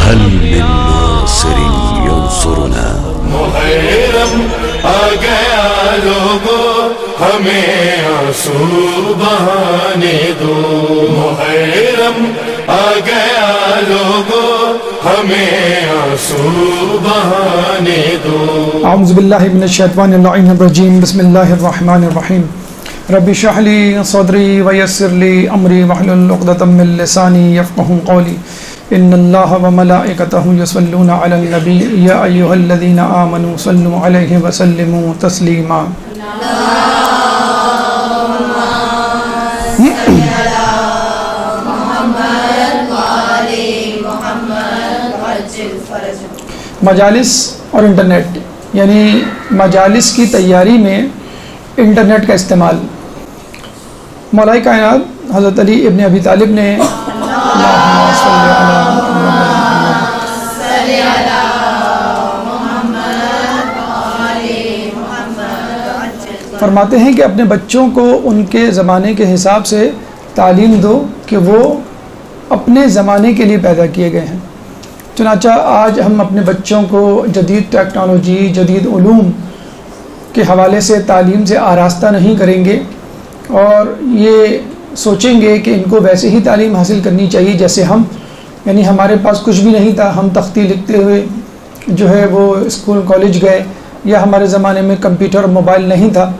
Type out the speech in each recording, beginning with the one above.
هل من ناصر ينصرنا؟ محرم آ گیا لوگوں ہمیں آنسو بہانے دو، محرم آ گیا لوگوں ہمیں آنسو بہانے دو۔ اعوذ باللہ من الشیطان اللعین الرجیم، بسم اللہ الرحمن الرحیم۔ رب اشرح لی صدری ویسر لی امری واحلل عقدۃ من لسانی یفقہوا قولی۔ ان اللہ وملائکتہ یصلون علی النبی یا ایھا الذین آمنوا صلوا علیہ وسلموا تسلیما۔ مجالس اور انٹرنیٹ، یعنی مجالس کی تیاری میں انٹرنیٹ کا استعمال۔ مولا کائنات حضرت علی ابن ابی طالب نے فرماتے ہیں کہ اپنے بچوں کو ان کے زمانے کے حساب سے تعلیم دو کہ وہ اپنے زمانے کے لیے پیدا کیے گئے ہیں۔ چنانچہ آج ہم اپنے بچوں کو جدید ٹیکنالوجی، جدید علوم کے حوالے سے تعلیم سے آراستہ نہیں کریں گے اور یہ سوچیں گے کہ ان کو ویسے ہی تعلیم حاصل کرنی چاہیے جیسے ہم، یعنی ہمارے پاس کچھ بھی نہیں تھا، ہم تختی لکھتے ہوئے جو ہے وہ اسکول کالج گئے، یا ہمارے زمانے میں کمپیوٹر اور موبائل نہیں تھا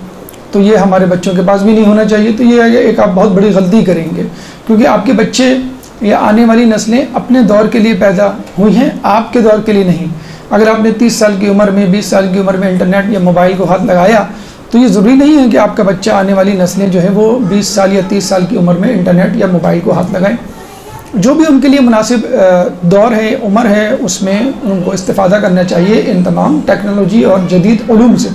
تو یہ ہمارے بچوں کے پاس بھی نہیں ہونا چاہیے۔ تو یہ ایک آپ بہت بڑی غلطی کریں گے، کیونکہ آپ کے بچے یا آنے والی نسلیں اپنے دور کے لیے پیدا ہوئی ہیں، آپ کے دور کے لیے نہیں۔ اگر آپ نے 30 سال کی عمر میں، 20 سال کی عمر میں انٹرنیٹ یا موبائل کو ہاتھ لگایا تو یہ ضروری نہیں ہے کہ آپ کا بچہ آنے والی نسلیں جو ہے وہ 20 سال یا 30 سال کی عمر میں انٹرنیٹ یا موبائل کو ہاتھ لگائیں۔ جو بھی ان کے لیے مناسب دور ہے، عمر ہے، اس میں ان کو استفادہ کرنا چاہیے ان تمام ٹیکنالوجی اور جدید علوم سے۔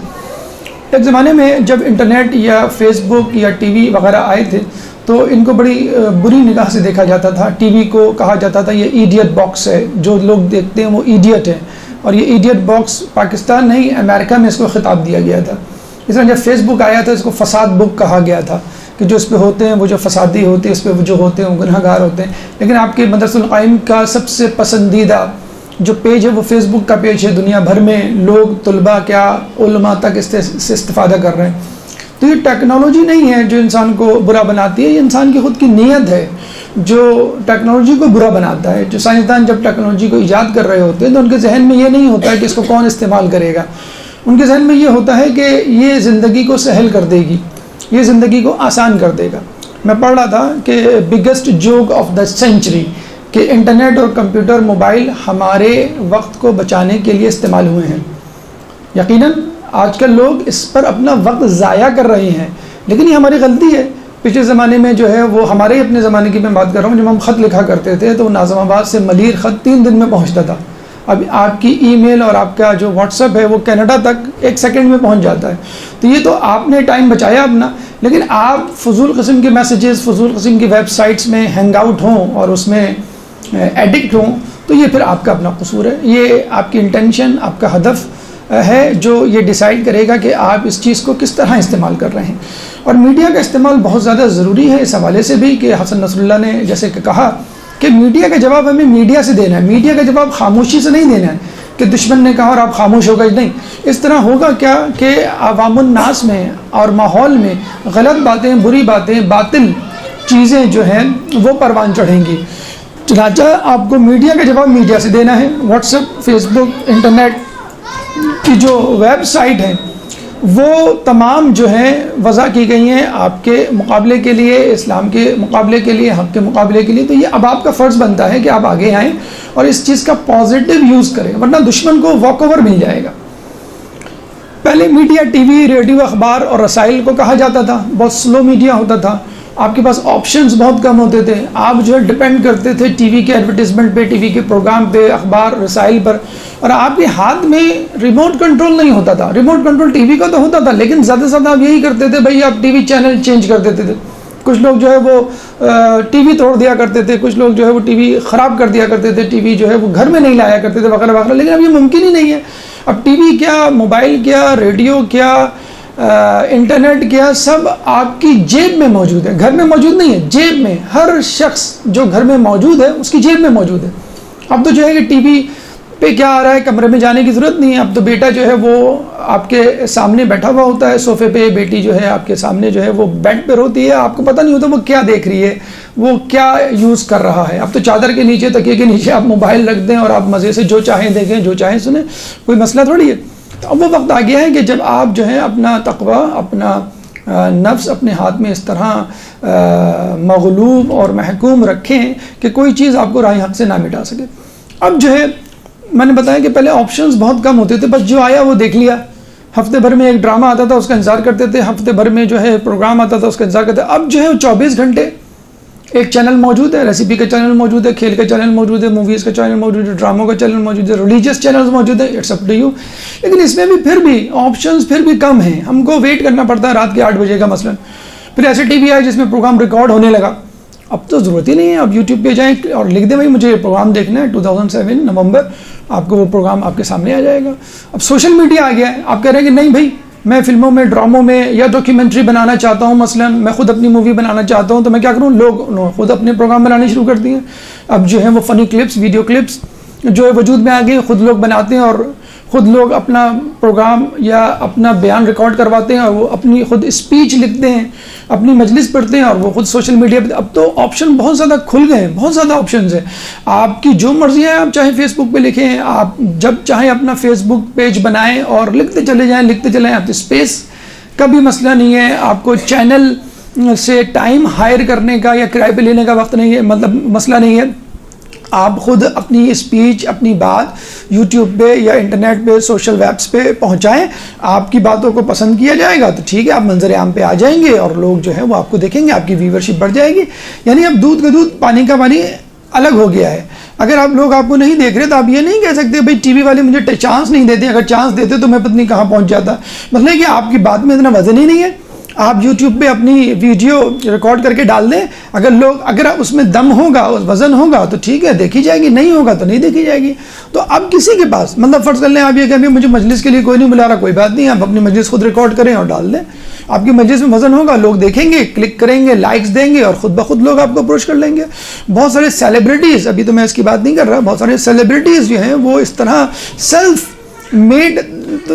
ایک زمانے میں جب انٹرنیٹ یا فیس بک یا ٹی وی وغیرہ آئے تھے تو ان کو بڑی بری نگاہ سے دیکھا جاتا تھا۔ ٹی وی کو کہا جاتا تھا یہ ایڈیٹ باکس ہے، جو لوگ دیکھتے ہیں وہ ایڈیٹ ہے، اور یہ ایڈیٹ باکس پاکستان نہیں امریکہ میں اس کو خطاب دیا گیا تھا۔ اس طرح جب فیس بک آیا تھا اس کو فساد بک کہا گیا تھا کہ جو اس پہ ہوتے ہیں وہ جو فسادی ہوتے ہیں، اس پہ جو ہوتے ہیں وہ گناہ گار ہوتے ہیں۔ لیکن آپ کے مدرسۃ القائم کا سب سے پسندیدہ جو پیج ہے وہ فیس بک کا پیج ہے، دنیا بھر میں لوگ، طلباء کیا علماء تک اس سے استفادہ کر رہے ہیں۔ تو یہ ٹیکنالوجی نہیں ہے جو انسان کو برا بناتی ہے، یہ انسان کی خود کی نیت ہے جو ٹیکنالوجی کو برا بناتا ہے۔ جو سائنسدان جب ٹیکنالوجی کو ایجاد کر رہے ہوتے ہیں تو ان کے ذہن میں یہ نہیں ہوتا ہے کہ اس کو کون استعمال کرے گا، ان کے ذہن میں یہ ہوتا ہے کہ یہ زندگی کو سہل کر دے گی، یہ زندگی کو آسان کر دے گا۔ میں پڑھ رہا تھا کہ biggest joke of the century, کہ انٹرنیٹ اور کمپیوٹر موبائل ہمارے وقت کو بچانے کے لیے استعمال ہوئے ہیں۔ یقیناً آج کل لوگ اس پر اپنا وقت ضائع کر رہے ہیں، لیکن یہ ہماری غلطی ہے۔ پچھلے زمانے میں جو ہے وہ ہمارے اپنے زمانے کی میں بات کر رہا ہوں، جب ہم خط لکھا کرتے تھے تو ناظم آباد سے ملیر خط 3 دن میں پہنچتا تھا۔ اب آپ کی ای میل اور آپ کا جو واٹس ایپ ہے وہ کینیڈا تک 1 سیکنڈ میں پہنچ جاتا ہے۔ تو یہ تو آپ نے ٹائم بچایا اپنا، لیکن آپ فضول قسم کے میسیجز، فضول قسم کی ویب سائٹس میں ہینگ آؤٹ ہوں اور اس میں ایڈکٹ ہوں تو یہ پھر آپ کا اپنا قصور ہے۔ یہ آپ کی انٹینشن، آپ کا ہدف ہے جو یہ ڈیسائیڈ کرے گا کہ آپ اس چیز کو کس طرح استعمال کر رہے ہیں۔ اور میڈیا کا استعمال بہت زیادہ ضروری ہے اس حوالے سے بھی کہ حسن نصر اللہ نے جیسے کہ کہا کہ میڈیا کا جواب ہمیں میڈیا سے دینا ہے، میڈیا کا جواب خاموشی سے نہیں دینا ہے کہ دشمن نے کہا اور آپ خاموش ہو گئے، نہیں۔ اس طرح ہوگا کیا کہ عوام الناس میں اور ماحول میں غلط باتیں، بری باتیں، باطل چیزیں جو ہیں وہ پروان چڑھیں گی۔ چنانچہ آپ کو میڈیا کا جواب میڈیا سے دینا ہے۔ واٹس ایپ، فیس بک، انٹرنیٹ کی جو ویب سائٹ ہیں وہ تمام جو ہیں وضع کی گئی ہیں آپ کے مقابلے کے لیے، اسلام کے مقابلے کے لیے، حق کے مقابلے کے لیے۔ تو یہ اب آپ کا فرض بنتا ہے کہ آپ آگے آئیں اور اس چیز کا پازیٹیو یوز کریں، ورنہ دشمن کو واک اوور مل جائے گا۔ پہلے میڈیا ٹی وی، ریڈیو، اخبار اور رسائل کو کہا جاتا تھا، بہت سلو میڈیا ہوتا تھا، آپ کے پاس آپشنز بہت کم ہوتے تھے، آپ جو ہے ڈپینڈ کرتے تھے ٹی وی کے ایڈورٹیزمنٹ پہ، ٹی وی کے پروگرام پہ، اخبار، رسائل پر، اور آپ کے ہاتھ میں ریموٹ کنٹرول نہیں ہوتا تھا۔ ریموٹ کنٹرول ٹی وی کا تو ہوتا تھا لیکن زیادہ سے زیادہ آپ یہی کرتے تھے بھائی آپ ٹی وی چینل چینج کر دیتے تھے۔ کچھ لوگ جو ہے وہ ٹی وی توڑ دیا کرتے تھے، کچھ لوگ جو ہے وہ ٹی وی خراب کر دیا کرتے تھے، ٹی وی جو ہے وہ گھر میں نہیں لایا کرتے تھے وغیرہ وغیرہ، لیکن اب یہ ممکن ہی نہیں ہے۔ اب ٹی وی کیا، موبائل کیا، ریڈیو کیا، انٹرنیٹ کیا، سب آپ کی جیب میں موجود ہے، گھر میں موجود نہیں ہے، جیب میں۔ ہر شخص جو گھر میں موجود ہے اس کی جیب میں موجود ہے۔ اب تو جو ہے کہ ٹی وی پہ کیا آ رہا ہے کمرے میں جانے کی ضرورت نہیں ہے. اب تو بیٹا جو ہے وہ آپ کے سامنے بیٹھا ہوا ہوتا ہے صوفے پہ, بیٹی جو ہے آپ کے سامنے جو ہے وہ بیڈ پہ ہوتی ہے, آپ کو پتہ نہیں ہوتا وہ کیا دیکھ رہی ہے, وہ کیا یوز کر رہا ہے. اب تو چادر کے نیچے تکیے کے نیچے آپ موبائل رکھ دیں اور آپ مزے سے جو چاہیں دیکھیں جو چاہیں سنیں, کوئی مسئلہ تھوڑی ہے. تو اب وہ وقت آ گیا ہے کہ جب آپ جو ہے اپنا تقوی, اپنا نفس اپنے ہاتھ میں اس طرح مغلوب اور محکوم رکھیں کہ کوئی چیز آپ کو راہ حق سے نہ مٹا سکے. اب جو ہے میں نے بتایا کہ پہلے آپشنز بہت کم ہوتے تھے, بس جو آیا وہ دیکھ لیا. ہفتے بھر میں ایک ڈرامہ آتا تھا اس کا انتظار کرتے تھے, ہفتے بھر میں جو ہے پروگرام آتا تھا اس کا انتظار کرتے تھے. اب جو ہے 24 گھنٹے ایک چینل موجود ہے, ریسیپی کا چینل موجود ہے, کھیل کا چینل موجود ہے, موویز کا چینل موجود ہے, ڈراموں کا چینل موجود ہے, ریلیجیس چینلز موجود ہے. It's up to you. لیکن اس میں بھی پھر بھی آپشنز پھر بھی کم ہیں, ہم کو ویٹ کرنا پڑتا ہے رات کے 8 بجے کا مثلاً. پھر ایسے ٹی وی آئے جس میں پروگرام ریکارڈ ہونے لگا. اب تو ضرورت ہی نہیں ہے, اب یوٹیوب پہ جائیں اور لکھ دیں بھائی مجھے یہ پروگرام دیکھنا ہے 2007 نومبر, آپ کو وہ پروگرام آپ کے سامنے آ جائے گا. اب سوشل میڈیا آ گیا ہے, آپ کہہ رہے ہیں کہ نہیں بھائی میں فلموں میں, ڈراموں میں یا ڈاکیومنٹری بنانا چاہتا ہوں, مثلا میں خود اپنی مووی بنانا چاہتا ہوں, تو میں کیا کروں, لوگ خود اپنے پروگرام بنانے شروع کر دیے. اب جو ہے وہ فنی کلپس, ویڈیو کلپس جو ہے وجود میں آ گئے, خود لوگ بناتے ہیں اور خود لوگ اپنا پروگرام یا اپنا بیان ریکارڈ کرواتے ہیں اور وہ اپنی خود اسپیچ لکھتے ہیں, اپنی مجلس پڑھتے ہیں اور وہ خود سوشل میڈیا پہ. اب تو آپشن بہت زیادہ کھل گئے ہیں, بہت زیادہ آپشنز ہیں. آپ کی جو مرضی ہے آپ چاہے فیس بک پہ لکھیں, آپ جب چاہیں اپنا فیس بک پیج بنائیں اور لکھتے چلے جائیں لکھتے چلے جائیں. آپ اسپیس کا بھی مسئلہ نہیں ہے, آپ کو چینل سے ٹائم ہائر کرنے کا یا کرائے پہ لینے کا وقت نہیں ہے, مطلب مسئلہ نہیں ہے. آپ خود اپنی اسپیچ, اپنی بات یوٹیوب پہ یا انٹرنیٹ پہ, سوشل ویبس پہ پہنچائیں. آپ کی باتوں کو پسند کیا جائے گا تو ٹھیک ہے, آپ منظر عام پہ آ جائیں گے اور لوگ جو ہے وہ آپ کو دیکھیں گے, آپ کی ویورشپ بڑھ جائے گی. یعنی اب دودھ کا دودھ پانی کا پانی الگ ہو گیا ہے. اگر آپ لوگ آپ کو نہیں دیکھ رہے تو آپ یہ نہیں کہہ سکتے بھائی ٹی وی والے مجھے چانس نہیں دیتے, اگر چانس دیتے تو میں پتہ نہیں کہاں پہنچ جاتا. مطلب کہ آپ کی بات میں اتنا وزن ہی نہیں ہے. آپ یوٹیوب پہ اپنی ویڈیو ریکارڈ کر کے ڈال دیں, اگر اس میں دم ہوگا, وزن ہوگا تو ٹھیک ہے دیکھی جائے گی, نہیں ہوگا تو نہیں دیکھی جائے گی. تو اب کسی کے پاس, مطلب فرض کر لیں آپ یہ کہیں مجھے مجلس کے لیے کوئی نہیں بلا رہا, کوئی بات نہیں, آپ اپنی مجلس خود ریکارڈ کریں اور ڈال دیں. آپ کی مجلس میں وزن ہوگا, لوگ دیکھیں گے, کلک کریں گے, لائکس دیں گے اور خود بخود لوگ آپ کو اپروچ کر لیں گے. بہت سارے سیلیبریٹیز, ابھی تو میں اس کی بات نہیں کر رہا, بہت سارے سیلیبریٹیز جو ہیں وہ اس طرح سیلف میڈ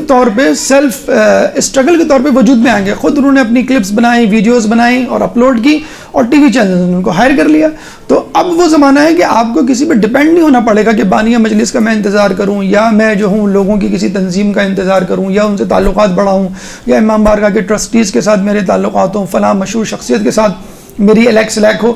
طور پہ, سیلف اسٹرگل کے طور پہ وجود میں آئیں گے. خود انہوں نے اپنی کلپس بنائی, ویڈیوز بنائی اور اپلوڈ کی اور ٹی وی چینل نے ان کو ہائر کر لیا. تو اب وہ زمانہ ہے کہ آپ کو کسی پہ ڈپینڈ نہیں ہونا پڑے گا کہ بانیہ مجلس کا میں انتظار کروں, یا میں جو ہوں لوگوں کی کسی تنظیم کا انتظار کروں, یا ان سے تعلقات بڑھاؤں, یا امام بارگاہ کے ٹرسٹیز کے ساتھ میرے تعلقات ہوں, فلاں مشہور شخصیت کے ساتھ میری الیک ہو.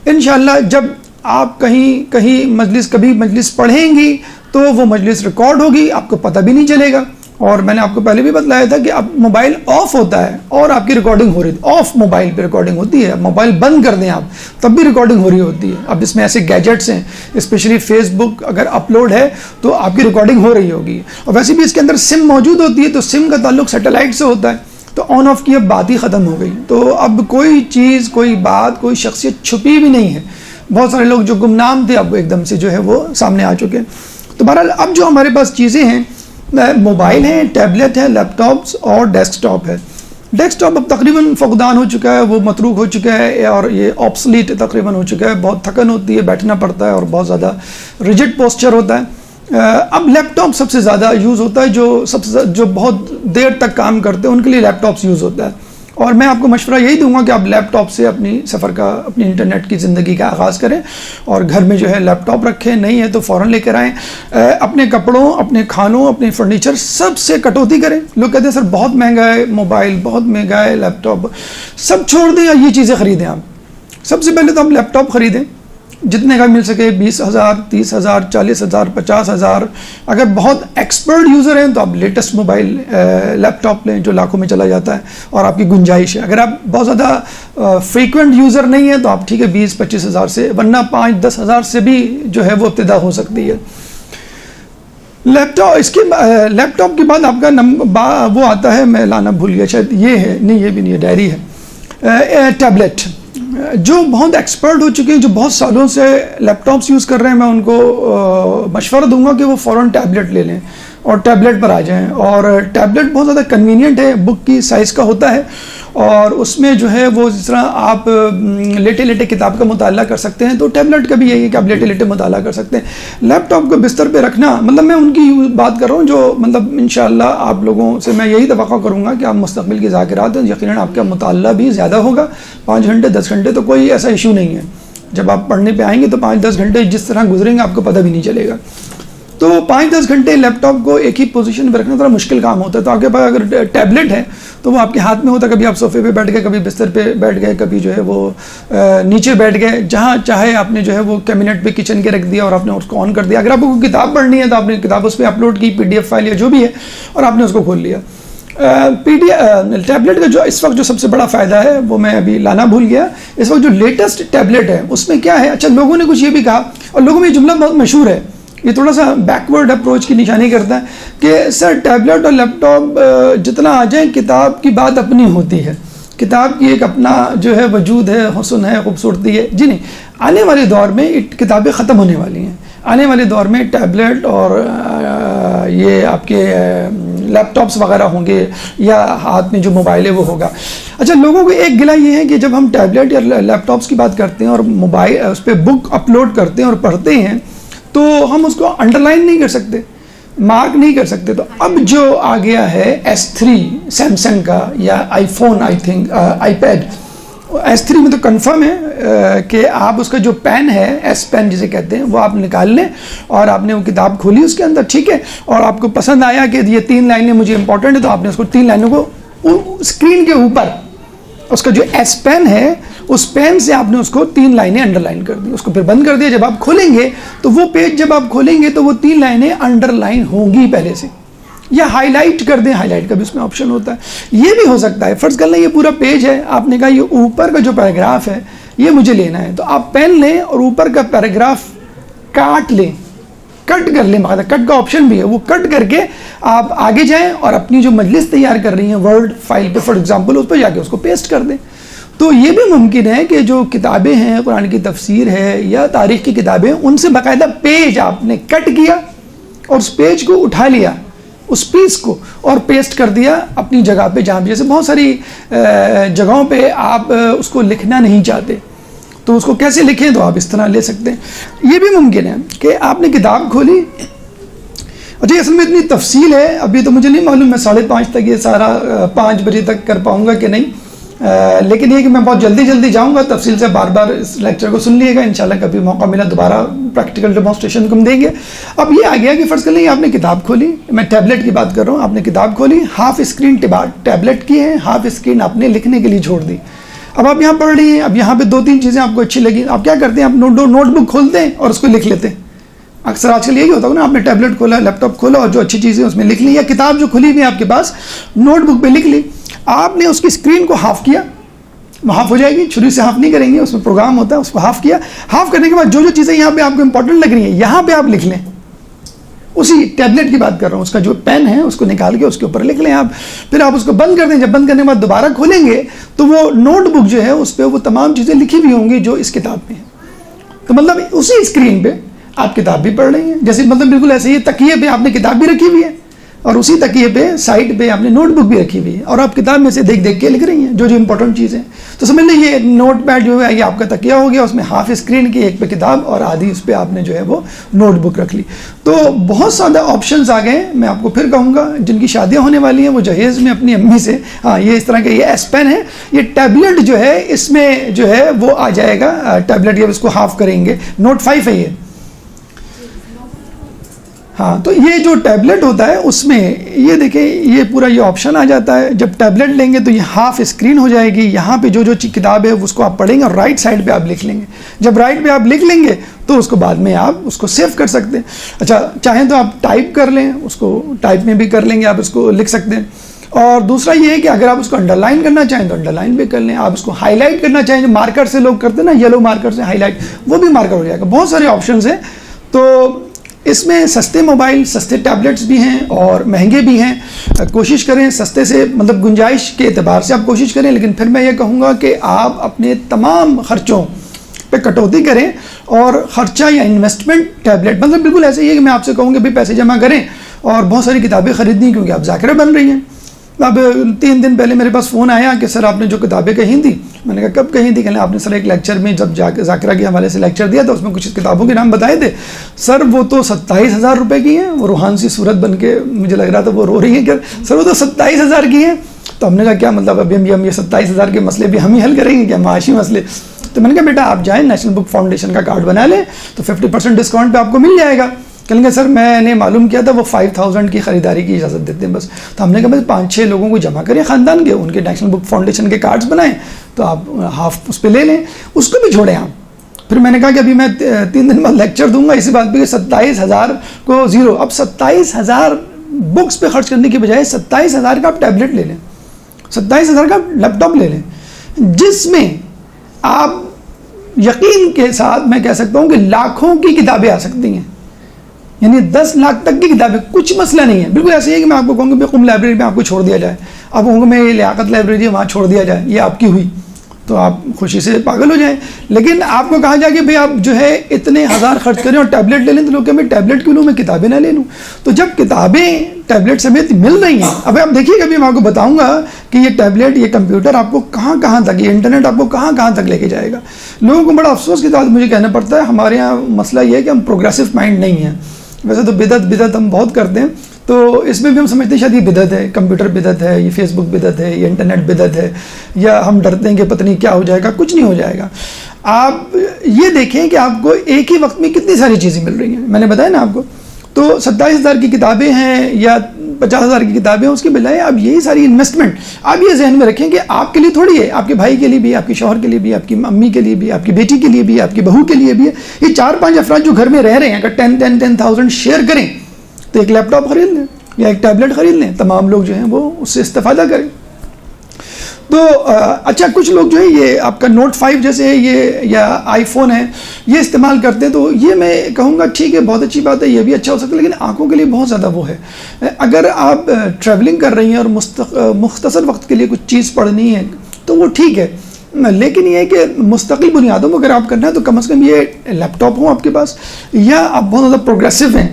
انشاءاللہ جب آپ کہیں مجلس, کبھی مجلس پڑھیں گی تو وہ مجلس ریکارڈ ہوگی, آپ کو پتہ بھی نہیں چلے گا. اور میں نے آپ کو پہلے بھی بتلایا تھا کہ اب موبائل آف ہوتا ہے اور آپ کی ریکارڈنگ ہو رہی ہے, آف موبائل پہ ریکارڈنگ ہوتی ہے. موبائل بند کر دیں آپ تب بھی ریکارڈنگ ہو رہی ہوتی ہے. اب اس میں ایسے گیجٹس ہیں, اسپیشلی فیس بک اگر اپلوڈ ہے تو آپ کی ریکارڈنگ ہو رہی ہوگی. اور ویسے بھی اس کے اندر سم موجود ہوتی ہے, تو سم کا تعلق سیٹلائٹ سے ہوتا ہے, تو آن آف کی اب بات ہی ختم ہو گئی. تو اب کوئی چیز, کوئی بات, کوئی شخصیت چھپی بھی نہیں ہے. بہت سارے لوگ جو گمنام تھے اب ایک دم سے جو ہے وہ سامنے آ چکے ہیں. تو بہرحال اب جو ہمارے پاس چیزیں ہیں, موبائل ہیں, ٹیبلٹ ہے, لیپ ٹاپس اور ڈیسک ٹاپ ہے. ڈیسک ٹاپ اب تقریباً فقدان ہو چکا ہے, وہ متروک ہو چکا ہے اور یہ آبسلیٹ تقریباً ہو چکا ہے. بہت تھکن ہوتی ہے, بیٹھنا پڑتا ہے اور بہت زیادہ ریجڈ پوسچر ہوتا ہے. اب لیپ ٹاپ سب سے زیادہ یوز ہوتا ہے, جو بہت دیر تک کام کرتے ہیں ان کے لیے لیپ ٹاپس یوز ہوتا ہے. اور میں آپ کو مشورہ یہی دوں گا کہ آپ لیپ ٹاپ سے اپنی سفر کا, اپنی انٹرنیٹ کی زندگی کا آغاز کریں اور گھر میں جو ہے لیپ ٹاپ رکھیں. نہیں ہے تو فوراً لے کر آئیں. اپنے کپڑوں, اپنے کھانوں, اپنے فرنیچر سب سے کٹوتی کریں. لوگ کہتے ہیں سر بہت مہنگا ہے موبائل, بہت مہنگا ہے لیپ ٹاپ, سب چھوڑ دیں اور یہ چیزیں خریدیں. آپ سب سے پہلے تو آپ لیپ ٹاپ خریدیں جتنے کا مل سکے, 20,000, 30,000, 40,000, 50,000. اگر بہت ایکسپرٹ یوزر ہیں تو آپ لیٹسٹ موبائل لیپ ٹاپ لیں جو لاکھوں میں چلا جاتا ہے اور آپ کی گنجائش ہے. اگر آپ بہت زیادہ فریکوینٹ یوزر نہیں ہیں تو آپ ٹھیک ہے 20-25,000 سے, ورنہ 5-10,000 سے بھی جو ہے وہ ابتدا ہو سکتی ہے. لیپ ٹاپ, اس کے لیپ ٹاپ کے بعد آپ کا وہ آتا ہے, میں لانا بھول گیا شاید, یہ ہے نہیں, یہ بھی نہیں ہے, ڈائری ہے. ٹیبلٹ, جو بہت ایکسپرٹ ہو چکے ہیں, جو بہت سالوں سے لیپ ٹاپس یوز کر رہے ہیں, میں ان کو مشورہ دوں گا کہ وہ فوراً ٹیبلٹ لے لیں اور ٹیبلٹ پر آ جائیں. اور ٹیبلٹ بہت زیادہ کنوینئنٹ ہے, بک کی سائز کا ہوتا ہے اور اس میں جو ہے وہ جس طرح آپ لیٹے لیٹے کتاب کا مطالعہ کر سکتے ہیں، تو ٹیبلٹ کا بھی یہی ہے کہ آپ لیٹے لیٹے مطالعہ کر سکتے ہیں۔ لیپ ٹاپ کو بستر پہ رکھنا، مطلب میں ان کی بات کر رہا ہوں جو مطلب انشاءاللہ آپ لوگوں سے میں یہی توقع کروں گا کہ آپ مستقبل کی ذاکرات ہیں، یقیناً آپ کا مطالعہ بھی زیادہ ہوگا، 5 گھنٹے 10 گھنٹے تو کوئی ایسا ایشو نہیں ہے۔ جب آپ پڑھنے پہ آئیں گے تو 5-10 گھنٹے جس طرح گزریں گے آپ کو پتہ بھی نہیں چلے گا۔ تو 5-10 گھنٹے لیپ ٹاپ کو ایک ہی پوزیشن پہ رکھنا تھوڑا مشکل کام ہوتا ہے، تو آپ کے پاس اگر ٹیبلٹ ہے تو وہ آپ کے ہاتھ میں ہوتا ہے، کبھی آپ صوفے پہ بیٹھ گئے، کبھی بستر پہ بیٹھ گئے، کبھی جو ہے وہ نیچے بیٹھ گئے، جہاں چاہے آپ نے جو ہے وہ کیبنٹ پہ کچن کے رکھ دیا اور آپ نے اس کو آن کر دیا۔ اگر آپ کو کتاب پڑھنی ہے تو آپ نے کتاب اس پہ اپلوڈ کی، PDF فائل یا جو بھی ہے، اور آپ نے اس کو کھول لیا۔ ٹیبلٹ کا جو اس وقت جو سب سے بڑا فائدہ ہے وہ میں ابھی لانا بھول گیا، اس وقت جو لیٹسٹ ٹیبلٹ ہے اس میں کیا ہے، اچھا لوگوں نے کچھ یہ بھی کہا، اور لوگوں میں یہ جملہ بہت مشہور ہے، یہ تھوڑا سا بیکورڈ اپروچ کی نشانی کرتا ہے کہ سر ٹیبلٹ اور لیپ ٹاپ جتنا آ جائیں کتاب کی بات اپنی ہوتی ہے، کتاب کی ایک اپنا جو ہے وجود ہے، حسن ہے، خوبصورتی ہے۔ جی نہیں، آنے والے دور میں کتابیں ختم ہونے والی ہیں، آنے والے دور میں ٹیبلٹ اور یہ آپ کے لیپ ٹاپس وغیرہ ہوں گے، یا ہاتھ میں جو موبائل ہے وہ ہوگا۔ اچھا لوگوں کو ایک گلہ یہ ہے کہ جب ہم ٹیبلٹ یا لیپ ٹاپس کی بات کرتے ہیں اور موبائل اس پہ بک اپلوڈ کرتے ہیں اور پڑھتے ہیں تو ہم اس کو انڈر لائن نہیں کر سکتے، مارک نہیں کر سکتے۔ تو اب جو آ گیا ہے S3 سیمسنگ کا، یا iPhone, I think iPad, S3 میں تو کنفرم ہے کہ آپ اس کا جو پین ہے، ایس پین جسے کہتے ہیں، وہ آپ نکال لیں اور آپ نے وہ کتاب کھولی اس کے اندر، ٹھیک ہے، اور آپ کو پسند آیا کہ یہ 3 لائنیں مجھے امپورٹنٹ ہے، تو آپ نے اس کو 3 لائنوں کو اسکرین کے اوپر اس کا جو ایس پین ہے اس پین سے آپ نے اس کو 3 لائنیں انڈر لائن کر دی، اس کو پھر بند کر دیا۔ جب آپ کھولیں گے تو وہ پیج جب آپ کھولیں گے تو وہ 3 لائنیں انڈر لائن ہوں گی پہلے سے، یا ہائی لائٹ کر دیں، ہائی لائٹ کا بھی اس میں آپشن ہوتا ہے۔ یہ بھی ہو سکتا ہے، فرض کر لیں یہ پورا پیج ہے، آپ نے کہا یہ اوپر کا جو پیراگراف ہے یہ مجھے لینا ہے، تو آپ پین لیں اور اوپر کا پیراگراف کاٹ لیں، کٹ کر لیں، باقاعدہ کٹ کا آپشن بھی ہے، وہ کٹ کر کے آپ آگے جائیں اور اپنی جو مجلس تیار کر رہی ہیں ورڈ فائل پہ فار ایگزامپل، اس پہ جا کے اس کو پیسٹ کر دیں۔ تو یہ بھی ممکن ہے کہ جو کتابیں ہیں، قرآن کی تفسیر ہے یا تاریخ کی کتابیں، ان سے باقاعدہ پیج آپ نے کٹ کیا اور اس پیج کو اٹھا لیا، اس پیس کو، اور پیسٹ کر دیا اپنی جگہ پہ، جہاں پہ جیسے بہت ساری جگہوں پہ آپ اس کو لکھنا نہیں چاہتے تو اس کو کیسے لکھیں، تو آپ اس طرح لے سکتے ہیں۔ یہ بھی ممکن ہے کہ آپ نے کتاب کھولی، اچھا اصل میں اتنی تفصیل ہے ابھی تو مجھے نہیں معلوم میں 5:30 تک یہ سارا 5 بجے تک کر پاؤں گا کہ نہیں، لیکن یہ کہ میں بہت جلدی جاؤں گا، تفصیل سے بار بار اس لیکچر کو سن لیے گا، انشاءاللہ کبھی موقع ملا دوبارہ پریکٹیکل ڈیمونسٹریشن کو ہم دیں گے۔ اب یہ آ گیا کہ فرض کر لیں آپ نے کتاب کھولی، میں ٹیبلٹ کی بات کر رہا ہوں، آپ نے کتاب کھولی، ہاف اسکرین ٹیبلٹ کی ہے، ہاف اسکرین آپ نے لکھنے کے لیے چھوڑ دی۔ اب آپ یہاں پڑھ رہی ہیں، اب یہاں پہ 2-3 چیزیں آپ کو اچھی لگی، آپ کیا کرتے ہیں، آپ نوٹ بک کھولتے ہیں اور اس کو لکھ لیتے ہیں۔ اکثر آج کل یہی ہوتا ہے نا، آپ نے ٹیبلٹ کھولا، لیپ ٹاپ کھولا اور جو اچھی چیزیں اس میں لکھ لی، یا کتاب جو کھلی ہوئی ہے آپ کے پاس نوٹ بک پہ لکھ لی، آپ نے اس کی اسکرین کو ہاف کیا، ہاف ہو جائے گی، چھری سے ہاف نہیں کریں گے، اس میں پروگرام ہوتا ہے، اس کو ہاف کیا، ہاف کرنے کے بعد جو چیزیں یہاں پہ آپ کو امپورٹنٹ لگ رہی ہیں یہاں پہ آپ لکھ لیں، اسی ٹیبلٹ کی بات کر رہا ہوں، اس کا جو پین ہے اس کو نکال کے اس کے اوپر لکھ لیں آپ، پھر آپ اس کو بند کر دیں، جب بند کرنے کے بعد دوبارہ کھولیں گے تو وہ نوٹ بک جو ہے اس پہ وہ تمام چیزیں لکھی ہوئی ہوں گی جو اس کتاب میں ہیں، تو مطلب اسی اسکرین پہ آپ کتاب بھی پڑھ رہی ہیں، جیسے مطلب بالکل ایسے ہی تکیے پہ آپ نے کتاب بھی رکھی ہوئی ہے اور اسی تکیے پہ سائڈ پہ آپ نے نوٹ بک بھی رکھی ہوئی ہے اور آپ کتاب میں سے دیکھ کے لکھ رہی ہیں جو امپورٹنٹ چیزیں، تو سمجھ لیں یہ نوٹ پیڈ جو ہے یہ آپ کا تکیہ ہو گیا، اس میں ہاف اسکرین کی ایک پہ کتاب اور آدھی اس پہ آپ نے جو ہے وہ نوٹ بک رکھ لی۔ تو بہت زیادہ آپشنز آ گئے، میں آپ کو پھر کہوں گا جن کی شادیاں ہونے والی ہیں وہ جہیز میں اپنی امی سے، ہاں یہ اس طرح کا یہ ایس پین ہے، یہ ٹیبلٹ جو ہے اس میں جو ہے وہ آ جائے گا، ٹیبلٹ جب اس کو ہاف کریں گے، نوٹ 5 ہے یہ، ہاں تو یہ جو ٹیبلٹ ہوتا ہے اس میں یہ دیکھیں یہ پورا یہ آپشن آ جاتا ہے، جب ٹیبلٹ لیں گے تو یہ ہاف اسکرین ہو جائے گی، یہاں پہ جو کتاب ہے اس کو آپ پڑھیں گے اور رائٹ سائڈ پہ آپ لکھ لیں گے، جب رائٹ پہ آپ لکھ لیں گے تو اس کو بعد میں آپ اس کو سیو کر سکتے ہیں۔ اچھا چاہیں تو آپ ٹائپ کر لیں، اس کو ٹائپ میں بھی کر لیں گے، آپ اس کو لکھ سکتے ہیں، اور دوسرا یہ ہے کہ اگر آپ اس کو انڈر لائن کرنا چاہیں تو انڈر لائن بھی کر لیں، آپ اس کو ہائی لائٹ کرنا چاہیں جو مارکر سے لوگ کرتے ہیں نا، یلو مارکر سے ہائی لائٹ، وہ بھی مارکر ہو جائے گا، بہت سارے آپشنز ہیں۔ تو اس میں سستے موبائل، سستے ٹیبلٹس بھی ہیں اور مہنگے بھی ہیں، کوشش کریں سستے سے مطلب گنجائش کے اعتبار سے آپ کوشش کریں، لیکن پھر میں یہ کہوں گا کہ آپ اپنے تمام خرچوں پہ کٹوتی کریں اور خرچہ یا انویسٹمنٹ ٹیبلٹ مطلب بالکل ایسے ہی ہے کہ میں آپ سے کہوں کہ بھی پیسے جمع کریں اور بہت ساری کتابیں خریدنی کیونکہ آپ ذاکرہ بن رہی ہیں، اب 3 دن پہلے میرے پاس فون آیا کہ سر آپ نے جو کتابیں کہیں تھی. میں نے کہا کب کہیں تھی؟ کہنے آپ نے سر ایک لیکچر میں جب ذاکرہ کے حوالے سے لیکچر دیا تھا اس میں کچھ کتابوں کے نام بتائے تھے. سر وہ تو 27,000 روپے کی ہیں. وہ روحان سی صورت بن کے مجھے لگ رہا تھا وہ رو رہی ہیں کہ سر وہ تو 27,000 کی ہیں. تو ہم نے کہا کیا مطلب ابھی ہم یہ 27,000 کے مسئلے بھی ہم ہی حل کریں گے کیا، معاشی مسئلے؟ تو میں نے کہا بیٹا آپ جائیں نیشنل بک فاؤنڈیشن کا کارڈ بنا لیں تو 50% ڈسکاؤنٹ پہ آپ کو مل جائے گا. کہیں گے سر میں نے معلوم کیا تھا وہ 5,000 کی خریداری کی اجازت دیتے ہیں بس. تو ہم نے کہا بس 5-6 لوگوں کو جمع کریں خاندان کے، ان کے نیشنل بک فاؤنڈیشن کے کارڈز بنائیں تو آپ ہاف اس پہ لے لیں، اس کو بھی چھوڑیں آپ. پھر میں نے کہا کہ ابھی میں 3 دن بعد لیکچر دوں گا اسی بات پہ کہ 27,000 کو زیرو. اب 27,000 بکس پہ خرچ کرنے کی بجائے 27,000 کا آپ ٹیبلٹ لے لیں، 27,000 کا لیپ ٹاپ لے لیں جس میں آپ یقین کے ساتھ میں کہہ سکتا ہوں کہ لاکھوں کی کتابیں آ سکتی ہیں، یعنی 10 لاکھ تک کی کتابیں. کچھ مسئلہ نہیں ہے. بالکل ایسے ہی ہے کہ میں آپ کو کہوں گا قم لائبریری میں آپ کو چھوڑ دیا جائے، آپ کہوں گا میں یہ لیاقت لائبریری وہاں چھوڑ دیا جائے، یہ آپ کی ہوئی تو آپ خوشی سے پاگل ہو جائیں. لیکن آپ کو کہا جائے کہ بھئی آپ جو ہے اتنے ہزار خرچ کریں اور ٹیبلٹ لے لیں تو لوگ کہیں میں ٹیبلٹ کیوں لوں، میں کتابیں نہ لے لوں. تو جب کتابیں ٹیبلٹ سمیت مل رہی ہیں، اب آپ دیکھیے گا، ابھی میں آپ کو بتاؤں گا کہ یہ ٹیبلٹ یہ کمپیوٹر آپ کو کہاں کہاں تک، یہ انٹرنیٹ آپ کو کہاں کہاں تک لے کے جائے گا. لوگوں کو بڑا افسوس کے ساتھ مجھے کہنا پڑتا ہے ہمارے یہاں مسئلہ یہ ہے کہ ہم پروگریسو مائنڈ نہیں ہیں. ویسے تو بدعت ہم بہت کرتے ہیں، تو اس میں بھی ہم سمجھتے ہیں شاید یہ بدعت ہے، کمپیوٹر بدعت ہے، یہ فیس بک بدعت ہے، یہ انٹرنیٹ بدعت ہے، یا ہم ڈرتے ہیں کہ پتہ نہیں کیا ہو جائے گا. کچھ نہیں ہو جائے گا. آپ یہ دیکھیں کہ آپ کو ایک ہی وقت میں کتنی ساری چیزیں مل رہی ہیں. میں نے بتایا نا آپ کو، تو 27,000 کی کتابیں ہیں یا 50,000 کی کتابیں ہیں، اس کے بجائے آپ یہی ساری انویسٹمنٹ آپ یہ ذہن میں رکھیں کہ آپ کے لیے تھوڑی ہے، آپ کے بھائی کے لیے بھی، آپ کے شوہر کے لیے بھی، آپ کی امی کے لیے بھی، آپ کی بیٹی کے لیے بھی، آپ کی بہو کے لیے بھی ہے. یہ 4-5 افراد جو گھر میں رہ رہے ہیں اگر 10,000 شیئر کریں تو ایک لیپ ٹاپ خرید لیں یا ایک ٹیبلٹ خرید لیں، تمام لوگ جو ہیں وہ اس سے استفادہ کریں. تو اچھا کچھ لوگ جو ہے یہ آپ کا نوٹ 5 جیسے یہ یا آئی فون ہے یہ استعمال کرتے ہیں، تو یہ میں کہوں گا ٹھیک ہے، بہت اچھی بات ہے، یہ بھی اچھا ہو سکتا ہے، لیکن آنکھوں کے لیے بہت زیادہ وہ ہے. اگر آپ ٹریولنگ کر رہی ہیں اور مختصر وقت کے لیے کچھ چیز پڑھنی ہے تو وہ ٹھیک ہے، لیکن یہ ہے کہ مستقل بنیادوں پر اگر آپ کرنا ہے تو کم از کم یہ لیپ ٹاپ ہوں آپ کے پاس، یا آپ بہت زیادہ پروگریسو ہیں.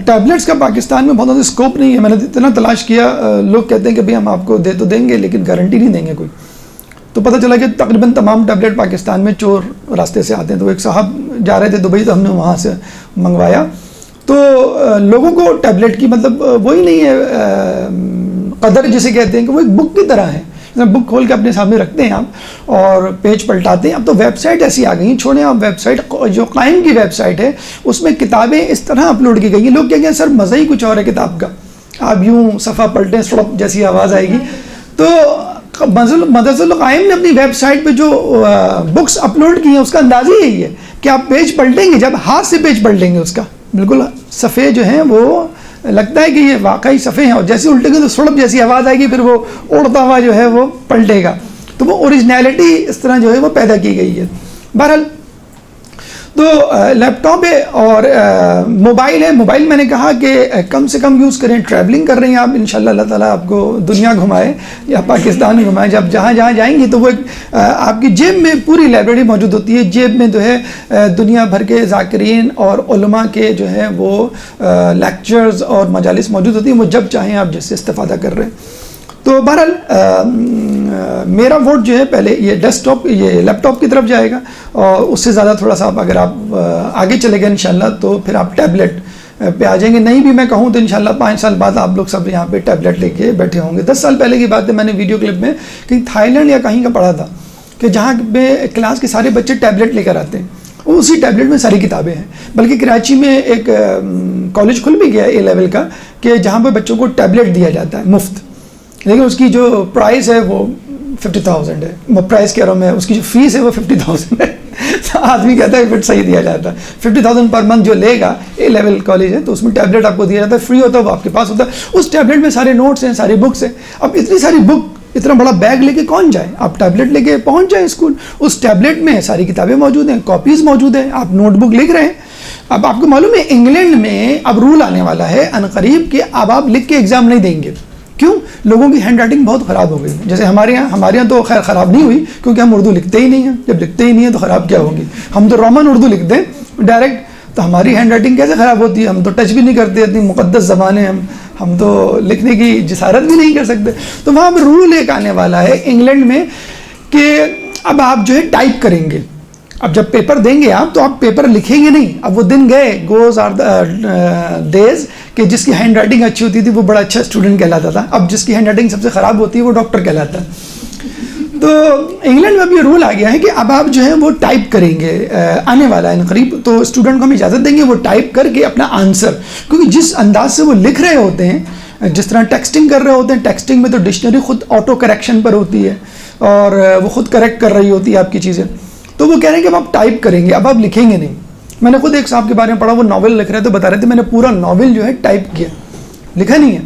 ٹیبلٹس کا پاکستان میں بہت زیادہ اسکوپ نہیں ہے. میں نے اتنا تلاش کیا، لوگ کہتے ہیں کہ بھئی ہم آپ کو دے تو دیں گے لیکن گارنٹی نہیں دیں گے کوئی. تو پتہ چلا کہ تقریباً تمام ٹیبلٹ پاکستان میں چور راستے سے آتے ہیں. تو ایک صاحب جا رہے تھے دبئی تو ہم نے وہاں سے منگوایا. تو لوگوں کو ٹیبلٹ کی مطلب وہی نہیں ہے قدر جسے کہتے ہیں کہ وہ ایک بک کی طرح ہے. بک کھول کے اپنے سامنے رکھتے ہیں آپ اور پیج پلٹاتے ہیں. اب تو ویب سائٹ ایسی آ گئی ہیں، چھوڑیں آپ ویب سائٹ، جو قائم کی ویب سائٹ ہے اس میں کتابیں اس طرح اپلوڈ کی گئی ہیں. لوگ کہتے ہیں سر مزہ ہی کچھ اور ہے کتاب کا، آپ یوں صفحہ پلٹیں سڑپ جیسی آواز آئے گی. تو مدرسہ القائم نے اپنی ویب سائٹ پہ جو بکس اپلوڈ کی ہیں اس کا انداز ہی یہی ہے کہ آپ پیج پلٹیں گے، جب ہاتھ سے پیج پلٹیں گے اس کا بالکل صفحے جو ہیں وہ لگتا ہے کہ یہ واقعی صفحے ہیں، اور جیسے الٹے گے تو سڑپ جیسی آواز آئے گی، پھر وہ اڑتا ہوا جو ہے وہ پلٹے گا. تو وہ اوریجنلٹی اس طرح جو ہے وہ پیدا کی گئی ہے. بہرحال تو لیپ ٹاپ ہے اور موبائل ہے. موبائل میں نے کہا کہ کم سے کم یوز کریں. ٹریولنگ کر رہے ہیں آپ، انشاءاللہ اللہ تعالیٰ آپ کو دنیا گھمائے یا پاکستان گھمائے. جب جہاں جہاں جائیں گی تو وہ آپ کی جیب میں پوری لائبریری موجود ہوتی ہے. جیب میں جو ہے دنیا بھر کے ذاکرین اور علماء کے جو ہیں وہ لیکچرز اور مجالس موجود ہوتی ہیں. وہ جب چاہیں آپ جس سے استفادہ کر رہے ہیں. تو بہرحال میرا ووٹ جو ہے پہلے یہ ڈیسک ٹاپ یہ لیپ ٹاپ کی طرف جائے گا، اور اس سے زیادہ تھوڑا سا اگر آپ آگے چلے گئے انشاءاللہ تو پھر آپ ٹیبلٹ پہ آ جائیں گے. نہیں بھی میں کہوں تو انشاءاللہ 5 سال بعد آپ لوگ سب یہاں پہ ٹیبلٹ لے کے بیٹھے ہوں گے. 10 سال پہلے کی بات ہے، میں نے ویڈیو کلپ میں کہیں تھائی لینڈ یا کہیں کا پڑھا تھا کہ جہاں پہ کلاس کے سارے بچے ٹیبلٹ لے کر آتے ہیں، اسی ٹیبلٹ میں ساری کتابیں ہیں. بلکہ کراچی میں ایک کالج کھل بھی گیا اے لیول کا کہ جہاں پہ بچوں کو ٹیبلٹ دیا جاتا ہے مفت، لیکن اس کی جو پرائز ہے وہ 50,000 ہے. میں پرائز کہہ رہا ہوں، میں اس کی جو فیس ہے وہ 50,000 ہے. آدمی کہتا ہے پھر صحیح دیا جاتا ہے. 50,000 پر منتھ جو لے گا، اے لیول کالج ہے تو اس میں ٹیبلٹ آپ کو دیا جاتا ہے، فری ہوتا ہے، وہ آپ کے پاس ہوتا ہے. اس ٹیبلٹ میں سارے نوٹس ہیں، ساری بکس ہیں. اب اتنی ساری بک، اتنا بڑا بیگ لے کے کون جائے؟ آپ ٹیبلٹ لے کے پہنچ جائیں اسکول. اس ٹیبلٹ میں ساری کتابیں موجود ہیں، کاپیز موجود ہیں، آپ نوٹ بک لکھ رہے ہیں. اب آپ کو معلوم ہے انگلینڈ میں اب رول آنے والا ہے عنقریب کہ اب آپ لکھ کے ایگزام نہیں دیں گے. کیوں؟ لوگوں کی ہینڈ رائٹنگ بہت خراب ہو گئی. جیسے ہمارے یہاں تو خیر خراب نہیں ہوئی کیونکہ ہم اردو لکھتے ہی نہیں ہیں. جب لکھتے ہی نہیں ہیں تو خراب کیا ہوگی؟ ہم تو رومن اردو لکھتے ہیں ڈائریکٹ، تو ہماری ہینڈ رائٹنگ کیسے خراب ہوتی ہے؟ ہم تو ٹچ بھی نہیں کرتے، اتنی مقدس زبان ہے ہم تو لکھنے کی جسارت بھی نہیں کر سکتے. تو وہاں پہ رول ایک آنے والا ہے انگلینڈ میں کہ اب آپ جو ہے ٹائپ کریں گے. اب جب پیپر دیں گے آپ تو آپ پیپر لکھیں گے نہیں. اب وہ دن گئے, گوز آر دیز, کہ جس کی ہینڈ رائٹنگ اچھی ہوتی تھی وہ بڑا اچھا اسٹوڈنٹ کہلاتا تھا. اب جس کی ہینڈ رائٹنگ سب سے خراب ہوتی ہے وہ ڈاکٹر کہلاتا ہے. تو انگلینڈ میں اب یہ رول آ گیا ہے کہ اب آپ جو ہے وہ ٹائپ کریں گے, آنے والا ہے قریب, تو اسٹوڈنٹ کو ہم اجازت دیں گے وہ ٹائپ کر کے اپنا آنسر, کیونکہ جس انداز سے وہ لکھ رہے ہوتے ہیں, جس طرح ٹیکسٹنگ کر رہے ہوتے ہیں, ٹیکسٹنگ میں تو ڈکشنری خود آٹو کریکشن پر ہوتی ہے اور وہ خود کریکٹ کر رہی ہوتی ہے آپ کی چیزیں. تو وہ کہہ رہے ہیں کہ اب آپ ٹائپ کریں گے, اب آپ لکھیں گے نہیں. میں نے خود ایک صاحب کے بارے میں پڑھا, وہ ناول لکھ رہے تھے, بتا رہے تھے میں نے پورا ناول جو ہے ٹائپ کیا, لکھا نہیں ہے.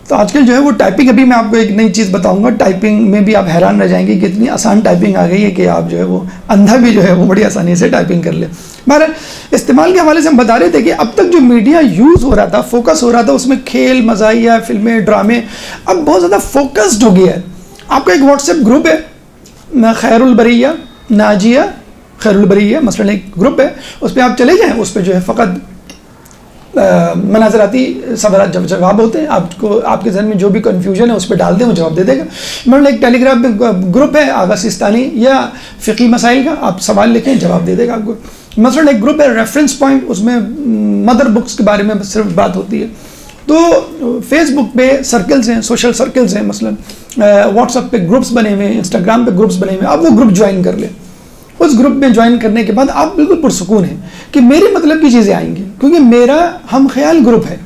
تو آج کل جو ہے وہ ٹائپنگ, ابھی میں آپ کو ایک نئی چیز بتاؤں گا, ٹائپنگ میں بھی آپ حیران رہ جائیں گے کہ اتنی آسان ٹائپنگ آ گئی ہے کہ آپ جو ہے وہ اندھا بھی جو ہے وہ بڑی آسانی سے ٹائپنگ کر لے. بہرحال استعمال کے حوالے سے ہم بتا رہے تھے کہ اب تک جو میڈیا یوز ہو رہا تھا, فوکس ہو رہا تھا, اس میں کھیل, مزاحیہ, فلمیں, ڈرامے, اب بہت زیادہ فوکسڈ ہو گیا ہے. آپ کا ایک واٹس ایپ گروپ ہے خیر البریہ, ناجیہ خیر البریہ مثلاً ایک گروپ ہے, اس پہ آپ چلے جائیں, اس پہ جو ہے فقط مناظراتی سوالات جواب ہوتے ہیں. آپ کو آپ کے ذہن میں جو بھی کنفیوژن ہے اس پہ ڈال دیں, وہ جواب دے دے گا. مثلاً ایک ٹیلی گرام گروپ ہے آغا سیستانی یا فقی مسائل کا, آپ سوال لکھیں جواب دے دے گا آپ کو. مثلاً ایک گروپ ہے ریفرنس پوائنٹ, اس میں مدر بکس کے بارے میں صرف بات ہوتی ہے. تو فیس بک پہ سرکلز ہیں, سوشل سرکلز ہیں, مثلاً واٹس ایپ پہ گروپس بنے ہوئے ہیں, انسٹاگرام پہ گروپس بنے ہوئے ہیں, آپ وہ گروپ جوائن کر لیں. اس گروپ میں جوائن کرنے کے بعد آپ بالکل پرسکون ہیں کہ میری مطلب کی چیزیں آئیں گی, کیونکہ میرا ہم خیال گروپ ہے.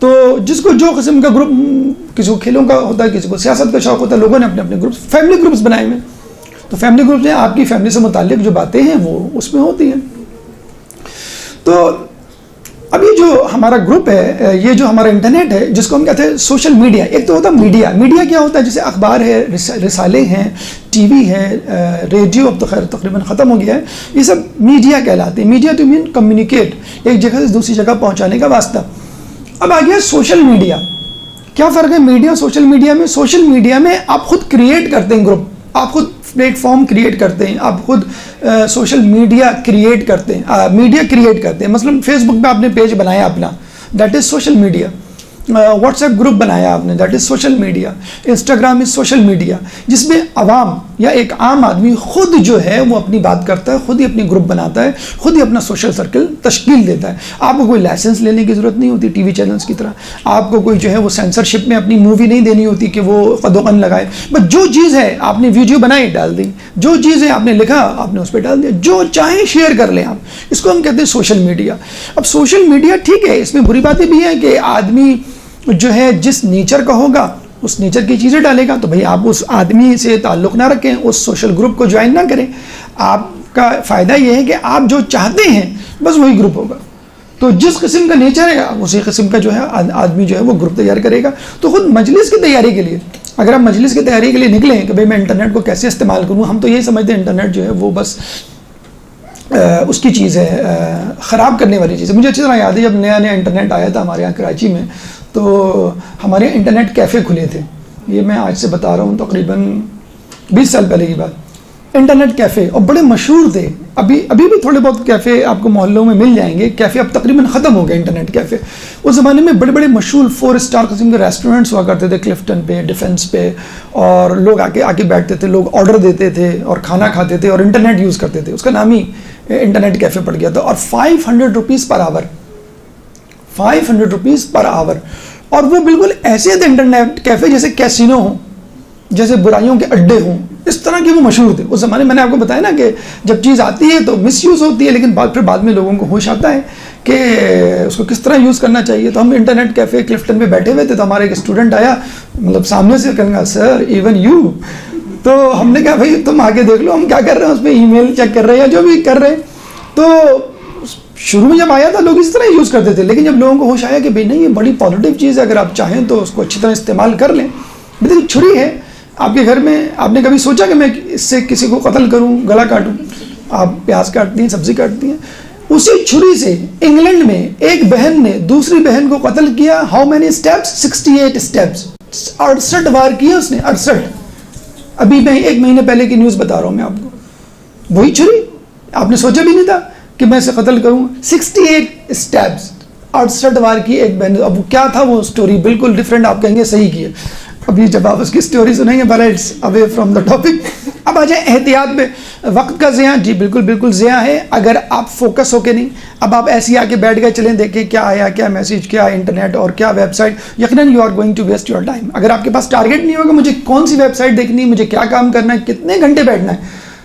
تو جس کو جو قسم کا گروپ, کسی کو کھیلوں کا ہوتا ہے, کسی کو سیاست کا شوق ہوتا ہے, لوگوں نے اپنے اپنے گروپس, فیملی گروپس بنائے ہوئے. تو فیملی گروپس میں آپ کی فیملی سے متعلق جو باتیں ہیں وہ اس میں ہوتی ہیں. تو اب یہ جو ہمارا گروپ ہے, یہ جو ہمارا انٹرنیٹ ہے, جس کو ہم کہتے ہیں سوشل میڈیا. ایک تو ہوتا ہے میڈیا. میڈیا کیا ہوتا ہے, جیسے اخبار ہے, رسالے ہیں, ٹی وی ہے, ریڈیو اب تو خیر تقریباً ختم ہو گیا ہے, یہ سب میڈیا کہلاتے ہیں. میڈیا ٹو مین کمیونیکیٹ, ایک جگہ سے دوسری جگہ پہنچانے کا واسطہ. اب آ گیا سوشل میڈیا. کیا فرق ہے میڈیا سوشل میڈیا میں؟ سوشل میڈیا میں آپ خود کریٹ کرتے ہیں گروپ, آپ خود پلیٹ فارم کریٹ کرتے ہیں, آپ خود سوشل میڈیا کریٹ کرتے ہیں, میڈیا کریٹ کرتے ہیں. مثلا فیس بک پہ آپ نے پیج بنایا اپنا, that is social media. What's app group بنایا آپ نے, that is social media. Instagram is social media, جس میں عوام یا ایک عام آدمی خود جو ہے وہ اپنی بات کرتا ہے, خود ہی اپنی گروپ بناتا ہے, خود ہی اپنا سوشل سرکل تشکیل دیتا ہے. آپ کو کوئی لائسنس لینے کی ضرورت نہیں ہوتی ٹی وی چینلز کی طرح. آپ کو کوئی جو ہے وہ سینسرشپ میں اپنی مووی نہیں دینی ہوتی کہ وہ قد و قن لگائے. بس جو چیز ہے آپ نے ویڈیو بنائی ڈال دی, جو چیز ہے آپ نے لکھا آپ نے اس پہ ڈال دیا, جو چاہیں شیئر کر لیں آپ. اس کو ہم کہتے ہیں سوشل میڈیا. اب سوشل میڈیا ٹھیک ہے, اس میں بری باتیں بھی ہیں کہ آدمی جو ہے جس نیچر کا ہوگا اس نیچر کی چیزیں ڈالے گا. تو بھئی آپ اس آدمی سے تعلق نہ رکھیں, اس سوشل گروپ کو جوائن نہ کریں. آپ کا فائدہ یہ ہے کہ آپ جو چاہتے ہیں بس وہی گروپ ہوگا. تو جس قسم کا نیچر ہے اسی قسم کا جو ہے آدمی جو ہے وہ گروپ تیار کرے گا. تو خود مجلس کی تیاری کے لیے, اگر آپ مجلس کی تیاری کے لیے نکلیں کہ بھئی میں انٹرنیٹ کو کیسے استعمال کروں, ہم تو یہی سمجھتے ہیں انٹرنیٹ جو ہے وہ بس اس کی چیز ہے, خراب کرنے والی چیز ہے. مجھے اچھی طرح یاد ہے جب نیا انٹرنیٹ آیا تھا ہمارے یہاں کراچی میں, تو ہمارے انٹرنیٹ کیفے کھلے تھے. یہ میں آج سے بتا رہا ہوں تقریباً 20 سال پہلے کی بات. انٹرنیٹ کیفے اور بڑے مشہور تھے. ابھی بھی تھوڑے بہت کیفے آپ کو محلوں میں مل جائیں گے. کیفے اب تقریباً ختم ہو گئے انٹرنیٹ کیفے. اس زمانے میں بڑے بڑے مشہور 4 اسٹار قسم کے ریسٹورینٹس ہوا کرتے تھے کلفٹن پہ, ڈیفنس پہ, اور لوگ آ کے بیٹھتے تھے, لوگ آرڈر دیتے تھے اور کھانا کھاتے تھے اور انٹرنیٹ یوز کرتے تھے. اس کا نام ہی انٹرنیٹ کیفے پڑ گیا تھا. اور 500 روپیز پر آور, 500 روپیز پر آور. اور وہ بالکل ایسے تھے انٹرنیٹ کیفے جیسے کیسینو ہوں, جیسے برائیوں کے اڈے ہوں, اس طرح کے وہ مشہور تھے اس زمانے. میں نے آپ کو بتایا نا کہ جب چیز آتی ہے تو مس یوز ہوتی ہے, لیکن پھر بعد میں لوگوں کو ہوش آتا ہے کہ اس کو کس طرح یوز کرنا چاہیے. تو ہم انٹرنیٹ کیفے کلفٹن میں بیٹھے ہوئے تھے, تو ہمارا ایک اسٹوڈنٹ آیا, مطلب سامنے سے کہنے گا سر ایون یو. تو ہم نے کہا بھائی تم آگے دیکھ لو ہم کیا کر رہے ہیں, اس پہ ای میل چیک کر رہے ہیں یا جو بھی کر رہے ہیں. تو شروع میں جب آیا تھا لوگ اس طرح یوز کرتے تھے, لیکن جب لوگوں کو ہوش آیا کہ بھائی نہیں یہ بڑی پازیٹیو چیز ہے, اگر آپ چاہیں تو اس کو اچھی طرح استعمال کر لیں. دیکھیے چھری ہے آپ کے گھر میں, آپ نے کبھی سوچا کہ میں اس سے کسی کو قتل کروں, گلا کاٹوں؟ آپ پیاز کاٹتی ہیں, سبزی کاٹتی ہیں, اسی چھری سے انگلینڈ میں ایک بہن نے دوسری بہن کو قتل کیا. How many steps? 68 اسٹیپس, 68 وار کیے اس نے, 68. ابھی میں 1 مہینے پہلے کی نیوز بتا رہا ہوں میں آپ کو. وہی چھری, آپ نے سوچا بھی نہیں تھا کہ میں اسے قتل کروں. 68 اسٹیپس, 68 وار کی ایک بہن. اب کیا تھا وہ اسٹوری؟ بالکل ڈفرینٹ. آپ کہیں گے صحیح کی ہے. ابھی جب آپ اس کی اسٹوری سنیں گے بھلا it's away from the topic. اب آ جائیں احتیاط پہ. وقت کا ضیاع، جی بالکل ضیاع ہے اگر آپ فوکس ہو کے نہیں. اب آپ ایسے ہی آ کے بیٹھ گئے، چلیں دیکھیں کیا آیا، کیا میسیج، کیا انٹرنیٹ اور کیا ویب سائٹ، یقیناً you are going to waste your time. اگر آپ کے پاس ٹارگیٹ نہیں ہوگا مجھے کون سی ویب سائٹ دیکھنی ہے، مجھے کیا کام کرنا ہے، کتنے گھنٹے بیٹھنا ہے،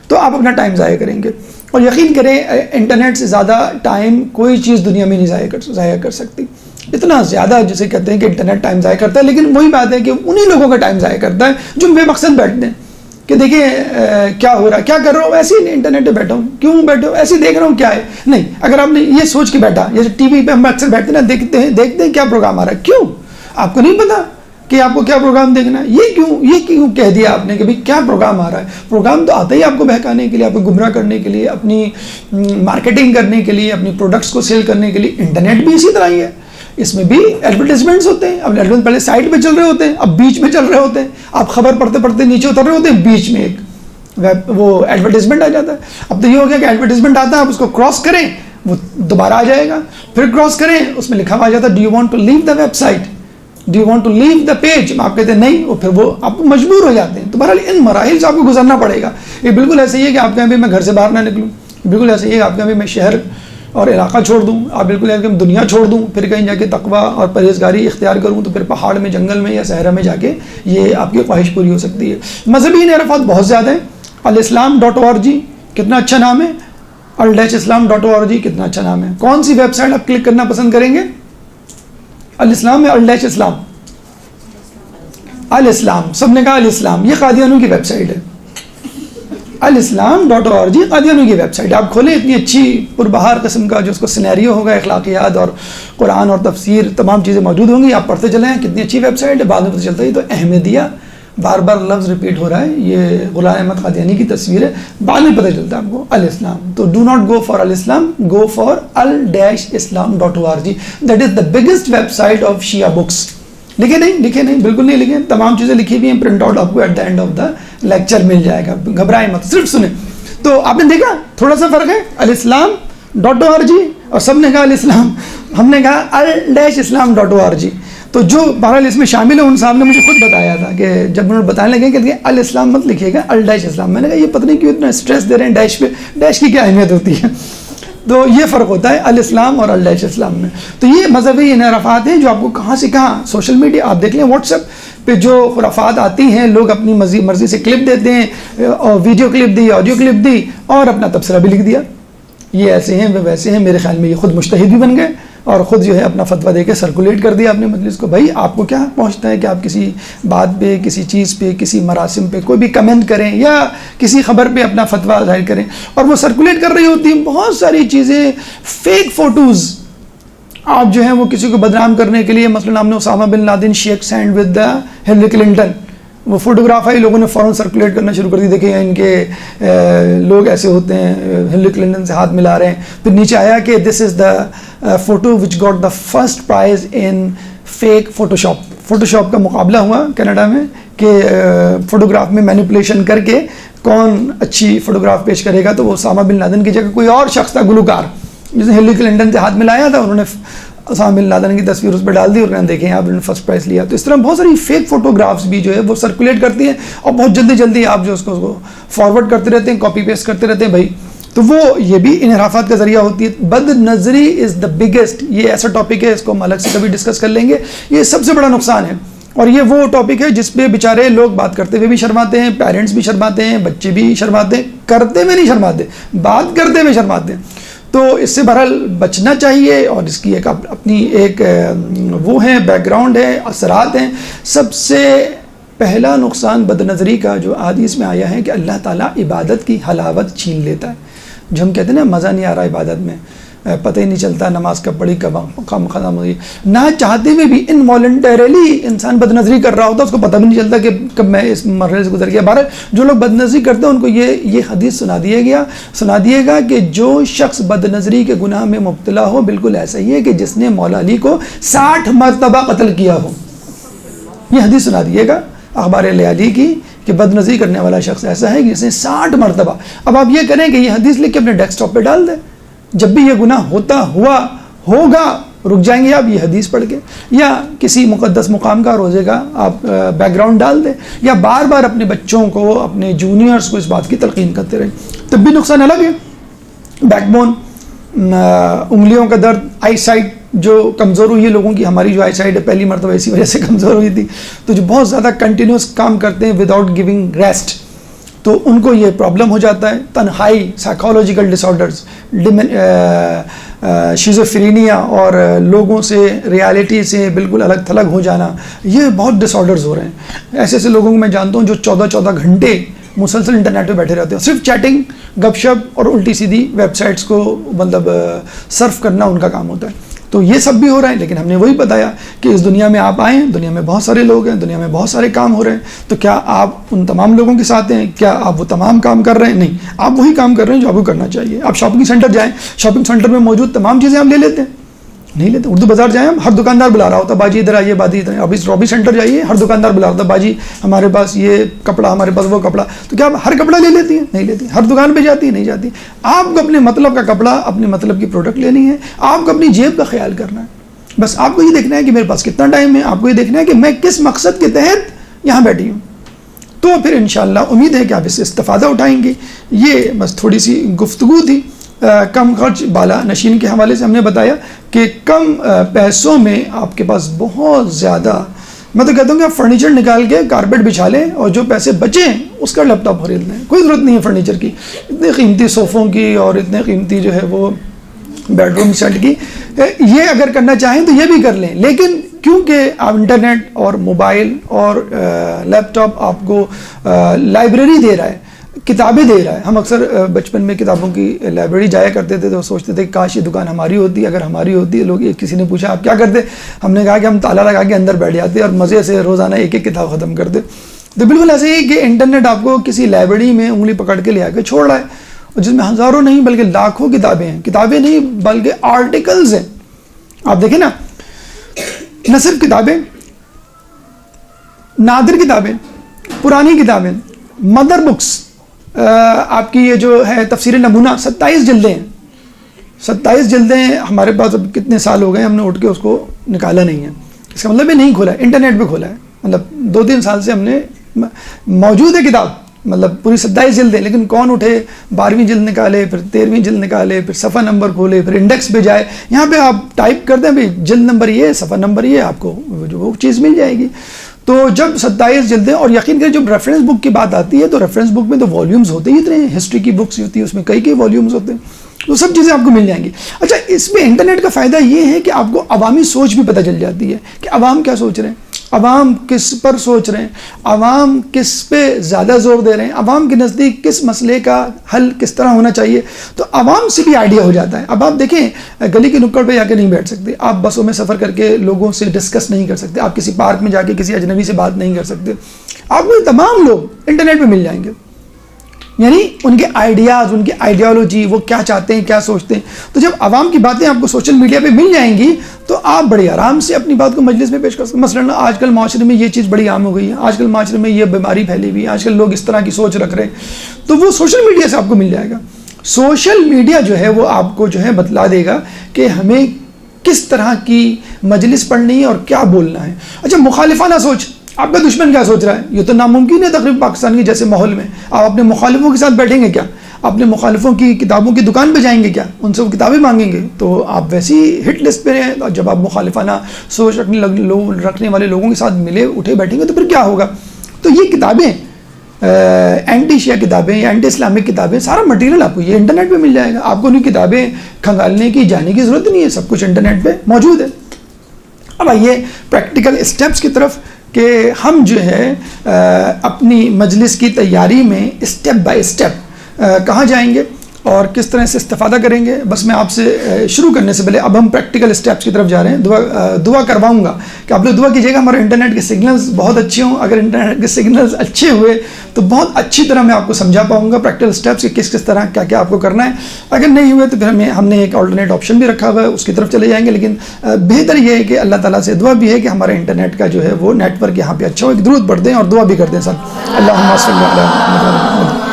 تو آپ اپنا ٹائم ضائع کریں گے. اور یقین کریں انٹرنیٹ سے زیادہ ٹائم کوئی چیز دنیا میں نہیں ضائع کر سکتی. اتنا زیادہ جسے کہتے ہیں کہ انٹرنیٹ ٹائم ضائع کرتا ہے، لیکن وہی بات ہے کہ انہی لوگوں کا ٹائم ضائع کرتا ہے جو بے مقصد بیٹھتے ہیں کہ دیکھیں کیا ہو رہا ہے، کیا کر رہا ہوں، ایسے ہی انٹرنیٹ پہ بیٹھا ہوں، کیوں بیٹھا ہوں، ایسے ہی دیکھ رہا ہوں کیا ہے. نہیں، اگر آپ نے یہ سوچ کے بیٹھا، جیسے ٹی وی پہ ہم اکثر بیٹھتے ہیں نا، دیکھتے ہیں کیا پروگرام آ رہا ہے. کیوں؟ آپ کو نہیں پتا کہ آپ کو کیا پروگرام دیکھنا ہے. یہ کیوں کہہ دیا آپ نے کہ بھائی کیا پروگرام آ رہا ہے؟ پروگرام تو آتا ہی آپ کو بہکانے کے لیے، آپ کو گمراہ کرنے کے لیے، اپنی مارکیٹنگ کرنے کے لیے، اپنی پروڈکٹس کو سیل کرنے کے لیے. انٹرنیٹ بھی اسی طرح ہی ہے، اس میں بھی ایڈورٹیزمنٹس ہوتے ہیں. اب ایڈورٹیزمنٹ پہلے سائٹ پہ چل رہے ہوتے ہیں، اب بیچ میں چل رہے ہوتے ہیں. آپ خبر پڑھتے پڑھتے نیچے اتر رہے ہوتے ہیں، بیچ میں ایک وہ ایڈورٹیزمنٹ آ جاتا ہے. اب تو یہ ہو گیا کہ ایڈورٹیزمنٹ آتا ہے، آپ اس کو کراس کریں وہ دوبارہ آ جائے گا، پھر کراس کریں اس میں لکھا ہوا آ جاتا ہے do you want to leave the website, do you want to leave the page. آپ کہتے ہیں نہیں، اور پھر وہ آپ مجبور ہو جاتے ہیں. تو بہرحال ان مراحل سے آپ کو گزرنا پڑے گا. یہ بالکل ایسے ہی ہے کہ آپ کہیں بھی میں گھر سے باہر نہ نکلوں، بالکل ایسے ہی ہے آپ کہیں بھی میں شہر اور علاقہ چھوڑ دوں، آپ بالکل ایسے کہ دنیا چھوڑ دوں، پھر کہیں جا کے تقویٰ اور پرہیزگاری اختیار کروں، تو پھر پہاڑ میں، جنگل میں یا صحرا میں جا کے یہ آپ کی خواہش پوری ہو سکتی ہے. مذہبی انحرافات بہت زیادہ ہیں. الاسلام.org کتنا اچھا نام ہے، al-islam.org کتنا اچھا نام ہے. کون سی ویب سائٹ آپ کلک کرنا پسند کریں گے؟ الاسلام یا al-islam؟ الاسلام. سب نے کہا الاسلام. یہ قادیانوں کی ویب سائٹ ہے. الاسلام.org قادیانوں کی ویب سائٹ. آپ کھولیں، اتنی اچھی پربہار قسم کا جو اس کو سینیریو ہوگا، اخلاقیات اور قرآن اور تفسیر تمام چیزیں موجود ہوں گی. آپ پڑھتے چلیں، کتنی اچھی ویب سائٹ ہے. بعد میں پتہ چلتا ہے تو احمدیہ، بار بار لفظ ریپیٹ ہو رہا ہے، یہ غلام احمد قادیانی کی تصویر ہے. بعد میں پتہ چلتا ہے آپ کو الاسلام. تو do not go for Al-Islam, go for al-islam.org. That is the biggest website of شیعہ بکس. لکھے نہیں، بالکل نہیں لکھے. تمام چیزیں لکھی ہوئی ہیں، پرنٹ آؤٹ آپ کو at the end of the lecture مل جائے گا. گھبرائیں مت، صرف سنیں. تو آپ نے دیکھا تھوڑا سا فرق ہے. al-islam.org اور سب نے کہا الاسلام، ہم نے کہا al-islam.org. تو جو بہرحال اس میں شامل ہے ان صاحب نے مجھے خود بتایا تھا کہ جب انہوں نے بتانے لگے کہ الاسلام مت لکھیے گا، al-islam. میں نے کہا یہ پتہ نہیں کیوں اتنا اسٹریس دے رہے ہیں ڈیش پہ، ڈیش کی کیا اہمیت ہوتی ہے. تو یہ فرق ہوتا ہے الاسلام اور al-islam میں. تو یہ مذہبی انحرافات ہیں جو آپ کو کہاں سے کہاں، سوشل میڈیا آپ دیکھ لیں، واٹس ایپ پہ جو خرافات آتی ہیں، لوگ اپنی مرضی سے کلپ دیتے ہیں، اور ویڈیو کلپ دی، آڈیو کلپ دی، اور اپنا تبصرہ بھی لکھ دیا. یہ ایسے ہیں، وہ ویسے ہیں. میرے خیال میں یہ خود مجتہد بھی بن گئے اور خود جو ہے اپنا فتویٰ دے کے سرکولیٹ کر دیا اپنے مجلس کو. بھائی آپ کو کیا پہنچتا ہے کہ آپ کسی بات پہ، کسی چیز پہ، کسی مراسم پہ کوئی بھی کمنٹ کریں یا کسی خبر پہ اپنا فتویٰ ظاہر کریں. اور وہ سرکولیٹ کر رہی ہوتی ہیں بہت ساری چیزیں، فیک فوٹوز. آپ جو ہیں وہ کسی کو بدنام کرنے کے لیے، مثلا ہم نے Osama bin Laden shake hand with the Hillary Clinton, وہ فوٹوگراف ہے، لوگوں نے فوراً سرکولیٹ کرنا شروع کر دی. دیکھیں ان کے لوگ ایسے ہوتے ہیں، ہلری کلنٹن سے ہاتھ ملا رہے ہیں. پھر نیچے آیا کہ this is the photo which got the first prize in fake Photoshop. Photoshop کا مقابلہ ہوا کینیڈا میں کہ فوٹوگراف میں مینیپولیشن کر کے کون اچھی فوٹوگراف پیش کرے گا. تو وہ اسامہ بن لادن کی جگہ کوئی اور شخص تھا، گلوکار، جس نے ہلری کلنٹن سے ہاتھ ملایا تھا. انہوں نے اسامہ بن لادن کی تصویر اس پہ ڈال دی اور کہنے دیکھیں آپ نے فرسٹ پرائز لیا. تو اس طرح بہت ساری فیک فوٹوگرافس بھی جو ہے وہ سرکولیٹ کرتی ہیں، اور بہت جلدی آپ جو اس کو فارورڈ کرتے رہتے ہیں، کاپی پیسٹ کرتے رہتے ہیں. بھائی تو وہ یہ بھی انحرافات کا ذریعہ ہوتی ہے. بد نظری از دا بگیسٹ. یہ ایسا ٹاپک ہے، اس کو ہم الگ سے کبھی ڈسکس کر لیں گے. یہ سب سے بڑا نقصان ہے، اور یہ وہ ٹاپک ہے جس پہ بیچارے لوگ بات کرتے ہوئے بھی شرماتے ہیں، پیرنٹس بھی شرماتے ہیں، بچے بھی شرماتے ہیں. کرتے ہوئے نہیں شرماتے، بات کرتے ہوئے شرماتے ہیں. تو اس سے بہرحال بچنا چاہیے، اور اس کی ایک اپنی ایک وہ ہے، بیک گراؤنڈ ہے، اثرات ہیں. سب سے پہلا نقصان بد نظری کا جو حدیث میں آیا ہے کہ اللہ تعالیٰ عبادت کی حلاوت چھین لیتا ہے. جو ہم کہتے ہیں نا مزہ نہیں آ رہا عبادت میں، پتہ ہی نہیں چلتا نماز کب پڑھی کب ختم ہوئی. نہ چاہتے ہوئے بھی انوالنٹریلی انسان بد نظری کر رہا ہوتا ہے، اس کو پتہ بھی نہیں چلتا کہ کب میں اس مرحلے سے گزر گیا. بہرحال جو لوگ بد نظری کرتے ہیں ان کو یہ حدیث سنا دیے گا کہ جو شخص بد نظری کے گناہ میں مبتلا ہو، بالکل ایسا ہی ہے کہ جس نے مولا علی کو 60 مرتبہ قتل کیا ہو. یہ حدیث سنا دیے گا اخبار علی کی کہ بد نظری کرنے والا شخص ایسا ہے کہ جس نے 60 مرتبہ. اب آپ یہ کریں کہ یہ حدیث لکھ کے اپنے ڈیسک ٹاپ پہ ڈال دیں. جب بھی یہ گناہ ہوگا رک جائیں گے آپ یہ حدیث پڑھ کے، یا کسی مقدس مقام کا روزے کا آپ بیک گراؤنڈ ڈال دیں، یا بار بار اپنے بچوں کو اپنے جونیئرز کو اس بات کی تلقین کرتے رہیں. طبی نقصان الگ ہے، بیک بون، انگلیوں کا درد، آئی سائٹ جو کمزور ہوئی ہے لوگوں کی، ہماری جو آئی سائٹ ہے پہلی مرتبہ اسی وجہ سے کمزور ہوئی تھی، تو جو بہت زیادہ کنٹینیوس کام کرتے ہیں وداؤٹ گیونگ ریسٹ، تو ان کو یہ پرابلم ہو جاتا ہے. تنہائی، سائیکالوجیکل ڈس آرڈرز، شیزوفرینیا اور لوگوں سے ریالٹی سے بالکل الگ تھلگ ہو جانا، یہ بہت ڈس آرڈرز ہو رہے ہیں. ایسے ایسے لوگوں کو میں جانتا ہوں جو 14 گھنٹے مسلسل انٹرنیٹ پہ بیٹھے رہتے ہیں، صرف چیٹنگ، گپ شپ اور الٹی سیدھی ویب سائٹس کو مطلب سرف کرنا ان کا کام ہوتا ہے. تو یہ سب بھی ہو رہا ہے، لیکن ہم نے وہی بتایا کہ اس دنیا میں آپ آئیں، دنیا میں بہت سارے لوگ ہیں، دنیا میں بہت سارے کام ہو رہے ہیں، تو کیا آپ ان تمام لوگوں کے ساتھ ہیں؟ کیا آپ وہ تمام کام کر رہے ہیں؟ نہیں، آپ وہی کام کر رہے ہیں جو آپ کو کرنا چاہیے. آپ شاپنگ سینٹر جائیں، شاپنگ سینٹر میں موجود تمام چیزیں آپ لے لیتے ہیں؟ نہیں لیتے. اردو بازار جائیں، ہر دکاندار بلا رہا ہوتا، باجی ادھر آئیے، باجی ادھر. ابھی رابی سینٹر جائیے، ہر دکاندار بلا رہا ہوتا، باجی ہمارے پاس یہ کپڑا، ہمارے پاس وہ کپڑا. تو کیا آپ ہر کپڑا لے لیتی ہیں؟ نہیں لیتی. ہر دکان پہ جاتی ہے؟ نہیں جاتی. آپ کو اپنے مطلب کا کپڑا، اپنے مطلب کی پروڈکٹ لینی ہے. آپ کو اپنی جیب کا خیال کرنا ہے. بس آپ کو یہ دیکھنا ہے کہ میرے پاس کتنا ٹائم ہے، آپ کو یہ دیکھنا ہے کہ میں کس مقصد کے تحت یہاں بیٹھی ہوں. تو پھر انشاءاللہ امید ہے کہ آپ اس سے استفادہ اٹھائیں گے. یہ بس تھوڑی سی گفتگو تھی کم خرچ بالا نشین کے حوالے سے. ہم نے بتایا کہ کم پیسوں میں آپ کے پاس بہت زیادہ، میں تو کہتا ہوں کہ آپ فرنیچر نکال کے کارپیٹ بچھا لیں اور جو پیسے بچیں اس کا لیپ ٹاپ خرید لیں. کوئی ضرورت نہیں ہے فرنیچر کی، اتنے قیمتی صوفوں کی اور اتنے قیمتی جو ہے وہ بیڈ روم سیٹ کی. یہ اگر کرنا چاہیں تو یہ بھی کر لیں، لیکن کیونکہ آپ انٹرنیٹ اور موبائل اور لیپ ٹاپ آپ کو لائبریری دے رہا ہے، کتابیں دے رہا ہے. ہم اکثر بچپن میں کتابوں کی لائبریری جایا کرتے تھے تو سوچتے تھے کہ کاش یہ دکان ہماری ہوتی. اگر ہماری ہوتی، لوگ کسی نے پوچھا آپ کیا کرتے، ہم نے کہا کہ ہم تالا لگا کے اندر بیٹھ جاتے اور مزے سے روزانہ ایک ایک کتاب ختم کرتے. تو بالکل ایسے ہی کہ انٹرنیٹ آپ کو کسی لائبریری میں انگلی پکڑ کے لے آ کے چھوڑ رہا ہے، اور جس میں ہزاروں نہیں بلکہ لاکھوں کتابیں ہیں. کتابیں نہیں بلکہ آرٹیکلز ہیں. آپ دیکھیں نا، نہ صرف کتابیں، نادر کتابیں، پرانی کتابیں، مدر بکس. آپ کی یہ جو ہے تفسیر نمونہ 27 جلدیں ہیں. 27 جلدیں ہمارے پاس اب کتنے سال ہو گئے ہم نے اٹھ کے اس کو نکالا نہیں ہے. اس کا مطلب یہ نہیں کھولا ہے، انٹرنیٹ پہ کھولا ہے. مطلب 2-3 سال سے ہم نے موجود ہے کتاب، مطلب پوری 27 جلدیں، لیکن کون اٹھے 12ویں جلد نکالے، پھر 13ویں جلد نکالے، پھر صفحہ نمبر کھولے، پھر انڈیکس پہ جائے. یہاں پہ آپ ٹائپ کر دیں بھائی جلد نمبر یہ، صفحہ نمبر یہ، آپ کو جو وہ چیز مل جائے گی. تو جب 27 جلدیں، اور یقین کریں جب ریفرنس بک کی بات آتی ہے تو ریفرنس بک میں تو والیومز ہوتے ہی اتنے ہیں. ہسٹری کی بکس ہوتی ہے، اس میں کئی والیومز ہوتے ہیں، تو سب چیزیں آپ کو مل جائیں گی. اچھا، اس میں انٹرنیٹ کا فائدہ یہ ہے کہ آپ کو عوامی سوچ بھی پتہ چل جاتی ہے کہ عوام کیا سوچ رہے ہیں، عوام کس پر سوچ رہے ہیں، عوام کس پہ زیادہ زور دے رہے ہیں، عوام کے نزدیک کس مسئلے کا حل کس طرح ہونا چاہیے. تو عوام سے بھی آئیڈیا ہو جاتا ہے. اب آپ دیکھیں، گلی کے نکڑ پہ جا کے نہیں بیٹھ سکتے آپ، بسوں میں سفر کر کے لوگوں سے ڈسکس نہیں کر سکتے آپ، کسی پارک میں جا کے کسی اجنبی سے بات نہیں کر سکتے. آپ کو تمام لوگ انٹرنیٹ پہ مل جائیں گے، یعنی ان کے آئیڈیاز، ان کی آئیڈیالوجی، وہ کیا چاہتے ہیں، کیا سوچتے ہیں. تو جب عوام کی باتیں آپ کو سوشل میڈیا پہ مل جائیں گی تو آپ بڑے آرام سے اپنی بات کو مجلس میں پیش کر سکتے ہیں. مثلاً آج کل معاشرے میں یہ چیز بڑی عام ہو گئی ہے، آج کل معاشرے میں یہ بیماری پھیلی ہوئی ہے، آج کل لوگ اس طرح کی سوچ رکھ رہے ہیں، تو وہ سوشل میڈیا سے آپ کو مل جائے گا. سوشل میڈیا جو ہے وہ آپ کو جو ہے بتلا دے گا کہ ہمیں کس طرح کی مجلس پڑھنی ہے اور کیا بولنا ہے. اچھا، مخالفانہ سوچ، آپ کا دشمن کیا سوچ رہا ہے، یہ تو ناممکن ہے تقریباً پاکستان کے جیسے ماحول میں. آپ اپنے مخالفوں کے ساتھ بیٹھیں گے کیا؟ اپنے مخالفوں کی کتابوں کی دکان پہ جائیں گے کیا؟ ان سے وہ کتابیں مانگیں گے؟ تو آپ ویسی ہٹ لسٹ پہ ہیں. جب آپ مخالفانہ سوچ رکھنے والے لوگوں کے ساتھ ملے اٹھے بیٹھیں گے تو پھر کیا ہوگا؟ تو یہ کتابیں، اینٹی شیعہ کتابیں یا اینٹی اسلامک کتابیں، سارا مٹیریل آپ کو یہ انٹرنیٹ پہ مل جائے گا. آپ کو انہیں کتابیں کھنگالنے کی، جانے کی ضرورت نہیں ہے، سب کچھ انٹرنیٹ پہ موجود ہے. اب آئیے پریکٹیکل اسٹیپس کی طرف کہ ہم جو ہے اپنی مجلس کی تیاری میں اسٹیپ بائی اسٹیپ کہاں جائیں گے اور کس طرح سے استفادہ کریں گے. بس میں آپ سے شروع کرنے سے پہلے اب ہم پریکٹیکل اسٹیپس کی طرف جا رہے ہیں. دعا کرواؤں گا کہ آپ لوگ دعا کیجیے گا ہمارے انٹرنیٹ کے سگنلز بہت اچھے ہوں. اگر انٹرنیٹ کے سگنلز اچھے ہوئے تو بہت اچھی طرح میں آپ کو سمجھا پاؤں گا پریکٹیکل اسٹیپس کہ کس طرح کیا کیا آپ کو کرنا ہے. اگر نہیں ہوئے تو پھر ہم نے ایک آلٹرنیٹ آپشن بھی رکھا ہوا ہے، اس کی طرف چلے جائیں گے. لیکن بہتر یہ ہے کہ اللہ تعالیٰ سے دعا بھی ہے کہ ہمارے انٹرنیٹ کا جو ہے وہ نیٹ ورک یہاں پہ اچھا ہو. ایک درود پڑھ دیں اور دعا بھی کر دیں سب. اللہم صلی علی محمد.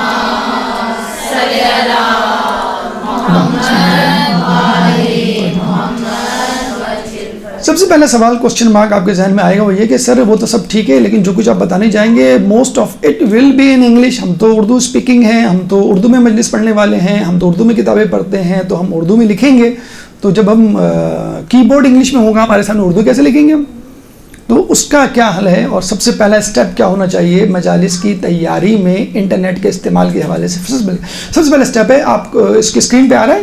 سب سے پہلا سوال کوسچن مارک آپ کے ذہن میں آئے گا وہ یہ کہ سر وہ تو سب ٹھیک ہے لیکن جو کچھ آپ بتانے جائیں گے most of it will be in English. ہم تو اردو اسپیکنگ ہیں, ہم تو اردو میں مجلس پڑھنے والے ہیں, ہم تو اردو میں کتابیں پڑھتے ہیں, تو ہم اردو میں لکھیں گے. تو جب ہم کی بورڈ انگلش میں ہوگا ہمارے سامنے اردو کیسے لکھیں گے ہم؟ تو اس کا کیا حل ہے اور سب سے پہلا اسٹیپ کیا ہونا چاہیے مجالس کی تیاری میں انٹرنیٹ کے استعمال کے حوالے سے؟ سب سے پہلا اسٹیپ ہے, آپ اس کی اسکرین پہ آ رہا ہے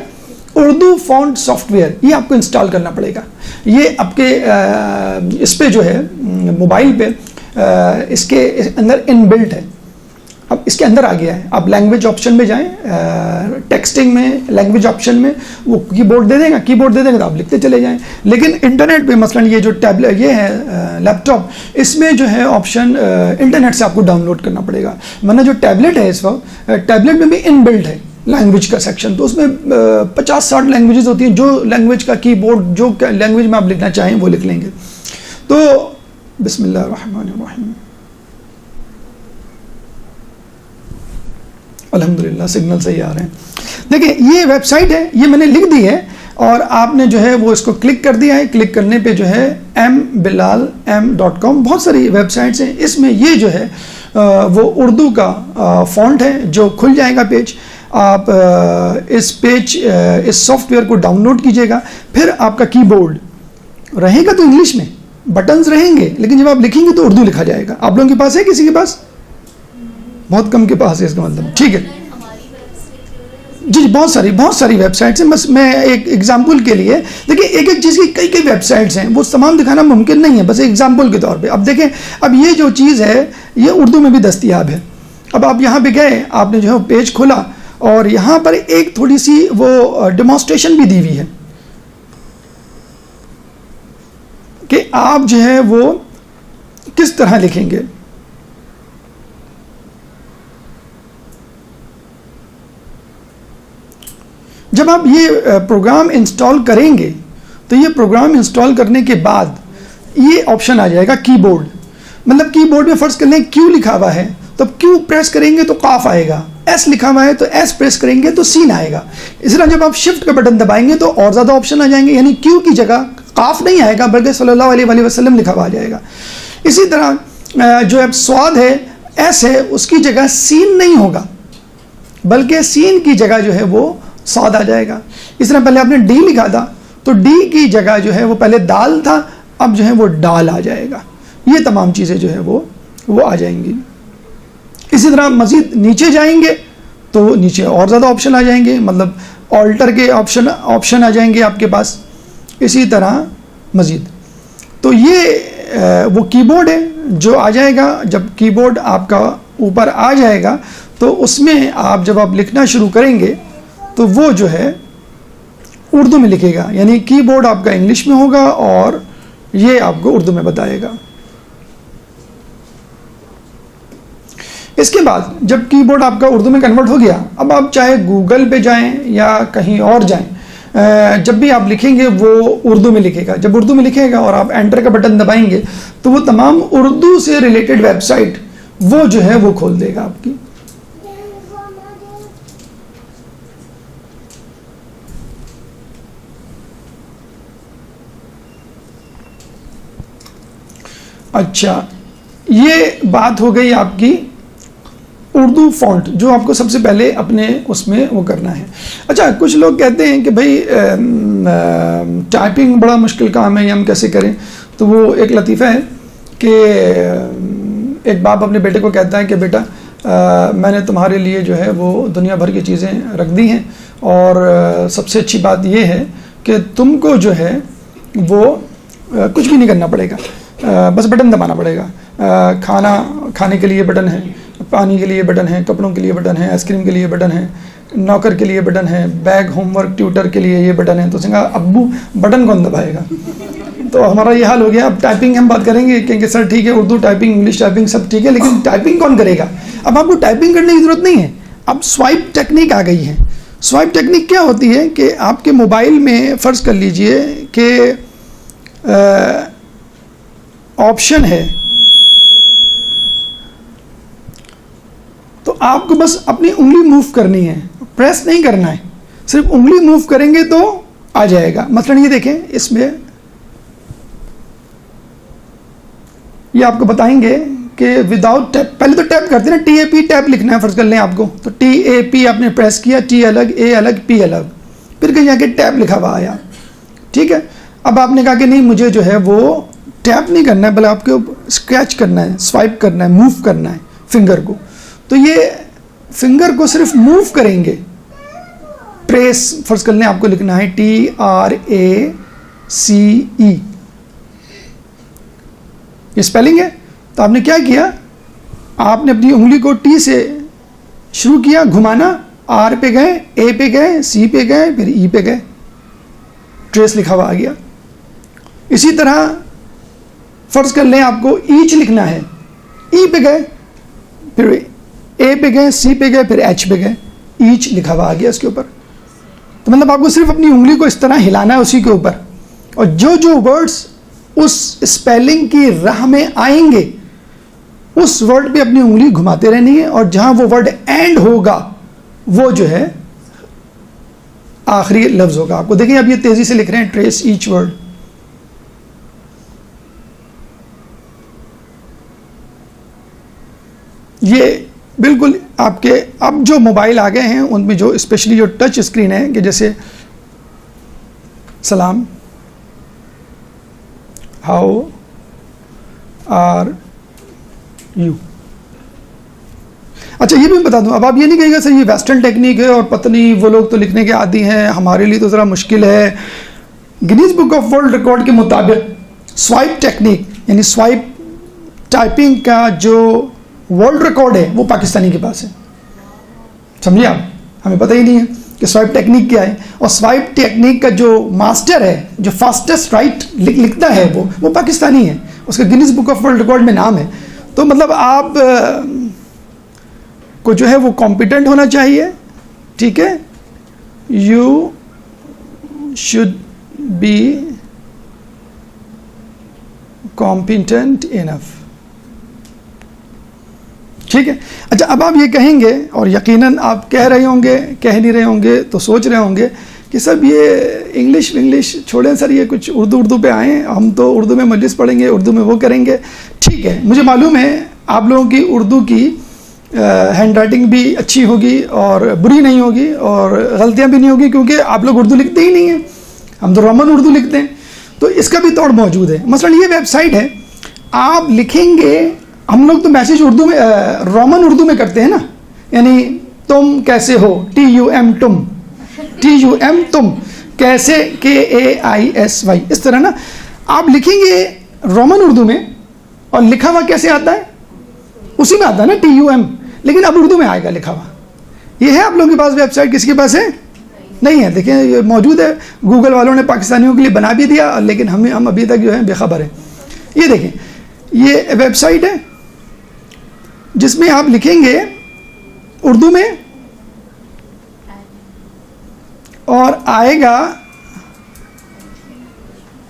اردو فونٹ سافٹ ویئر, یہ آپ کو انسٹال کرنا پڑے گا. یہ آپ کے اس پہ جو ہے موبائل پہ اس کے اندر ان بلٹ ہے. اب اس کے اندر آ گیا ہے. آپ لینگویج آپشن میں جائیں, ٹیکسٹنگ میں لینگویج آپشن میں وہ کی بورڈ دے دے گا تو آپ لکھتے چلے جائیں. لیکن انٹرنیٹ پہ مثلاً یہ جو ٹیبلٹ یہ ہے لیپ ٹاپ, اس میں جو ہے آپشن انٹرنیٹ سے آپ کو ڈاؤن لوڈ کرنا پڑے گا. ورنہ جو ٹیبلٹ ہے اس وقت ٹیبلٹ میں بھی ان بلٹ ہے لینگویج کا سیکشن, تو اس میں 50-60 لینگویجز ہوتی ہیں. جو لینگویج کا کی بورڈ جو لینگویج میں آپ لکھنا چاہیں وہ لکھ لیں گے. تو بسم اللہ الرحمن الرحیم. الحمدللہ سگنل صحیح آ رہے ہیں. دیکھیں یہ ویب سائٹ ہے, یہ میں نے لکھ دی ہے اور آپ نے جو ہے وہ اس کو کلک کر دیا ہے. کلک کرنے پہ جو ہے mbilalm.com بہت ساری ویب سائٹس ہیں. اس میں یہ جو ہے وہ اردو کا فونٹ ہے جو کھل جائے گا پیج. آپ اس سافٹ ویئر کو ڈاؤن لوڈ کیجیے گا. پھر آپ کا کی بورڈ رہے گا تو انگلش میں, بٹنز رہیں گے, لیکن جب آپ لکھیں گے تو اردو لکھا جائے گا. آپ لوگوں کے پاس ہے, کسی کے پاس؟ بہت کم کے پاس ہے, اس کا مطلب ٹھیک ہے. جی بہت ساری ویب سائٹس ہیں. بس میں ایک ایگزامپل کے لیے دیکھیں ایک چیز کی کئی ویب سائٹس ہیں, وہ تمام دکھانا ممکن نہیں ہے, بس ایگزامپل کے طور پہ. اب دیکھیں اب یہ جو چیز ہے یہ اردو میں بھی دستیاب ہے. اب آپ یہاں پہ گئے, آپ نے جو ہے پیج کھولا اور یہاں پر ایک تھوڑی سی وہ ڈیمونسٹریشن بھی دی ہوئی ہے کہ آپ جو ہے وہ کس طرح لکھیں گے. جب آپ یہ پروگرام انسٹال کریں گے تو یہ پروگرام انسٹال کرنے کے بعد یہ آپشن آ جائے گا کی بورڈ. مطلب کی بورڈ میں فرض کر لیں کیو لکھا ہوا ہے تو کیو پریس کریں گے تو قاف آئے گا, ایس لکھا ہوا ہے تو ایس پریس کریں گے تو سین آئے گا. اس طرح جب آپ شفٹ کا بٹن دبائیں گے تو اور زیادہ آپشن آ جائیں گے, یعنی کیو کی جگہ قاف نہیں آئے گا بلکہ صلی اللہ علیہ وسلم لکھا ہوا آ جائے گا. اسی طرح جو اب سواد ہے ایس ہے اس کی جگہ سین نہیں ہوگا بلکہ سین کی جگہ جو ہے وہ سواد آ جائے گا. اس طرح پہلے آپ نے ڈی لکھا تھا تو ڈی کی جگہ جو ہے وہ پہلے دال تھا, اب جو ہے وہ ڈال آ جائے گا. یہ تمام چیزیں جو ہے وہ آ جائیں گی. اسی طرح مزید نیچے جائیں گے تو نیچے اور زیادہ آپشن آ جائیں گے, مطلب آلٹر کے آپشن آ جائیں گے آپ کے پاس. اسی طرح مزید تو یہ وہ کی بورڈ ہے جو آ جائے گا. جب کی بورڈ آپ کا اوپر آ جائے گا تو اس میں آپ جب آپ لکھنا شروع کریں گے تو وہ جو ہے اردو میں لکھے گا, یعنی کی بورڈ آپ کا انگلش میں ہوگا اور یہ آپ کو اردو میں بتائے گا. اس کے بعد جب کی بورڈ آپ کا اردو میں کنورٹ ہو گیا, اب آپ چاہے گوگل پہ جائیں یا کہیں اور جائیں, جب بھی آپ لکھیں گے وہ اردو میں لکھے گا. جب اردو میں لکھے گا اور آپ انٹر کا بٹن دبائیں گے تو وہ تمام اردو سے ریلیٹڈ ویب سائٹ وہ جو ہے وہ کھول دے گا آپ کی. اچھا, یہ بات ہو گئی آپ کی اردو فونٹ جو آپ کو سب سے پہلے اپنے اس میں وہ کرنا ہے. اچھا, کچھ لوگ کہتے ہیں کہ بھائی ٹائپنگ بڑا مشکل کام ہے, یہ ہم کیسے کریں؟ تو وہ ایک لطیفہ ہے کہ ایک باپ اپنے بیٹے کو کہتا ہے کہ بیٹا میں نے تمہارے لیے جو ہے وہ دنیا بھر کی چیزیں رکھ دی ہیں اور سب سے اچھی بات یہ ہے کہ تم کو جو ہے وہ کچھ بھی نہیں کرنا پڑے گا, بس بٹن دبانا پڑے گا. کھانا کھانے کے لیے بٹن ہے, پانی کے لیے بٹن ہے, کپڑوں کے لیے بٹن ہے, آئس کریم کے لیے بٹن ہے, نوکر کے لیے بٹن ہے, بیگ ہوم ورک ٹیوٹر کے لیے یہ بٹن ہے. تو سنگا ابو بٹن کون دبائے گا؟ تو ہمارا یہ حال ہو گیا. اب ٹائپنگ ہم بات کریں گے کہ سر ٹھیک ہے اردو ٹائپنگ انگلش ٹائپنگ سب ٹھیک ہے, لیکن ٹائپنگ کون کرے گا؟ اب آپ کو ٹائپنگ کرنے کی ضرورت نہیں ہے, اب سوائپ ٹیکنیک آ گئی ہے. سوائپ ٹیکنیک کیا ہوتی ہے کہ آپ کے موبائل میں فرض کر لیجئے کہ آپشن ہے, تو آپ کو بس اپنی انگلی موو کرنی ہے, پریس نہیں کرنا ہے, صرف انگلی موو کریں گے تو آ جائے گا. مثلا یہ دیکھیں اس میں یہ آپ کو بتائیں گے کہ وداؤٹ ٹیپ، پہلے تو ٹیپ کرتے ہیں نا، ٹی اے پی ٹیپ لکھنا ہے فرض کر لیں آپ کو، تو ٹی اے پی آپ نے پریس کیا، ٹی الگ، اے الگ، پی الگ، پھر کہیں آ کے ٹیپ لکھا ہوا آیا، ٹھیک ہے. اب آپ نے کہا کہ نہیں مجھے جو ہے وہ ٹیپ نہیں کرنا ہے بلکہ آپ کو اسکریچ کرنا ہے، سوائپ کرنا ہے، موو کرنا ہے فنگر کو. تو یہ فنگر کو صرف موو کریں گے، پریس فرض کر لیں آپ کو لکھنا ہے TRACE، یہ اسپیلنگ ہے. تو آپ نے کیا کیا، آپ نے اپنی انگلی کو ٹی سے شروع کیا گھمانا، آر پہ گئے، اے پہ گئے، سی پہ گئے، پھر ای پہ گئے، ٹریس لکھا ہوا آ گیا. اسی طرح فرض کر لیں آپ کو ایچ لکھنا ہے، ای پہ گئے، پھر اے پہ گئے، سی پہ گئے، پھر ایچ پہ گئے، ایچ لکھا ہوا آ گیا اس کے اوپر. تو مطلب آپ کو صرف اپنی انگلی کو اس طرح ہلانا ہے اسی کے اوپر، اور جو جو ورڈز اس اسپیلنگ کی راہ میں آئیں گے اس ورڈ پہ اپنی انگلی گھماتے رہنی ہے، اور جہاں وہ ورڈ اینڈ ہوگا وہ جو ہے آخری لفظ ہوگا. آپ کو دیکھیں اب یہ تیزی سے لکھ رہے ہیں، ٹریس ایچ ورڈ. یہ بالکل آپ کے اب جو موبائل آ گئے ہیں ان میں جو اسپیشلی جو ٹچ اسکرین ہے، کہ جیسے سلام، ہاؤ آر یو. اچھا یہ بھی میں بتا دوں، اب آپ یہ نہیں کہیے گا سر یہ ویسٹرن ٹیکنیک ہے اور پتہ نہیں وہ لوگ تو لکھنے کے عادی ہیں، ہمارے لیے تو ذرا مشکل ہے. Guinness book of world record کے مطابق سوائپ ٹیکنیک یعنی سوائپ ٹائپنگ کا جو ورلڈ ریکارڈ ہے وہ پاکستانی کے پاس ہے. سمجھے آپ، ہمیں پتہ ہی نہیں ہے کہ سوائپ ٹیکنیک کیا ہے. اور سوائپ ٹیکنیک کا جو ماسٹر ہے، جو فاسٹسٹ رائٹ لکھتا ہے وہ پاکستانی ہے، اس کا Guinness book of world record میں نام ہے. تو مطلب آپ کو جو ہے وہ کمپیٹنٹ ہونا چاہیے، ٹھیک ہے. You should be competent enough, ٹھیک ہے. اچھا اب آپ یہ کہیں گے، اور یقیناً آپ کہہ رہے ہوں گے، کہہ نہیں رہے ہوں گے تو سوچ رہے ہوں گے کہ سب یہ انگلش چھوڑیں سر، یہ کچھ اردو پہ آئیں، ہم تو اردو میں مجلس پڑھیں گے، اردو میں وہ کریں گے. ٹھیک ہے، مجھے معلوم ہے آپ لوگوں کی اردو کی ہینڈ رائٹنگ بھی اچھی ہوگی اور بری نہیں ہوگی اور غلطیاں بھی نہیں ہوگی، کیونکہ آپ لوگ اردو لکھتے ہی نہیں ہیں، ہم تو رومن اردو لکھتے ہیں. تو اس کا بھی توڑ موجود ہے. مثلا یہ ویب سائٹ ہے، آپ لکھیں گے، ہم لوگ تو میسج اردو میں رومن اردو میں کرتے ہیں نا، یعنی تم کیسے ہو، TUM تم، TUM تم، کیسے KAISY، اس طرح نا. آپ لکھیں گے رومن اردو میں اور لکھا ہوا کیسے آتا ہے، اسی میں آتا ہے نا TUM، لیکن اب اردو میں آئے گا لکھا ہوا. یہ ہے آپ لوگوں کے پاس ویب سائٹ، کسی کے پاس ہے؟ نہیں ہے. دیکھیں یہ موجود ہے، گوگل والوں نے پاکستانیوں کے لیے بنا بھی دیا، لیکن ہم ابھی تک جو ہے بے خبر ہیں. یہ دیکھیں یہ ویب سائٹ ہے جس میں آپ لکھیں گے اردو میں اور آئے گا،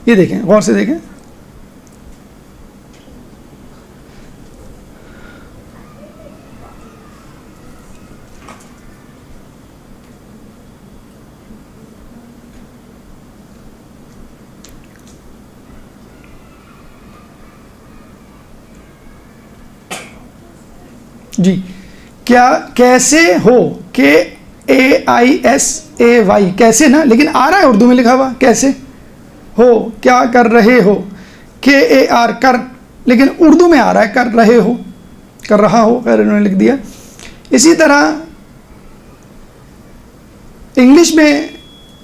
یہ دیکھیں غور سے دیکھیں، جی کیا کیسے ہو، KAISAY، کیسے نا، لیکن آ رہا ہے اردو میں لکھا ہوا کیسے ہو. کیا کر رہے ہو، KAR کر، لیکن اردو میں آ رہا ہے کر رہے ہو، کر رہا ہو، خیر انہوں نے لکھ دیا. اسی طرح انگلش میں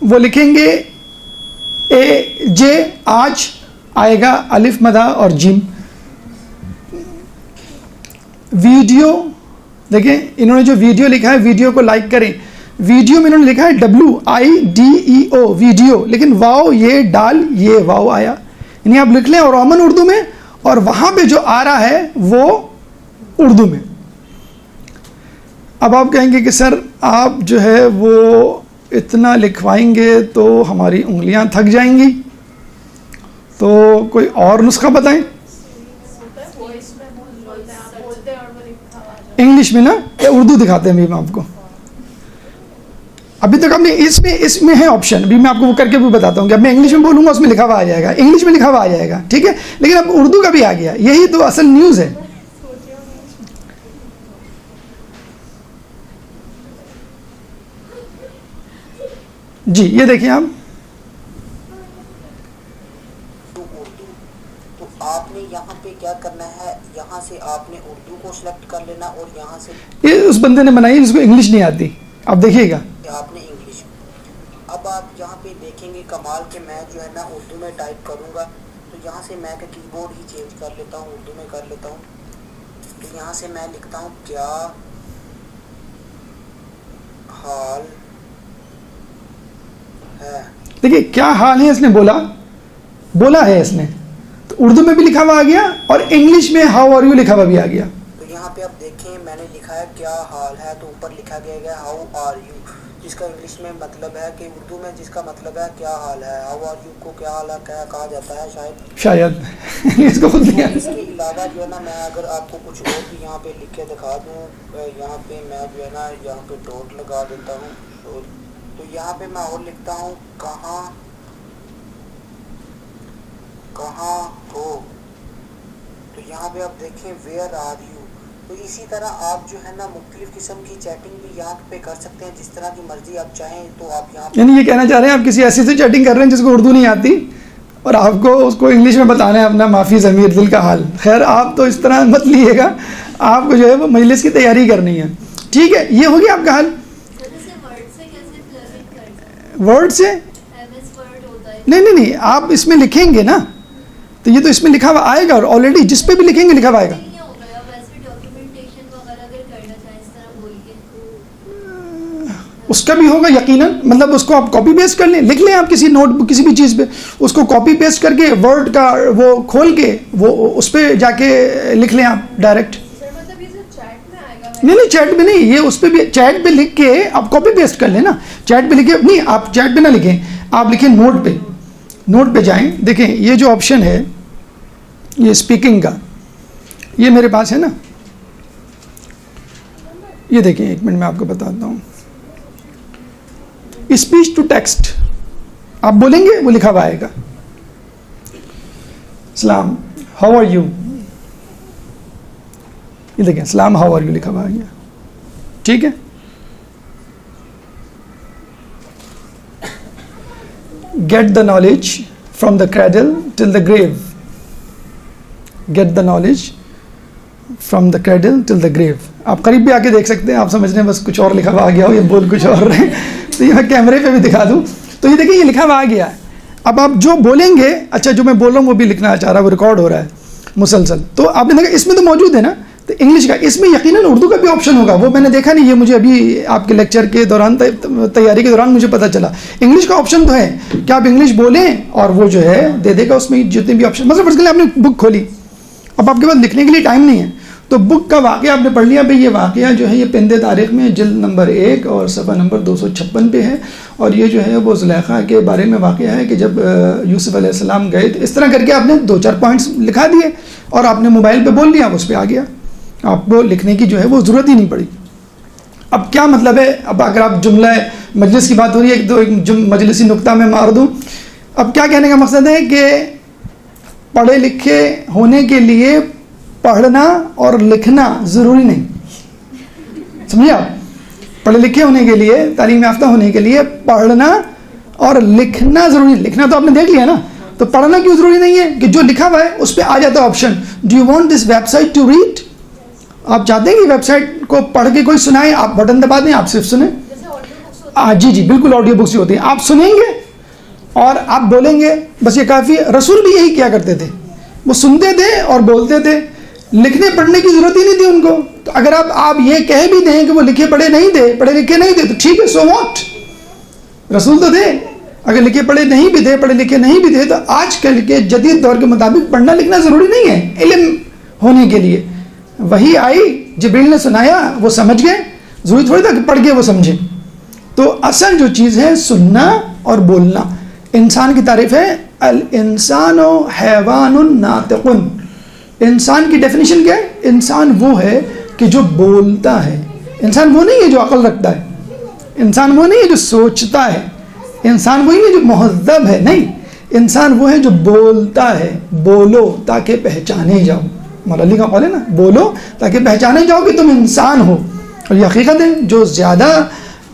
وہ لکھیں گے AJ، آج آئے گا الف مدہ اور جیم. ویڈیو دیکھیں انہوں نے جو ویڈیو لکھا ہے، ویڈیو کو لائک کریں، ویڈیو میں انہوں نے لکھا ہے WIDEO ویڈیو، لیکن واو یہ ڈال یہ واو آیا. یعنی آپ لکھ لیں اور رومن اردو میں، اور وہاں پہ جو آ رہا ہے وہ اردو میں. اب آپ کہیں گے کہ سر آپ جو ہے وہ اتنا لکھوائیں گے تو ہماری انگلیاں تھک جائیں گی، تو کوئی اور نسخہ بتائیں. انگلش میں نا، اردو دکھاتے ہیں آپ کو. ابھی تک ہم نے اس میں ہے آپشن، ابھی میں آپ کو وہ کر کے بھی بتاتا ہوں کہ اب میں انگلش میں بولوں گا اس میں لکھا ہوا آ جائے گا، انگلش میں لکھا ہوا آ جائے گا، ٹھیک ہے، لیکن اب اردو کا بھی آ گیا، یہی تو اصل نیوز ہے. جی یہ دیکھیں آپ، تو آپ نے یہاں پہ کیا کرنا ہے، یہاں سے آپ نے اردو کو سلیکٹ کر لینا اور یہاں سے یہ اس بندے نے بنائی جس کو انگلش نہیں آتی. آپ دیکھیے گا آپ نے انگلش. اب آپ یہاں پہ دیکھیں گے کمال کہ میں جو ہے نا اردو میں ٹائپ کروں گا تو یہاں سے میں کی بورڈ ہی چینج کر لیتا ہوں، اردو میں کر لیتا ہوں. تو یہاں سے میں لکھتا ہوں کیا حال ہے. دیکھیے کیا حال ہے اس نے بولا ہے اس نے، تو اردو میں بھی لکھا ہوا آ گیا اور انگلش میں ہاؤ آر یو لکھا ہوا بھی آ گیا. تو یہاں پہ آپ دیکھیں میں نے لکھا ہے کیا حال ہے، تو اوپر لکھا گیا ہے ہاؤ آر یو، جس کا انگلش میں مطلب ہے کہ اردو میں جس کا مطلب ہے کیا حال ہے. ہاؤ آر یو کو کیا حال ہے کہا جاتا ہے شاید اس کو خود تو لیا. اس کے علاوہ جو ہے نا میں اگر آپ کو کچھ اور بھی یہاں پہ لکھ کے دکھا دوں، یہاں پہ میں جو ہے نا یہاں پہ ڈاٹ لگا دیتا ہوں. تو یہاں پہ میں اور لکھتا ہوں کہاں ہو. تو یہاں پہ آپ دیکھیں ویئر آر یو. تو اسی طرح آپ جو ہے نا مختلف قسم کی چیٹنگ بھی یہاں پہ کر سکتے ہیں جس طرح کی مرضی آپ چاہیں. تو آپ یہاں یعنی یہ کہنا چاہ رہے ہیں آپ کسی ایسی سے چیٹنگ کر رہے ہیں جس کو اردو نہیں آتی اور آپ کو اس کو انگلش میں بتانا ہے اپنا معافی ضمیر دل کا حال. خیر آپ تو اس طرح مت لیے گا، آپ کو جو ہے وہ مجلس کی تیاری کرنی ہے، ٹھیک ہے. یہ ہو گیا آپ کا حل. ورڈ سے نہیں آپ اس میں لکھیں گے نا تو یہ تو اس میں لکھا ہوا آئے گا، اور آلریڈی جس پہ بھی لکھیں گے لکھا ہوا آئے گا. اس کا بھی ہوگا یقیناً، مطلب اس کو آپ کاپی پیسٹ کر لیں، لکھ لیں آپ کسی نوٹ بک کسی بھی چیز پہ، اس کو کاپی پیسٹ کر کے ورڈ کا وہ کھول کے وہ اس پہ جا کے لکھ لیں آپ ڈائریکٹ. نہیں چیٹ میں نہیں، یہ اس پہ بھی چیٹ پہ لکھ کے آپ کاپی پیسٹ کر لیں نا. چیٹ پہ لکھے نہیں، آپ چیٹ پہ نہ لکھیں، آپ لکھیں نوٹ پہ جائیں. دیکھیں یہ جو آپشن ہے یہ اسپیکنگ کا، یہ میرے پاس ہے نا، یہ دیکھیں ایک منٹ میں آپ کو بتاتا ہوں. اسپیچ ٹو ٹیکسٹ آپ بولیں گے وہ لکھا ہوا آئے گا. سلام ہاؤ آر یو، یہ دیکھیں سلام ہاؤ آر یو لکھا ہوا آ گیا، ٹھیک ہے. Get the knowledge from the cradle till the grave. Get the knowledge from the cradle till the grave. آپ قریب بھی آ کے دیکھ سکتے ہیں، آپ سمجھ رہے ہیں بس کچھ اور لکھا ہوا آ گیا ہو، یہ بول کچھ اور رہے تو یہ میں کیمرے پہ بھی دکھا دوں. تو یہ دیکھیں یہ لکھا ہوا آ گیا. اب آپ جو بولیں گے، اچھا جو میں بول رہا ہوں وہ بھی لکھنا چاہ رہا ہے، وہ ریکارڈ ہو رہا ہے مسلسل. تو آپ نے دیکھا اس میں تو موجود ہے نا، تو انگلش کا اس میں یقیناً اردو کا بھی آپشن ہوگا، وہ میں نے دیکھا نہیں، یہ مجھے ابھی آپ کے لیکچر کے دوران تیاری کے دوران مجھے پتہ چلا. انگلش کا آپشن تو ہے کہ آپ انگلش بولیں اور وہ جو ہے دے دے گا اس میں جتنے بھی آپشن. مثلا فرض کر لیں آپ نے بک کھولی، اب آپ کے پاس لکھنے کے لیے ٹائم نہیں ہے، تو بک کا واقعہ آپ نے پڑھ لیا، بھئی یہ واقعہ جو ہے یہ پندِ تاریخ میں جلد نمبر 1 اور صفحہ نمبر 256 پہ ہے، اور یہ جو ہے وہ زلیخا کے بارے میں واقعہ ہے کہ جب یوسف علیہ السلام گئے تو اس طرح کر کے آپ نے 2-4 پوائنٹس لکھا دیے اور آپ نے موبائل پہ بول دیا، اس پہ آ گیا. آپ کو لکھنے کی جو ہے وہ ضرورت ہی نہیں پڑی. اب کیا مطلب ہے، اب اگر آپ جملہ مجلس کی بات ہو رہی ہے تو ایک مجلسی نقطہ میں مار دوں. اب کیا کہنے کا مقصد ہے کہ پڑھے لکھے ہونے کے لیے پڑھنا اور لکھنا ضروری نہیں. سمجھے آپ، پڑھے لکھے ہونے کے لیے، تعلیم یافتہ ہونے کے لیے پڑھنا اور لکھنا ضروری. لکھنا تو آپ نے دیکھ لیا نا، تو پڑھنا کیوں ضروری نہیں ہے کہ جو لکھا ہوا ہے اس پہ آ جاتا ہے option do you want this website to read. آپ چاہتے ہیں کہ ویب سائٹ کو پڑھ کے کوئی سنائے، آپ بٹن دبا دیں، آپ صرف سنیں. جی بالکل آڈیو بکس ہی ہوتی ہیں، آپ سنیں گے اور آپ بولیں گے، بس یہ کافی ہے. رسول بھی یہی کیا کرتے تھے، وہ سنتے تھے اور بولتے تھے، لکھنے پڑھنے کی ضرورت ہی نہیں تھی ان کو. تو اگر آپ یہ کہہ بھی دیں کہ وہ لکھے پڑھے لکھے نہیں تھے تو ٹھیک ہے، سو واٹ، رسول تو تھے. اگر لکھے پڑھے نہیں بھی تھے، پڑھے لکھے نہیں بھی تھے، تو آج کل کے جدید دور کے مطابق پڑھنا لکھنا ضروری نہیں ہے علم ہونے کے لیے. وہی آئی، جبریل نے سنایا، وہ سمجھ گئے، ضروری تھوڑی تھا کہ پڑھ کے وہ سمجھیں. تو اصل جو چیز ہے سننا اور بولنا. انسان کی تعریف ہے الانسان حیوان ناطق. انسان کی ڈیفینیشن کیا ہے؟ انسان وہ ہے کہ جو بولتا ہے. انسان وہ نہیں ہے جو عقل رکھتا ہے. انسان وہ نہیں ہے جو سوچتا ہے، انسان وہی ہے جو مہذب ہے، نہیں، انسان وہ ہے جو بولتا ہے. بولو تاکہ پہچانے جاؤ، مولا علی کا قول ہے نا، بولو تاکہ پہچانے جاؤ کہ تم انسان ہو. اور یہ حقیقت ہے، جو زیادہ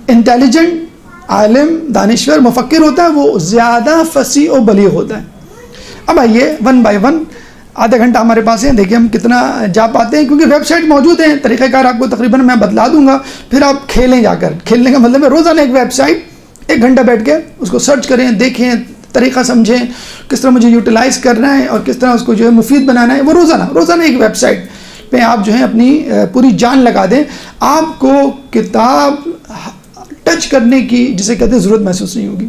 انٹیلیجنٹ، عالم، دانشور، مفکر ہوتا ہے وہ زیادہ فصیح و بلیغ ہوتا ہے. اب آئیے ون بائی ون، آدھا گھنٹہ ہمارے پاس ہے، دیکھیں ہم کتنا جا پاتے ہیں، کیونکہ ویب سائٹ موجود ہیں، طریقہ کار آپ کو تقریباً میں بتلا دوں گا، پھر آپ کھیلیں جا کر. کھیلنے کا مطلب ہے روزانہ ایک ویب سائٹ 1 گھنٹہ بیٹھ کے اس کو سرچ کریں، دیکھیں، طریقہ سمجھیں، کس طرح مجھے یوٹیلائز کرنا ہے اور کس طرح اس کو جو ہے مفید بنانا ہے. وہ روزانہ ایک ویب سائٹ پہ آپ جو ہے اپنی پوری جان لگا دیں. آپ کو کتاب ٹچ کرنے کی، جسے کہتے ہیں، ضرورت محسوس نہیں ہوگی.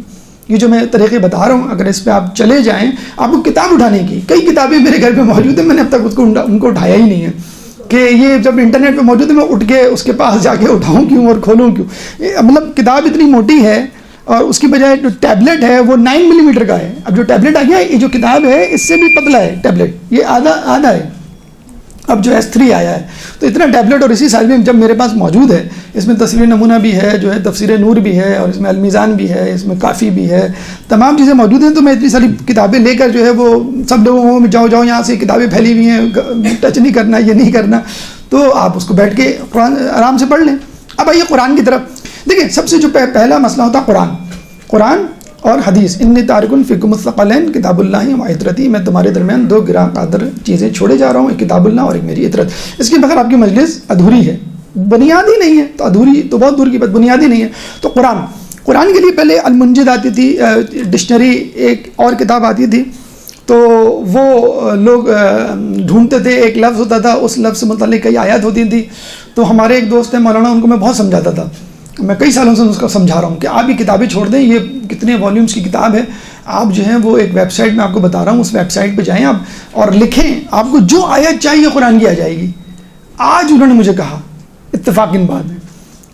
یہ جو میں طریقے بتا رہا ہوں، اگر اس پہ آپ چلے جائیں، آپ کو کتاب اٹھانے کی، کئی کتابیں میرے گھر پہ موجود ہیں، میں نے اب تک ان کو اٹھایا ہی نہیں ہے کہ یہ جب انٹرنیٹ پہ موجود ہے میں اٹھ کے اس کے پاس جا کے اٹھاؤں کیوں اور کھولوں کیوں. مطلب کتاب اتنی موٹی ہے، اور اس کی بجائے جو ٹیبلٹ ہے وہ 9 ملی میٹر کا ہے. اب جو ٹیبلٹ آ گیا ہے، یہ جو کتاب ہے اس سے بھی پتلا ہے ٹیبلٹ، یہ آدھا ہے. اب جو S3 آیا ہے تو اتنا ٹیبلٹ اور اسی سائز میں جب میرے پاس موجود ہے، اس میں تصویر نمونہ بھی ہے، جو ہے تفسیر نور بھی ہے، اور اس میں المیزان بھی ہے، اس میں کافی بھی ہے، تمام چیزیں موجود ہیں. تو میں اتنی ساری کتابیں لے کر جو ہے وہ سب لوگوں میں جاؤ یہاں سے کتابیں پھیلی ہوئی ہیں، ٹچ نہیں کرنا، یہ نہیں کرنا، تو آپ اس کو بیٹھ کے قرآن آرام سے پڑھ لیں. اب آئیے قرآن کی طرف. دیکھیں سب سے جو پہلا مسئلہ ہوتا ہے قرآن اور حدیث. انی تارک فیکم الثقلین کتاب اللہ و عطرتی، میں تمہارے درمیان 2 گراں قدر چیزیں چھوڑے جا رہا ہوں، ایک کتاب اللہ اور ایک میری عطرت. اس کے بغیر آپ کی مجلس ادھوری ہے، بنیاد ہی نہیں ہے. تو ادھوری تو بہت دور کی بات، بنیاد ہی نہیں ہے. تو قرآن کے لیے پہلے المنجد آتی تھی، ڈکشنری ایک اور کتاب آتی تھی، تو وہ لوگ ڈھونڈتے تھے، ایک لفظ ہوتا تھا، اس لفظ سے متعلق کئی آیات ہوتی تھی. تو ہمارے ایک دوست ہیں مولانا، ان کو میں بہت سمجھاتا تھا، میں کئی سالوں سے اس کو سمجھا رہا ہوں کہ آپ یہ کتابیں چھوڑ دیں، یہ کتنے والیومز کی کتاب ہے. آپ جو ہیں وہ ایک ویب سائٹ میں آپ کو بتا رہا ہوں، اس ویب سائٹ پہ جائیں آپ اور لکھیں، آپ کو جو آیت چاہیے قرآن کی آ جائے گی. آج انہوں نے مجھے کہا، اتفاقاً بات ہے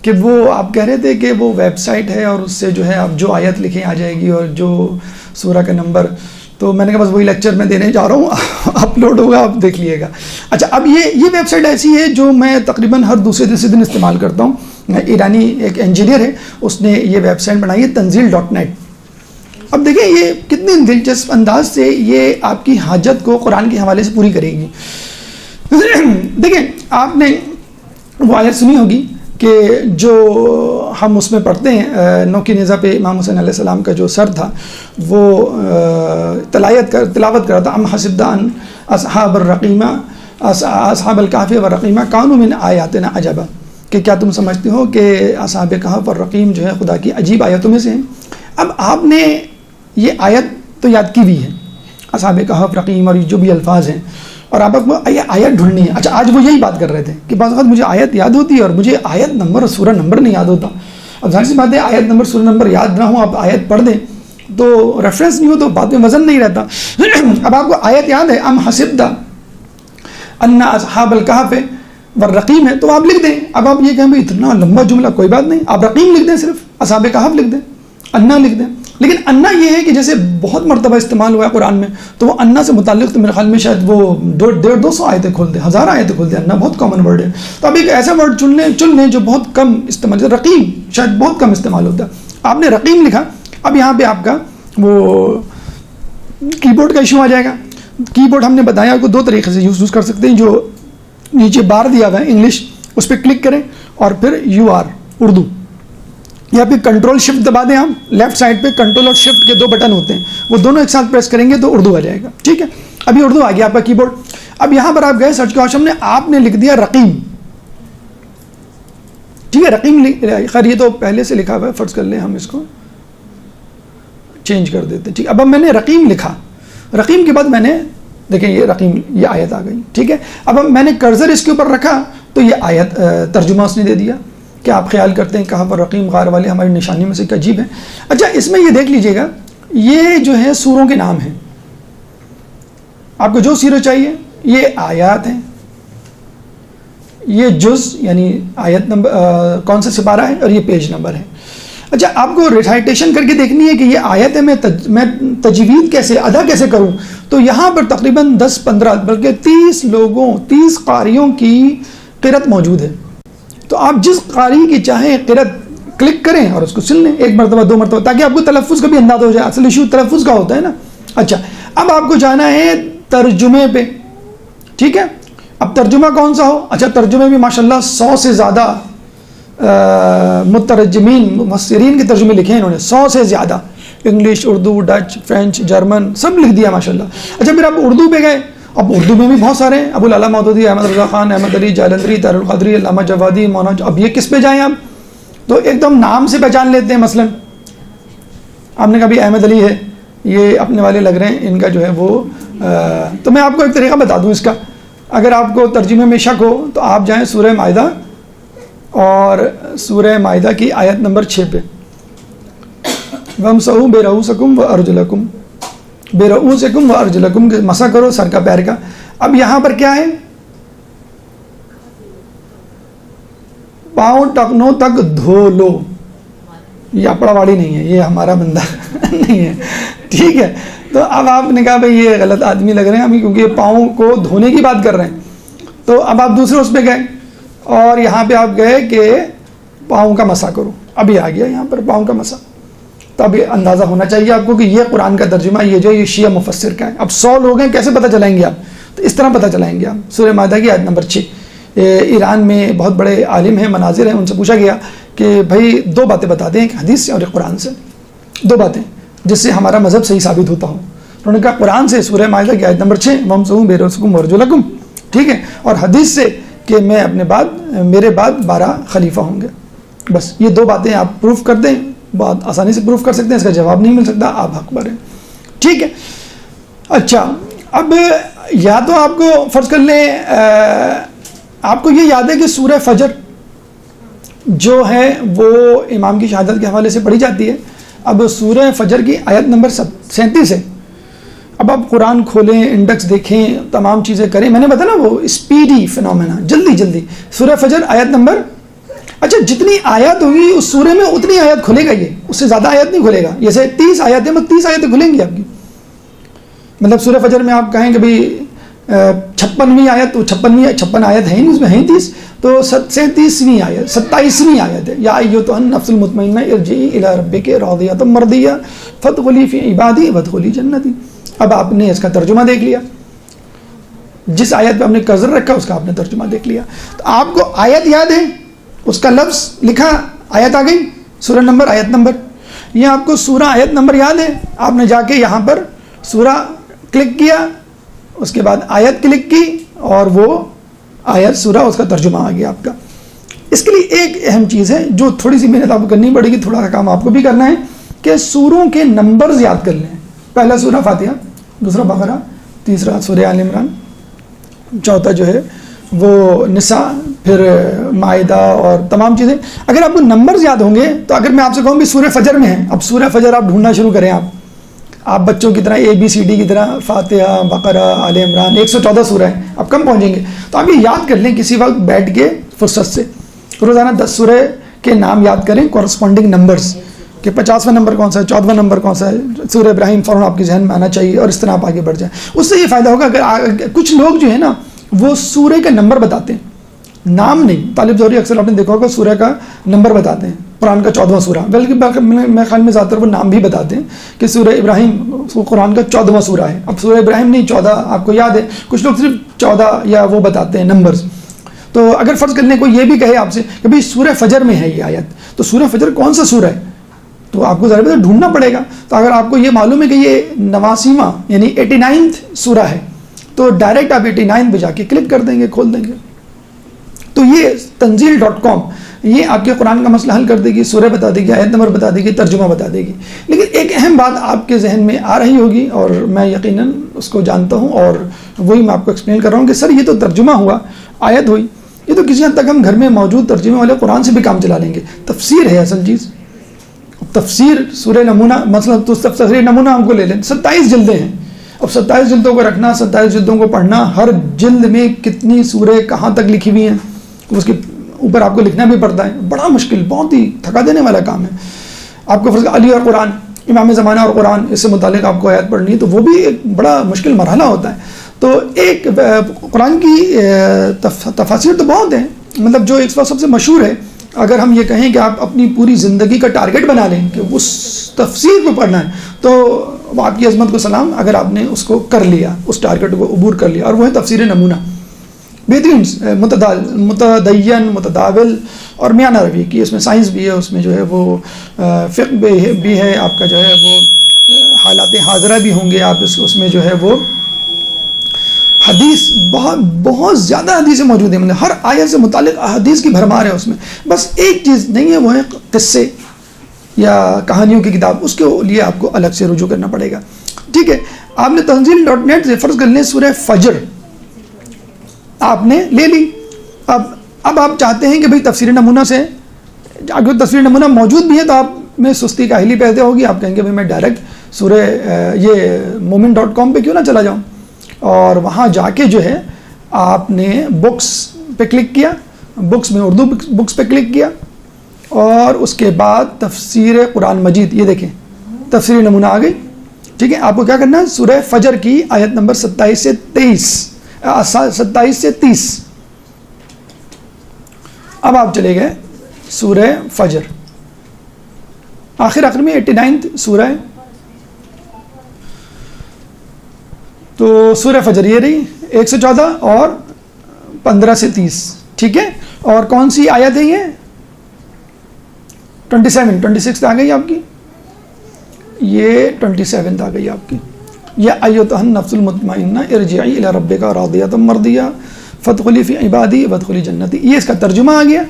کہ وہ آپ کہہ رہے تھے کہ وہ ویب سائٹ ہے اور اس سے جو ہے آپ جو آیت لکھیں آ جائے گی اور جو سورہ کا نمبر. تو میں نے کہا بس وہی لیکچر میں دینے جا رہا ہوں، اپلوڈ ہوگا، آپ دیکھ لیے گا. اچھا، اب یہ ویب سائٹ ایسی ہے جو میں تقریباً ہر دوسرے تیسرے دن استعمال کرتا ہوں. ایرانی ایک انجینئر ہے، اس نے یہ ویب سائٹ بنائی ہے، تنزیل.net. اب دیکھیں یہ کتنے دلچسپ انداز سے یہ آپ کی حاجت کو قرآن کے حوالے سے پوری کرے گی. دیکھیں آپ نے وہ آیت سنی ہوگی کہ جو ہم اس میں پڑھتے ہیں، نو کی نیزہ پہ امام حسین علیہ السلام کا جو سر تھا وہ تلاوت کرا تھا، ام حسبت ان اصحاب الرقیمہ اصحاب الکہف والرقیمہ کانوا من آیاتنا عجبا، کہ کیا تم سمجھتے ہو کہ اصحاب کہف اور رقیم جو ہے خدا کی عجیب آیتوں میں سے ہیں. اب آپ نے یہ آیت تو یاد کی بھی ہے، اصحاب کہف، رقیم اور جو بھی الفاظ ہیں، اور آپ کو آیت ڈھونڈنی ہے. اچھا، آج وہ یہی بات کر رہے تھے کہ بعض وقت مجھے آیت یاد ہوتی ہے اور مجھے آیت نمبر اور سورہ نمبر نہیں یاد ہوتا. اب ظاہر سی بات ہے، آیت نمبر سورہ نمبر یاد نہ ہو، آپ آیت پڑھ دیں تو ریفرنس نہیں ہو تو بات میں وزن نہیں رہتا. اب آپ کو آیت یاد ہے، ام حسبت ان اصحاب الکہف والرقیم ہے، تو آپ لکھ دیں. اب آپ یہ کہیں بھائی اتنا لمبا جملہ، کوئی بات نہیں، آپ رقیم لکھ دیں، صرف اصحاب کہف لکھ دیں، انا لکھ دیں. لیکن انا یہ ہے کہ جیسے بہت مرتبہ استعمال ہوا ہے قرآن میں، تو وہ انا سے متعلق تو میرے خیال میں شاید وہ 150-200 آیتیں کھول دیں، 1000 آیتیں کھول دیں. انا بہت کامن ورڈ ہے، تو اب ایک ایسا ورڈ چن لیں جو بہت کم استعمال، جیسے رقیم شاید بہت کم استعمال ہوتا ہے. آپ نے رقیم لکھا، اب یہاں پہ آپ کا وہ کی بورڈ کا ایشو آ جائے گا. کی بورڈ ہم نے بتایا آپ کو 2 طریقے سے یوز کر سکتے ہیں. جو نیچے بار دیا ہوا ہے انگلش، اس پہ کلک کریں اور پھر UR اردو، یا پھر کنٹرول شفٹ دبا دیں. آپ لیفٹ سائڈ پہ کنٹرول اور شفٹ کے 2 بٹن ہوتے ہیں، وہ دونوں ایک ساتھ پریس کریں گے تو اردو آ جائے گا. ٹھیک ہے، ابھی اردو آ گیا آپ کا کی بورڈ. اب یہاں پر آپ گئے سرچ کے آپشن میں، آپ نے لکھ دیا رقیم. ٹھیک ہے، رقیم خیر یہ تو پہلے سے لکھا ہوا ہے، فرض کر لیں ہم اس کو چینج کر دیتے ہیں. ٹھیک، اب میں نے رقیم لکھا، رقیم کے بعد میں نے دیکھیں یہ رقیم، یہ آیت آ گئی. ٹھیک ہے، اب میں نے کرسر اس کے اوپر رکھا تو یہ آیت ترجمہ اس نے دے دیا کہ آپ خیال کرتے ہیں کہف اور رقیم غار والے ہماری نشانی میں سے ایک عجیب ہے. اچھا، اس میں یہ دیکھ لیجئے گا، یہ جو ہے سوروں کے نام ہیں. آپ کو جو سورہ چاہیے، یہ آیات ہیں، یہ جز یعنی آیت نمبر کون سا سپارہ ہے، اور یہ پیج نمبر ہے. اچھا، آپ کو ریسائٹیشن کر کے دیکھنی ہے کہ یہ آیت ہے، میں تجوید کیسے ادا کیسے کروں. تو یہاں پر تقریباً 10-15 بلکہ 30 قاریوں کی قرأت موجود ہے. تو آپ جس قاری کی چاہیں قرأت کلک کریں اور اس کو سن لیں 1 مرتبہ 2 مرتبہ، تاکہ آپ کو تلفظ کا بھی انداز ہو جائے. اصل ایشو تلفظ کا ہوتا ہے نا. اچھا اب آپ کو جانا ہے ترجمے پہ. ٹھیک ہے، اب ترجمہ کون سا ہو؟ اچھا ترجمے بھی ماشاءاللہ 100 سے زیادہ مترجمین مفسرین کے ترجمے لکھے ہیں انہوں نے، 100 سے زیادہ. English, Urdu, Dutch, French, German سب لکھ دیا ماشاءاللہ. اچھا پھر آپ اردو پہ گئے، اب اردو میں بھی بہت سارے ہیں. ابو العلا مودودی، احمد رضا خان، احمد علی جالندری، طاہر القادری، علامہ جوادی، مولانا. اب یہ کس پہ جائیں آپ؟ تو ایک تو ہم نام سے پہچان لیتے ہیں. مثلا آپ نے کہا بھی احمد علی ہے، یہ اپنے والے لگ رہے ہیں، ان کا جو ہے وہ تو میں آپ کو ایک طریقہ بتا دوں اس کا. اگر آپ کو ترجمے میں شک ہو تو آپ جائیں سورہ مائدہ اور سورہ مائدہ کی آیت نمبر 6 پہ. وَامْسَحُوا بِرُءُوسِكُمْ وَأَرْجُلَكُمْ، بِرُءُوسِكُمْ وَأَرْجُلَكُمْ کہ مسح کرو سر کا پیر کا. اب یہاں پر کیا ہے؟ پاؤں ٹکنوں تک دھو لو. یہ اپڑا واڑی نہیں ہے، یہ ہمارا بندہ نہیں ہے. ٹھیک ہے، تو اب آپ نے کہا بھائی یہ غلط آدمی لگ رہے ہیں ہمیں، کیونکہ یہ پاؤں کو دھونے کی بات کر رہے ہیں. تو اب آپ دوسرے اس پہ گئے اور یہاں پہ آپ گئے کہ پاؤں کا مسح کرو. اب یہ آ گیا یہاں پر پاؤں کا مسح. تو اب یہ اندازہ ہونا چاہیے آپ کو کہ یہ قرآن کا ترجمہ یہ جو یہ شیعہ مفسر کا ہے. اب 100 لوگ ہیں، کیسے پتہ چلائیں گے آپ؟ تو اس طرح پتہ چلائیں گے آپ. سورہ مائدہ کی آیت نمبر 6. ایران میں بہت بڑے عالم ہیں، مناظر ہیں، ان سے پوچھا گیا کہ بھائی 2 باتیں بتا دیں، ایک حدیث سے اور ایک قرآن سے. 2 باتیں جس سے ہمارا مذہب صحیح ثابت ہوتا ہو. انہوں نے کہا قرآن سے سورہ مائدہ کی آیت نمبر 6 وَامْسَحُوا بِرُءُوسِكُمْ وَأَرْجُلَكُمْ، ٹھیک ہے، اور حدیث سے کہ میں اپنے بعد میرے بعد 12 خلیفہ ہوں گے. بس یہ 2 باتیں آپ پروف کر دیں، بہت آسانی سے پروف کر سکتے ہیں. اس کا جواب نہیں مل سکتا، آپ حق پر ہیں. ٹھیک ہے. اچھا اب یا تو آپ کو فرض کر لیں آپ کو یہ یاد ہے کہ سورہ فجر جو ہے وہ امام کی شہادت کے حوالے سے پڑھی جاتی ہے. اب سورہ فجر کی آیت نمبر 37 ہے. اب آپ قرآن کھولیں، انڈیکس دیکھیں، تمام چیزیں کریں. میں نے بتایا نا وہ اسپیڈی فنومینا، جلدی جلدی. سورہ فجر آیت نمبر، اچھا جتنی آیات ہوگی اس سورے میں اتنی آیت کھلے گا، یہ اس سے زیادہ آیت نہیں کھلے گا. جیسے 30 آیتیں 30 آیتیں کھلیں گی آپ کی. مطلب سورہ فجر میں آپ کہیں کہ بھئی 56ویں آیت، تو 56 آیت ہے نہیں، اس میں ہیں 30، تو 37ویں آیت 27ویں آیت ہے. یا ایتھا النفس المطمئنہ ارجعی الی ربک راضیۃ مرضیہ فادخلی فی عبادی وادخلی جنتی. اب آپ نے اس کا ترجمہ دیکھ لیا، جس آیت پہ آپ نے قرض رکھا اس کا آپ نے ترجمہ دیکھ لیا. تو آپ کو آیت یاد ہے، اس کا لفظ لکھا، آیت آ گئی، سورہ نمبر، آیت نمبر. یہ آپ کو سورہ آیت نمبر یاد ہے، آپ نے جا کے یہاں پر سورہ کلک کیا، اس کے بعد آیت کلک کی اور وہ آیت سورہ اس کا ترجمہ آ گیا آپ کا. اس کے لیے ایک اہم چیز ہے جو تھوڑی سی محنت آپ کو کرنی پڑے گی، تھوڑا سا کام آپ کو بھی کرنا ہے کہ سوروں کے نمبرز یاد کر لیں. پہلا سورہ فاتحہ، دوسرا بقرہ، تیسرا سورہ آل عمران، چوتھا جو ہے وہ نساء، پھر مائدہ اور تمام چیزیں. اگر آپ کو نمبرز یاد ہوں گے تو اگر میں آپ سے کہوں بھی سورہ فجر میں ہے، اب سورہ فجر آپ ڈھونڈنا شروع کریں. آپ بچوں کی طرح ABCD کی طرح فاتحہ، بقرہ، آل عمران، 114 سورہ ہیں، آپ کم پہنچیں گے. تو آپ یہ یاد کر لیں کسی وقت بیٹھ کے فرصت سے، روزانہ 10 سورہ کے نام یاد کریں، کورسپونڈنگ نمبرز، کہ 50واں نمبر کون سا ہے، 14واں نمبر کون سا ہے. سورہ ابراہیم فوراً آپ کے ذہن میں آنا چاہیے اور اس طرح آپ آگے بڑھ جائیں. اس سے یہ فائدہ ہوگا. اگر کچھ لوگ جو ہے نا وہ سورہ کا نمبر بتاتے ہیں، نام نہیں. طالب ظہری اکثر آپ نے دیکھا ہوگا سورہ کا نمبر بتاتے ہیں. قرآن کا 14واں سورہ، بلکہ میں خیال میں زیادہ تر وہ نام بھی بتاتے ہیں کہ سورہ ابراہیم قرآن کا 14واں سورہ ہے. اب سورہ ابراہیم نہیں 14 آپ کو یاد ہے، کچھ لوگ صرف 14 یا وہ بتاتے ہیں نمبرز. تو اگر فرض کرنے کو یہ بھی کہے آپ سے کہ بھائی سورہ فجر میں ہے یہ آیت، تو سورہ فجر کون سا سورہ ہے، تو آپ کو ذرا ڈھونڈنا پڑے گا. تو اگر آپ کو یہ معلوم ہے کہ یہ 89واں یعنی 89 سورہ ہے، تو ڈائریکٹ آپ 89 پہ جا کے کلک کر دیں گے، کھول دیں گے. تو یہ تنزیل.com یہ آپ کے قرآن کا مسئلہ حل کر دے گی، سورہ بتا دے گی، آیت نمبر بتا دے گی، ترجمہ بتا دے گی. لیکن ایک اہم بات آپ کے ذہن میں آ رہی ہوگی اور میں یقیناً اس کو جانتا ہوں اور وہی میں آپ کو ایکسپلین کر رہا ہوں کہ سر یہ تو ترجمہ ہوا، آیت ہوئی، یہ تو کسی حد تک ہم گھر میں موجود ترجمے والے قرآن سے بھی کام چلا لیں گے. تفسیر ہے اصل چیز. تفسیر سورہ نمونہ مثلا، تو تفسیر نمونہ ہم کو لے لیں، 27 جلدیں ہیں. اب 27 جلدوں کو رکھنا، 27 جلدوں کو پڑھنا، ہر جلد میں کتنی سورہ کہاں تک لکھی ہوئی ہیں اس کے اوپر آپ کو لکھنا بھی پڑتا ہے. بڑا مشکل، بہت ہی تھکا دینے والا کام ہے. آپ کو فرض علی اور قرآن، امام زمانہ اور قرآن، اس سے متعلق آپ کو آیت پڑھنی ہے، تو وہ بھی ایک بڑا مشکل مرحلہ ہوتا ہے. تو ایک قرآن کی تفاسیر تو بہت ہیں، مطلب جو ایک سب سے مشہور ہے اگر ہم یہ کہیں کہ آپ اپنی پوری زندگی کا ٹارگٹ بنا لیں کہ اس تفسیر کو پڑھنا ہے، تو آپ کی عظمت کو سلام اگر آپ نے اس کو کر لیا، اس ٹارگٹ کو عبور کر لیا، اور وہ ہے تفسیر نمونہ، بہترین متدین متداول اور میانہ روی کی، اس میں سائنس بھی ہے، اس میں جو ہے وہ فقہ بھی ہے، آپ کا جو ہے وہ حالات حاضرہ بھی ہوں گے، آپ اس میں جو ہے وہ حدیث بہت زیادہ حدیثیں موجود ہیں، ہر آیت سے متعلق حدیث کی بھرمار ہے اس میں. بس ایک چیز نہیں ہے، وہ ہے قصے یا کہانیوں کی کتاب، اس کے لیے آپ کو الگ سے رجوع کرنا پڑے گا. ٹھیک ہے، آپ نے تنزیل.net سے فرض کر لیں سورہ فجر آپ نے لے لی. اب آپ چاہتے ہیں کہ بھئی تفسیر نمونہ سے، اگر تفسیر نمونہ موجود بھی ہے تو آپ میں سستی کاہلی پیدا ہوگی، آپ کہیں گے بھئی میں ڈائریکٹ سورہ یہ مومن.com پہ کیوں نہ چلا جاؤں، اور وہاں جا کے جو ہے آپ نے بکس پہ کلک کیا، بکس میں اردو بکس پہ کلک کیا، اور اس کے بعد تفسیر قرآن مجید، یہ دیکھیں تفسیر نمونہ آ گئی. ٹھیک ہے، آپ کو کیا کرنا ہے، سورہ فجر کی آیت نمبر 27 سے 30. اب آپ چلے گئے سورہ فجر، آخر میں 89 سورہ ہے، تو سورہ فجر یہ رہی 114 اور 15 سے 30. ٹھیک ہے، اور کون سی آیت ہے یہ، 26 آ گئی آپ کی، یہ 27 آ گئی آپ کی. یا ایتھا النفس المطمئنہ ارجعی الی ربک راضیۃ مرضیہ فادخلی فی عبادی وادخلی جنتی. یہ اس کا ترجمہ آ گیا،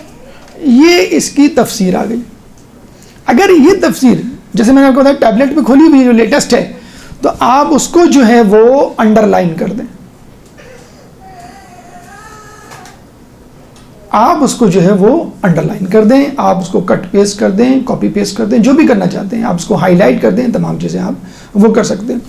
یہ اس کی تفسیر آ گئی. اگر یہ تفسیر جیسے میں نے آپ کو بتایا ٹیبلٹ پہ کھولی ہوئی جو لیٹسٹ ہے، تو آپ اس کو جو ہے وہ انڈر لائن کر دیں، آپ اس کو جو ہے وہ انڈر لائن کر دیں، آپ اس کو کٹ پیسٹ کر دیں، کاپی پیسٹ کر دیں، جو بھی کرنا چاہتے ہیں آپ اس کو ہائی لائٹ کر دیں، تمام چیزیں آپ وہ کر سکتے ہیں.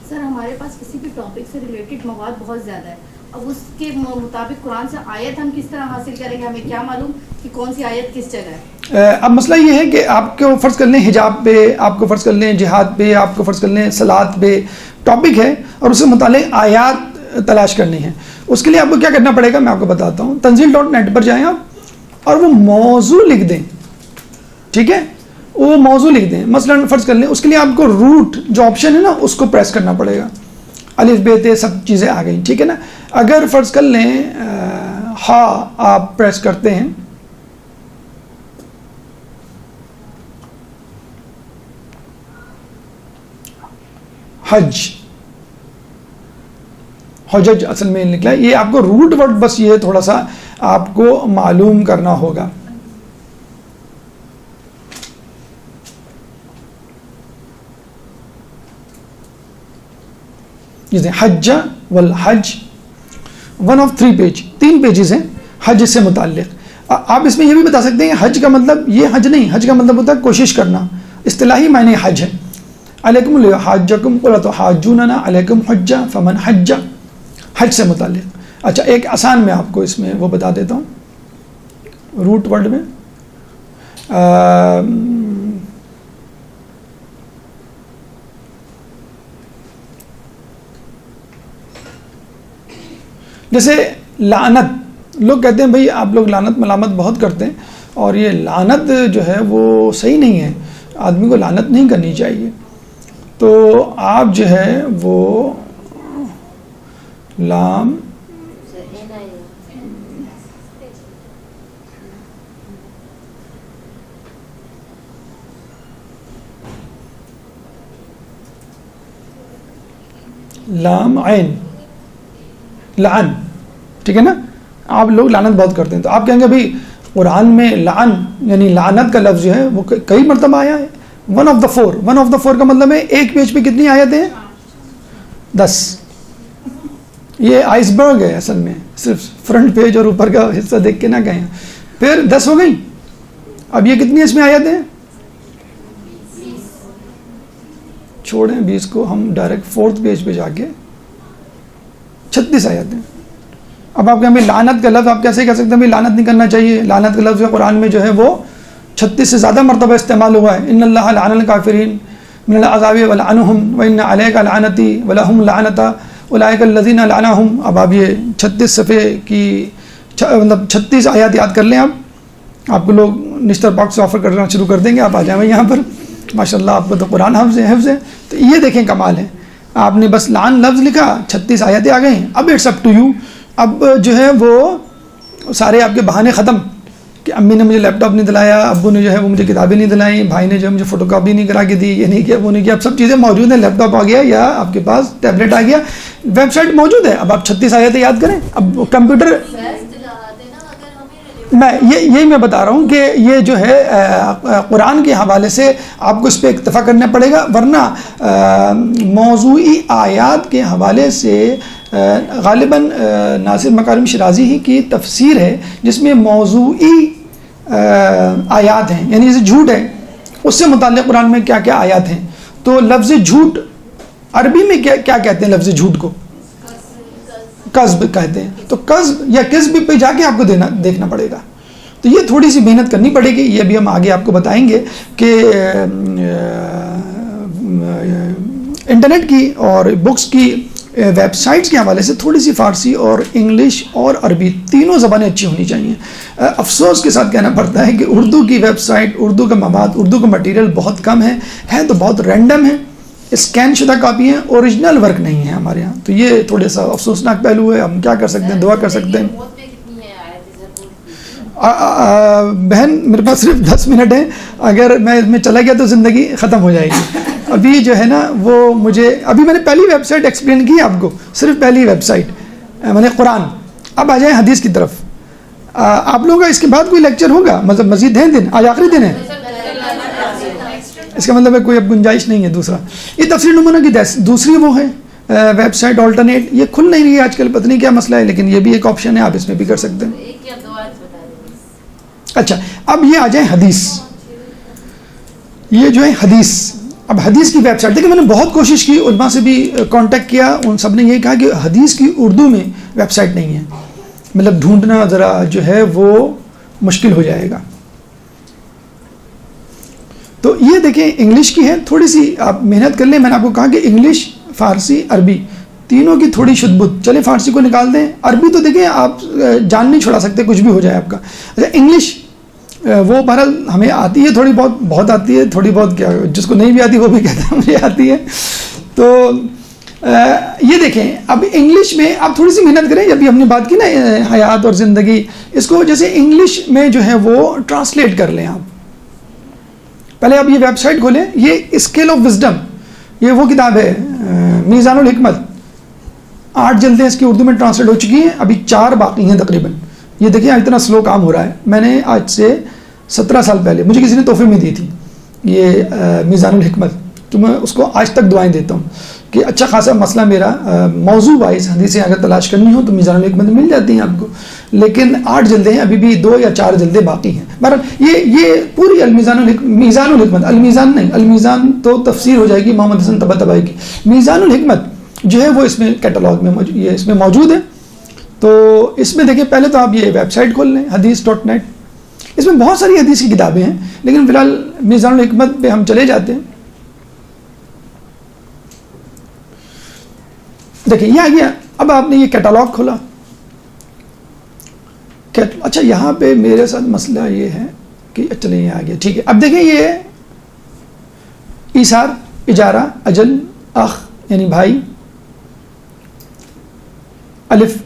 سر ہمارے پاس کسی بھی ٹاپک سے ریلیٹڈ مواد بہت زیادہ ہے، اب اس کے مطابق قرآن سے آیت ہم کس طرح حاصل کریں گے، ہمیں کیا معلوم کہ کون سی آیت کس جگہ ہے؟ اب مسئلہ یہ ہے کہ آپ کو فرض کر لیں حجاب پہ، آپ کو فرض کر لیں جہاد پہ، آپ کو فرض کر لیں صلاۃ پہ ٹاپک ہے، اور اس سے متعلق آیات تلاش کرنی ہے. اس کے لیے آپ کو کیا کرنا پڑے گا میں آپ کو بتاتا ہوں. تنزیل.net پر جائیں آپ اور وہ موضوع لکھ دیں. ٹھیک ہے، وہ موضوع لکھ دیں. مثلا فرض کر لیں اس کے لیے آپ کو روٹ جو آپشن ہے نا اس کو پریس کرنا پڑے گا، الف ب ت سب چیزیں آ گئی. ٹھیک ہے نا، اگر فرض کر لیں ہا آپ پریس کرتے ہیں، حجج اصل میں نکلا ہے. یہ آپ کو روٹ ورڈ بس یہ تھوڑا سا آپ کو معلوم کرنا ہوگا. جیسے حج والحج 1 of 3 پیج، 3 پیجز ہیں حج سے متعلق. آپ اس میں یہ بھی بتا سکتے ہیں حج کا مطلب یہ حج نہیں، حج کا مطلب ہوتا ہے کوشش کرنا، اصطلاحی معنی حج ہے. علیکم حاجکم قل تحاجوننا علیکم حجہ فمن حج، حج سے متعلق. اچھا ایک آسان میں آپ کو اس میں وہ بتا دیتا ہوں روٹ ورڈ میں. جیسے لعنت، لوگ کہتے ہیں بھئی آپ لوگ لعنت ملامت بہت کرتے ہیں، اور یہ لعنت جو ہے وہ صحیح نہیں ہے، آدمی کو لعنت نہیں کرنی چاہیے. تو آپ جو ہے وہ لام لام عین لعن، ٹھیک ہے نا، آپ لوگ لعنت بہت کرتے ہیں. تو آپ کہیں گے بھئی قرآن میں لعن یعنی لعنت کا لفظ جو ہے وہ کئی مرتبہ آیا ہے. 1 of the 4، 1 of the 4 کا مطلب ہے ایک پیج پہ کتنی آیتیں ہیں؟ 10. یہ آئس برگ ہے اصل میں، صرف فرنٹ پیج اور اوپر کا حصہ دیکھ کے نہ کہیں. پھر 10 ہو گئی. اب یہ کتنی اس میں آیتیں ہیں؟ چھوڑیں 20 کو، ہم ڈائریکٹ 4تھ پیج پہ جا کے 36 آیتیں. اب آپ کہیں لعنت کا لفظ آپ کیسے کہہ سکتے ہیں لعنت نہیں کرنا چاہیے؟ لعنت کا لفظ قرآن میں جو ہے وہ 36 سے زیادہ مرتبہ استعمال ہوا ہے. ان اللہ لعن الکافرین من العذاب ولعنهم وان علیک لعنتی ولہم لعنت اولئک الذین لعنہم. اب آپ یہ 36 صفحے کی مطلب 36 آیات یاد کر لیں آپ کو لوگ نشتر پاک سے آفر کرنا شروع کر دیں گے، آپ آ جائیں یہاں پر، ماشاءاللہ آپ کو تو قرآن حفظ ہے. تو یہ دیکھیں کمال ہے، آپ نے بس لعن لفظ لکھا، 36 آیتیں آ گئی ہیں. اب اٹس اپ ٹو یو، اب جو ہے وہ سارے آپ کے بہانے ختم کہ امی نے مجھے لیپ ٹاپ نہیں دلایا، ابو نے جو ہے وہ مجھے کتابیں نہیں دلائیں، بھائی نے جو ہے مجھے فوٹو کاپی نہیں کرا کے دی، یہ نہیں کیا وہ نہیں کیا. اب سب چیزیں موجود ہیں، لیپ ٹاپ آ گیا یا آپ کے پاس ٹیبلٹ آ گیا، ویب سائٹ موجود ہے. اب آپ 36 آیتیں یاد کریں. اب کمپیوٹر یہی میں بتا رہا ہوں کہ یہ جو ہے قرآن کے حوالے سے آپ کو اس پہ اکتفا کرنا پڑے گا، ورنہ موضوعی آیات کے حوالے سے غالباً ناصر مکارم شیرازی ہی کی تفسیر ہے جس میں موضوعی آیات ہیں، یعنی جیسے جھوٹ ہے اس سے متعلق قرآن میں کیا کیا آیات ہیں. تو لفظ جھوٹ عربی میں کیا کہتے ہیں؟ لفظ جھوٹ کو قذب کہتے ہیں. تو قذب یا قذب پہ جا کے آپ کو دیکھنا پڑے گا. تو یہ تھوڑی سی محنت کرنی پڑے گی، یہ بھی ہم آگے آپ کو بتائیں گے کہ انٹرنیٹ کی اور بکس کی ویب سائٹس کے حوالے سے تھوڑی سی فارسی اور انگلش اور عربی تینوں زبانیں اچھی ہونی چاہیے. افسوس کے ساتھ کہنا پڑتا ہے کہ اردو کی ویب سائٹ، اردو کا مواد، اردو کا مٹیریل بہت کم ہے تو بہت رینڈم ہے، اسکین شدہ کاپی ہیں، اوریجنل ورک نہیں ہے ہمارے یہاں. تو یہ تھوڑے سا افسوسناک پہلو ہے. ہم کیا کر سکتے ہیں؟ دعا کر سکتے ہیں. بہن میرے پاس صرف 10 منٹ ہیں، اگر میں اس میں چلا گیا تو زندگی ختم ہو جائے گی. ابھی جو ہے نا وہ مجھے ابھی میں نے پہلی ویب سائٹ ایکسپلین کی آپ کو، صرف پہلی ویب سائٹ میں نے قرآن. اب آ جائیں حدیث کی طرف. آپ لوگوں کا اس کے بعد کوئی لیکچر ہوگا؟ مطلب مزید ہیں دن؟ آج آخری دن ہے، اس کا مطلب ہے کوئی اب گنجائش نہیں ہے. دوسرا یہ تفسیر نمونہ کی دوسری وہ ہے ویب سائٹ آلٹرنیٹ، یہ کھل نہیں رہی ہے آج کل، پتہ نہیں کیا مسئلہ ہے، لیکن یہ بھی ایک آپشن ہے، آپ اس میں بھی کر سکتے ہیں. اچھا اب یہ آ جائیں حدیث. یہ جو ہے حدیث، اب حدیث کی ویب سائٹ دیکھیں، میں نے بہت کوشش کی، علماء سے بھی کانٹیکٹ کیا، ان سب نے یہ کہا کہ حدیث کی اردو میں ویب سائٹ نہیں ہے، مطلب ڈھونڈنا ذرا جو ہے وہ مشکل ہو جائے گا. تو یہ دیکھیں انگلش کی ہے، تھوڑی سی آپ محنت کر لیں. میں نے آپ کو کہا کہ انگلش، فارسی، عربی تینوں کی تھوڑی شد بد. چلیں فارسی کو نکال دیں، عربی تو دیکھیں آپ جان نہیں چھوڑا سکتے، کچھ بھی ہو جائے آپ کا. اچھا انگلش وہ بہرحال ہمیں آتی ہے، تھوڑی بہت آتی ہے، تھوڑی بہت کیا جس کو نہیں بھی آتی وہ بھی کہتا ہے مجھے آتی ہے. تو یہ دیکھیں اب انگلش میں آپ تھوڑی سی محنت کریں. ابھی ہم نے بات کی نا حیات اور زندگی، اس کو جیسے انگلش میں جو ہے وہ ٹرانسلیٹ کر لیں. آپ پہلے آپ یہ ویب سائٹ کھولیں، یہ اسکیل آف وزڈم، یہ وہ کتاب ہے میزان الحکمت، 8 جلدیں اس کی اردو میں ٹرانسلیٹ ہو چکی ہیں، ابھی 4 باقی ہیں تقریباً. یہ دیکھیں اتنا سلو کام ہو رہا ہے. میں نے آج سے 17 سال پہلے مجھے کسی نے تحفے میں دی تھی یہ میزان الحکمت، تو میں اس کو آج تک دعائیں دیتا ہوں کہ اچھا خاصا مسئلہ میرا موضوع وائز حدیثیں اگر تلاش کرنی ہو تو میزان الحکمت مل جاتی ہیں آپ کو، لیکن 8 جلدیں ہیں، ابھی بھی 2 یا 4 جلدیں باقی ہیں. بہرحال یہ پوری میزان الحکمت، المیزان نہیں، المیزان تو تفسیر ہو جائے گی محمد حسن طباطبائی کی. میزان الحکمت جو ہے وہ اس میں کیٹلاگ میں یہ اس میں موجود ہے. تو اس میں دیکھیں پہلے تو آپ یہ ویب سائٹ کھول لیں حدیث.net. اس میں بہت ساری حدیث کی کتابیں ہیں، لیکن فی الحال میزان الحکمت پہ ہم چلے جاتے ہیں. دیکھیں یہ آ گیا. اب آپ نے یہ کیٹالاگ کھولا. اچھا یہاں پہ میرے ساتھ مسئلہ یہ ہے کہ چلیں یہ آ گیا، ٹھیک ہے. اب دیکھیں یہ ایثار، اجارہ، اجل، اخ یعنی بھائی، الف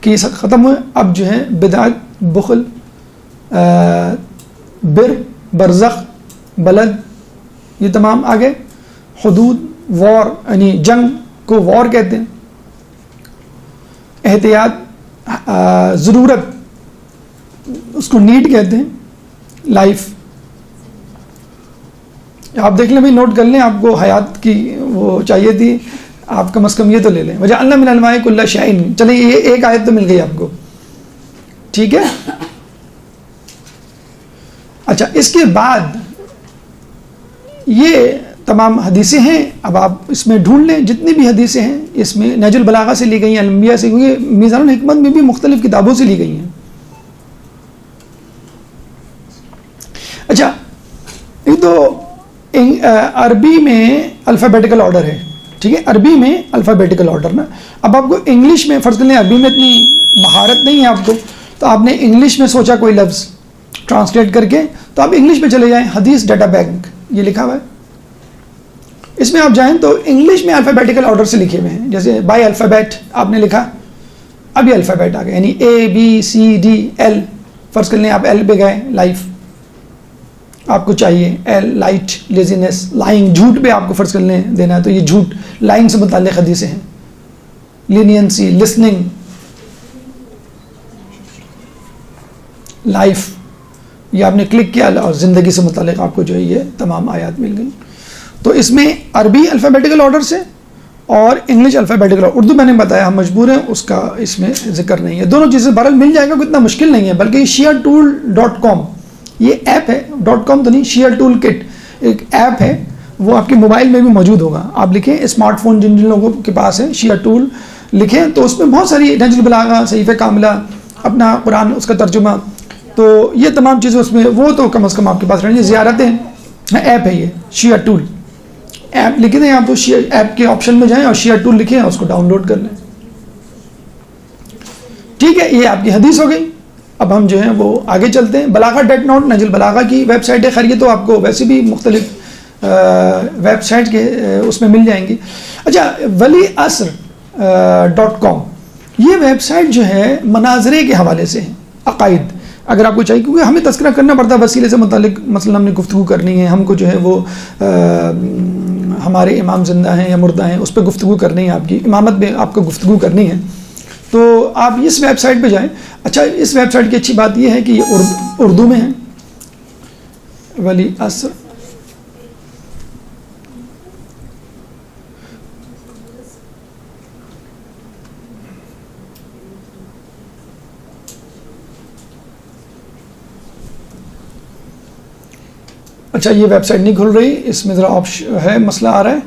کی ختم ہوئے. اب جو ہے بدعت، بخل، بر، برزخ، بلد، یہ تمام آ گئے. حدود، وار یعنی جنگ کو وار کہتے ہیں. احتیاط، ضرورت اس کو نیڈ کہتے ہیں. لائف آپ دیکھ لیں بھائی، نوٹ کر لیں، آپ کو حیات کی وہ چاہیے تھی، آپ کم از کم یہ تو لے لیں. وجعلنا من الماء کل شیء. چلیں یہ ایک آیت تو مل گئی آپ کو، ٹھیک ہے. اچھا اس کے بعد یہ تمام حدیثیں ہیں. اب آپ اس میں ڈھونڈ لیں جتنی بھی حدیثیں ہیں، اس میں نہج البلاغہ سے لی گئی ہیں، الانبیاء سے، کیونکہ میزان الحکمت میں بھی مختلف کتابوں سے لی گئی ہیں. اچھا ایک تو عربی میں الفابیٹیکل آرڈر ہے، ٹھیک ہے، عربی میں الفابیٹیکل آرڈر نا. اب آپ کو انگلش میں فرض کر لیں عربی میں اتنی مہارت نہیں ہے آپ کو، تو آپ نے انگلش میں سوچا کوئی لفظ ٹرانسلیٹ کر کے, تو آپ انگلش میں چلے جائیں, حدیث ڈیٹا بینک یہ لکھا ہوا ہے, اس میں آپ جائیں تو انگلش میں الفابیٹیکل آرڈر سے لکھے ہوئے ہیں, جیسے بائی الفابیٹ آپ نے لکھا, اب یہ الفابیٹ آ گیا, یعنی اے بی سی ڈی ایل, فرض کر لیں آپ ایل پہ گئے, لائف آپ کو چاہیے, ایل لائٹ, لیزینس, لائنگ, جھوٹ پہ آپ کو فرض کر لیں دینا ہے, تو یہ جھوٹ لائنگ سے متعلق حدیثیں ہیں, لینینسی, لسننگ, لائف, یہ آپ نے کلک کیا اور زندگی سے متعلق آپ کو جو ہے یہ تمام آیات مل گئی. تو اس میں عربی الفابیٹیکل آرڈر سے اور انگلش الفابیٹیکل, اردو میں نے بتایا ہم مجبور ہیں, اس کا اس میں ذکر نہیں ہے, دونوں چیزیں بہرحال مل جائے گا, کوئی اتنا مشکل نہیں ہے, بلکہ shiatool.com یہ ایپ ہے, .com تو نہیں, شیئر ٹول کٹ ایک ایپ ہے, وہ آپ کے موبائل میں بھی موجود ہوگا, آپ لکھیں اسمارٹ فون جن لوگوں کے پاس ہے شیئر ٹول لکھیں, تو اس میں بہت ساری نہج البلاغہ, صحیفہ کاملہ, اپنا قرآن اس کا ترجمہ, تو یہ تمام چیزیں اس میں, وہ تو کم از کم آپ کے پاس رہنی, زیارتیں ایپ ہے یہ شیئر ٹول ایپ, لکھ دیں آپ تو شیئر ایپ کے آپشن میں جائیں اور شیئر ٹول لکھیں, اس کو ڈاؤن لوڈ کر لیں. ٹھیک ہے, یہ آپ کی حدیث ہو گئی. اب ہم جو ہیں وہ آگے چلتے ہیں. بلاغہ.net نہج البلاغہ کی ویب سائٹ ہے, خیر یہ تو آپ کو ویسے بھی مختلف ویب سائٹ کے اس میں مل جائیں گی. اچھا, waliasr.com یہ ویب سائٹ جو ہے مناظرے کے حوالے سے ہے, عقائد اگر آپ کو چاہیے, کیونکہ ہمیں تذکرہ کرنا پڑتا ہے وسیلے سے متعلق, مثلا ہم نے گفتگو کرنی ہے, ہم کو جو ہے وہ ہمارے امام زندہ ہیں یا مردہ ہیں, اس پہ گفتگو کرنی ہے, آپ کی امامت میں آپ کو گفتگو کرنی ہے, تو آپ اس ویب سائٹ پہ جائیں. اچھا, اس ویب سائٹ کی اچھی بات یہ ہے کہ یہ اردو میں ہے, ولی اثر. اچھا, یہ ویب سائٹ نہیں کھل رہی, اس میں ذرا آپشن ہے, مسئلہ آ رہا ہے,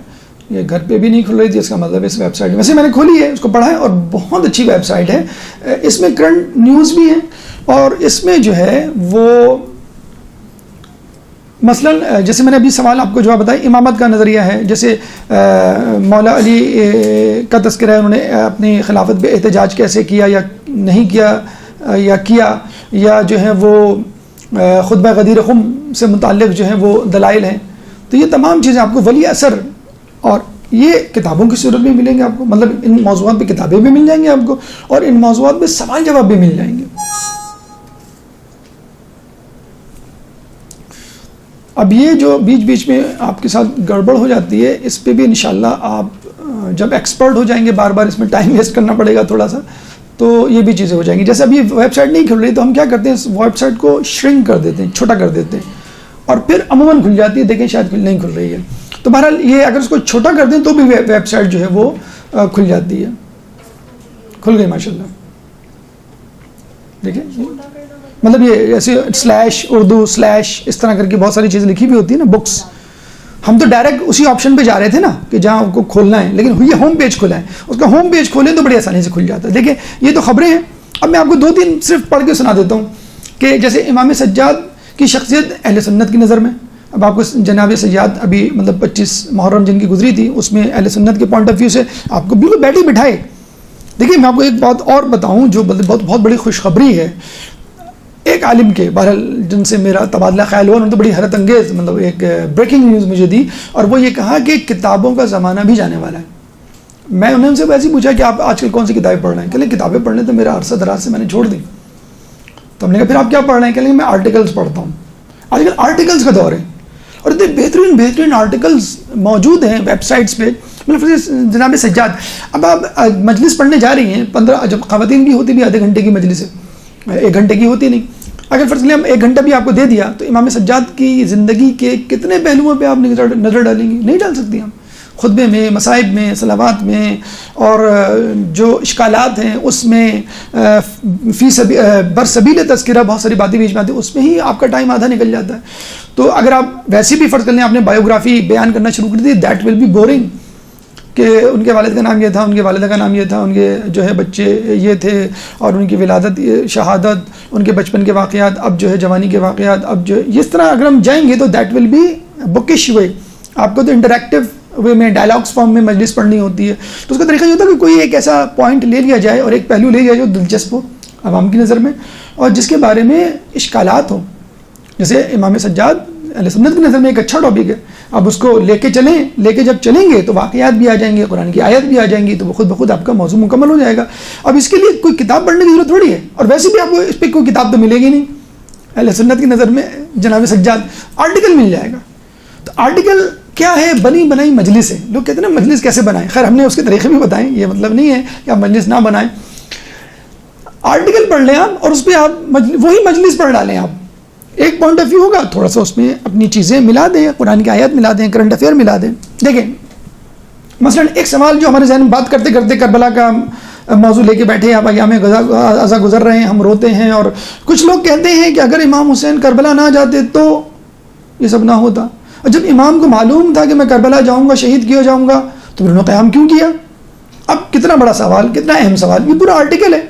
یہ گھر پہ بھی نہیں کھل رہی تھی, اس کا مطلب اس ویب سائٹ ویسے میں نے کھولی ہے, اس کو پڑھا ہے, اور بہت اچھی ویب سائٹ ہے. اس میں کرنٹ نیوز بھی ہیں, اور اس میں جو ہے وہ مثلا جیسے میں نے ابھی سوال آپ کو جواب بتایا, امامت کا نظریہ ہے, جیسے مولا علی کا تذکرہ ہے, انہوں نے اپنی خلافت پہ احتجاج کیسے کیا یا نہیں کیا, یا جو ہے وہ خطبہ غدیر خم سے متعلق جو ہیں وہ دلائل ہیں. تو یہ تمام چیزیں آپ کو ولی اثر, اور یہ کتابوں کی صورت میں ملیں گے آپ کو, مطلب ان موضوعات پہ کتابیں بھی مل جائیں گی آپ کو, اور ان موضوعات پہ سوال جواب بھی مل جائیں گے. اب یہ جو بیچ بیچ میں آپ کے ساتھ گڑبڑ ہو جاتی ہے, اس پہ بھی انشاءاللہ آپ جب ایکسپرٹ ہو جائیں گے, بار بار اس میں ٹائم ویسٹ کرنا پڑے گا تھوڑا سا, تو یہ بھی چیزیں ہو جائیں گی. جیسے ابھی ویب سائٹ نہیں کھل رہی, تو ہم کیا کرتے ہیں, اس ویب سائٹ کو شرنک کر دیتے ہیں, چھوٹا کر دیتے ہیں, اور پھر عموماً کھل جاتی ہے, دیکھیں شاید نہیں کھل رہی ہے. تو بہرحال یہ اگر اس کو چھوٹا کر دیں تو بھی ویب سائٹ جو ہے وہ کھل جاتی ہے. کھل گئی ماشاءاللہ, دیکھیں, مطلب یہ ایسے سلیش اردو سلیش اس طرح کر کے بہت ساری چیزیں لکھی بھی ہوتی ہے نا, بکس. ہم تو ڈائریکٹ اسی آپشن پہ جا رہے تھے نا کہ جہاں آپ کو کھولنا ہے, لیکن یہ ہوم پیج کھلا ہے, اس کا ہوم پیج کھولیں تو بڑی آسانی سے کھل جاتا ہے. دیکھیں یہ تو خبریں ہیں. اب میں آپ کو 2-3 صرف پڑھ کے سنا دیتا ہوں کہ جیسے امام سجاد کی شخصیت اہل سنت کی نظر میں, اب آپ کو جناب سجاد ابھی مطلب 25 محرم جن کی گزری تھی, اس میں اہل سنت کے پوائنٹ آف ویو سے آپ کو بالکل بیٹھے بٹھائے. دیکھیے میں آپ کو ایک بات اور بتاؤں جو بہت بڑی خوشخبری ہے. ایک عالم کے بہرحال جن سے میرا تبادلہ خیال ہوا, انہوں نے تو بڑی حیرت انگیز مطلب ایک بریکنگ نیوز مجھے دی, اور وہ یہ کہا کہ کتابوں کا زمانہ بھی جانے والا ہے. میں انہوں سے ویسے ہی پوچھا کہ آپ آج کل کون سی کتابیں پڑھ رہے ہیں, کہ کتابیں پڑھنے تو میرا عرصہ دراز سے میں نے چھوڑ دی. تو ہم نے کہا پھر آپ کیا پڑھ رہے ہیں, کہ میں آرٹیکلس پڑھتا ہوں. آج کل آرٹیکلس کا دور ہے, اور اتنے بہترین آرٹیکلس موجود ہیں ویب سائٹس پہ. مطلب جناب سجاد, اب آپ مجلس پڑھنے جا رہی ہیں, 15 جب خواتین کی ہوتی بھی آدھے گھنٹے کی مجلس ہے, 1 گھنٹے کی ہوتی نہیں. اگر فرض کریں ہم 1 گھنٹہ بھی آپ کو دے دیا, تو امام سجاد کی زندگی کے کتنے پہلوؤں پہ آپ نظر ڈالیں گی, نہیں ڈال سکتی. ہم خطبے میں, مصائب میں, صلوات میں, اور جو اشکالات ہیں اس میں, برسبیل تذکرہ بہت ساری باتیں بیچ میں آتی ہیں, اس میں ہی آپ کا ٹائم آدھا نکل جاتا ہے. تو اگر آپ ویسے بھی فرض کر لیں آپ نے بایوگرافی بیان کرنا شروع کر دی, دیٹ ول بی بورنگ, کہ ان کے والد کا نام یہ تھا, ان کے والدہ کا نام یہ تھا, ان کے جو ہے بچے یہ تھے, اور ان کی ولادت, شہادت, ان کے بچپن کے واقعات, اب جو ہے جوانی کے واقعات, اب جو اس طرح اگر ہم جائیں گے تو دیٹ ول بی بکش وے. آپ کو تو انٹریکٹیو وے میں ڈائلاگس فارم میں مجلس پڑھنی ہوتی ہے. تو اس کا طریقہ یہ ہوتا ہے کہ کوئی ایک ایسا پوائنٹ لے لیا جائے اور ایک پہلو لے لیا جائے جو دلچسپ ہو, عوام کی نظر میں، اور جس کے بارے میں اشکالات ہوں. جیسے امام سجاد اہل سنت کی نظر میں ایک اچھا ٹاپک ہے، اب اس کو لے کے جب چلیں گے تو واقعات بھی آ جائیں گے، قرآن کی آیت بھی آ جائیں گی، تو وہ خود بخود آپ کا موضوع مکمل ہو جائے گا. اب اس کے لیے کوئی کتاب پڑھنے کی ضرورت تھوڑی ہے، اور ویسے بھی آپ کو اس پہ کوئی کتاب تو ملے گی نہیں. اہل سنت کی نظر میں جناب سجاد آرٹیکل مل جائے گا. تو آرٹیکل کیا ہے؟ بنی بنائی مجلس ہے. لوگ کہتے ہیں نا مجلس کیسے بنائیں، خیر ہم نے اس کے طریقے بھی بتائیں، یہ مطلب نہیں ہے کہ آپ مجلس نہ بنائیں. آرٹیکل پڑھ لیں آپ، اور اس پہ آپ وہی مجلس پڑھ ڈالیں. آپ ایک پوائنٹ آف ویو ہوگا، تھوڑا سا اس میں اپنی چیزیں ملا دیں، قرآن کی آیات ملا دیں، کرنٹ افیئر ملا دیں. دیکھیں مثلا ایک سوال جو ہمارے ذہن میں بات کرتے کرتے کربلا کا موضوع لے کے بیٹھے، اب ایام غزہ گزر رہے ہیں، ہم روتے ہیں، اور کچھ لوگ کہتے ہیں کہ اگر امام حسین کربلا نہ جاتے تو یہ سب نہ ہوتا. اور جب امام کو معلوم تھا کہ میں کربلا جاؤں گا، شہید کیا جاؤں گا، تو انہوں نے قیام کیوں کیا؟ اب کتنا بڑا سوال، کتنا اہم سوال، یہ پورا آرٹیکل ہے،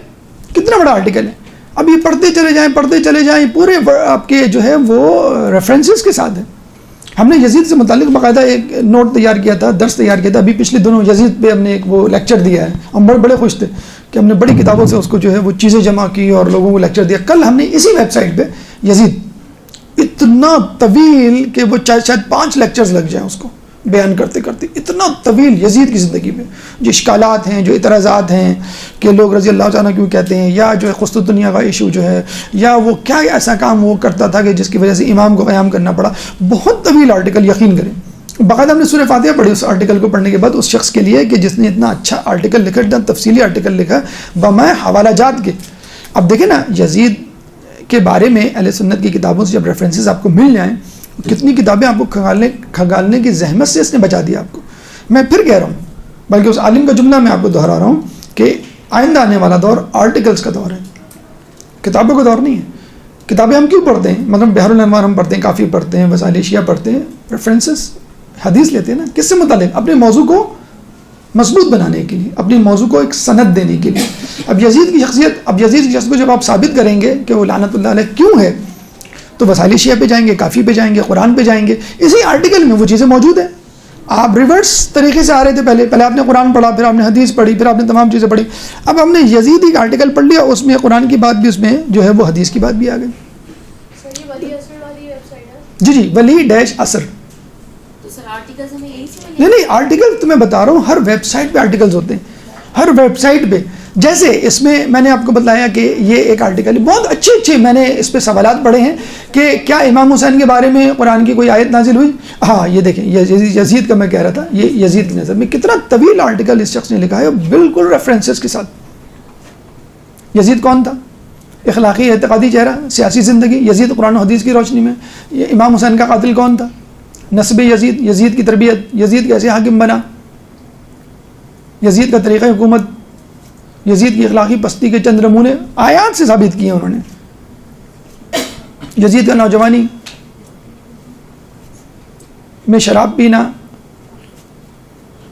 کتنا بڑا آرٹیکل ہے. اب یہ پڑھتے چلے جائیں پورے آپ کے جو ہے وہ ریفرنسز کے ساتھ ہے. ہم نے یزید سے متعلق باقاعدہ ایک نوٹ تیار کیا تھا، درس تیار کیا تھا. ابھی پچھلے دنوں یزید پہ ہم نے ایک وہ لیکچر دیا ہے، ہم بڑے خوش تھے کہ ہم نے بڑی کتابوں سے اس کو جو ہے وہ چیزیں جمع کی اور لوگوں کو لیکچر دیا. کل ہم نے اسی ویب سائٹ پہ یزید اتنا طویل کہ وہ شاید 5 لیکچرز لگ جائیں اس کو بیان کرتے کرتے، اتنا طویل یزید کی زندگی میں جو اشکالات ہیں، جو اعتراضات ہیں کہ لوگ رضی اللہ تعالیٰ کیوں کہتے ہیں، یا جو ہے قسطنطنیہ کا ایشو جو ہے، یا وہ کیا ایسا کام وہ کرتا تھا کہ جس کی وجہ سے امام کو قیام کرنا پڑا. بہت طویل آرٹیکل، یقین کریں. باقاعدہ ہم نے سورہ فاتحہ پڑھی اس آرٹیکل کو پڑھنے کے بعد اس شخص کے لیے کہ جس نے اتنا اچھا آرٹیکل لکھا، اتنا تفصیلی آرٹیکل لکھا بمائے حوالہ جات کے. اب دیکھیں نا یزید کے بارے میں اہل سنت کی کتابوں سے جب ریفرنسز آپ کو مل جائیں، کتنی کتابیں آپ کو کھنگالنے کی زحمت سے اس نے بچا دیا آپ کو. میں پھر کہہ رہا ہوں، بلکہ اس عالم کا جملہ میں آپ کو دہرا رہا ہوں کہ آئندہ آنے والا دور آرٹیکلز کا دور ہے، کتابوں کا دور نہیں ہے. کتابیں ہم کیوں پڑھتے ہیں؟ مطلب بحر الانوار ہم پڑھتے ہیں، کافی پڑھتے ہیں، وسائل اشیاء پڑھتے ہیں، ریفرنسز حدیث لیتے ہیں نا، کس سے متعلق؟ اپنے موضوع کو مضبوط بنانے کے لیے، اپنے موضوع کو ایک سند دینے کے لیے. اب یزید کی شخصیت کو جب آپ ثابت کریں گے کہ وہ لعنت اللہ علیہ کیوں ہے، تو وسائل شیعہ پہ جائیں گے، کافی پہ جائیں گے، قرآن پہ جائیں گے. اسی آرٹیکل میں وہ چیزیں موجود ہیں. آپ ریورس طریقے سے آ رہے تھے، پہلے آپ نے قرآن پڑھا، پھر آپ نے حدیث پڑھی، پھر آپ نے تمام چیزیں پڑھی. اب ہم نے یزید کا آرٹیکل پڑھ لیا، اس میں قرآن کی بات بھی، اس میں جو ہے وہ حدیث کی بات بھی آ گئی. جی ولی ڈیش اثر. نہیں آرٹیکل تو میں بتا رہا ہوں، ہر ویب سائٹ پہ آرٹیکلز ہوتے ہیں، ہر ویب سائٹ پہ. جیسے اس میں میں نے آپ کو بتایا کہ یہ ایک آرٹیکل ہے، بہت اچھے میں نے اس پہ سوالات پڑھے ہیں کہ کیا امام حسین کے بارے میں قرآن کی کوئی آیت نازل ہوئی. ہاں یہ دیکھیں یزید کا میں کہہ رہا تھا، یہ یزید کی نظر میں کتنا طویل آرٹیکل اس شخص نے لکھا ہے، بالکل ریفرنسز کے ساتھ. یزید کون تھا؟ اخلاقی اعتقادی چہرہ، سیاسی زندگی. یزید قرآن و حدیث کی روشنی میں. یہ امام حسین کا قاتل کون تھا؟ نسب یزید، یزید کی تربیت، یزید کیسے حاکم بنا، یزید کا طریقہ حکومت، یزید کی اخلاقی پستی کے چند نمونے آیات سے ثابت کیے انہوں نے. یزید کا نوجوانی میں شراب پینا،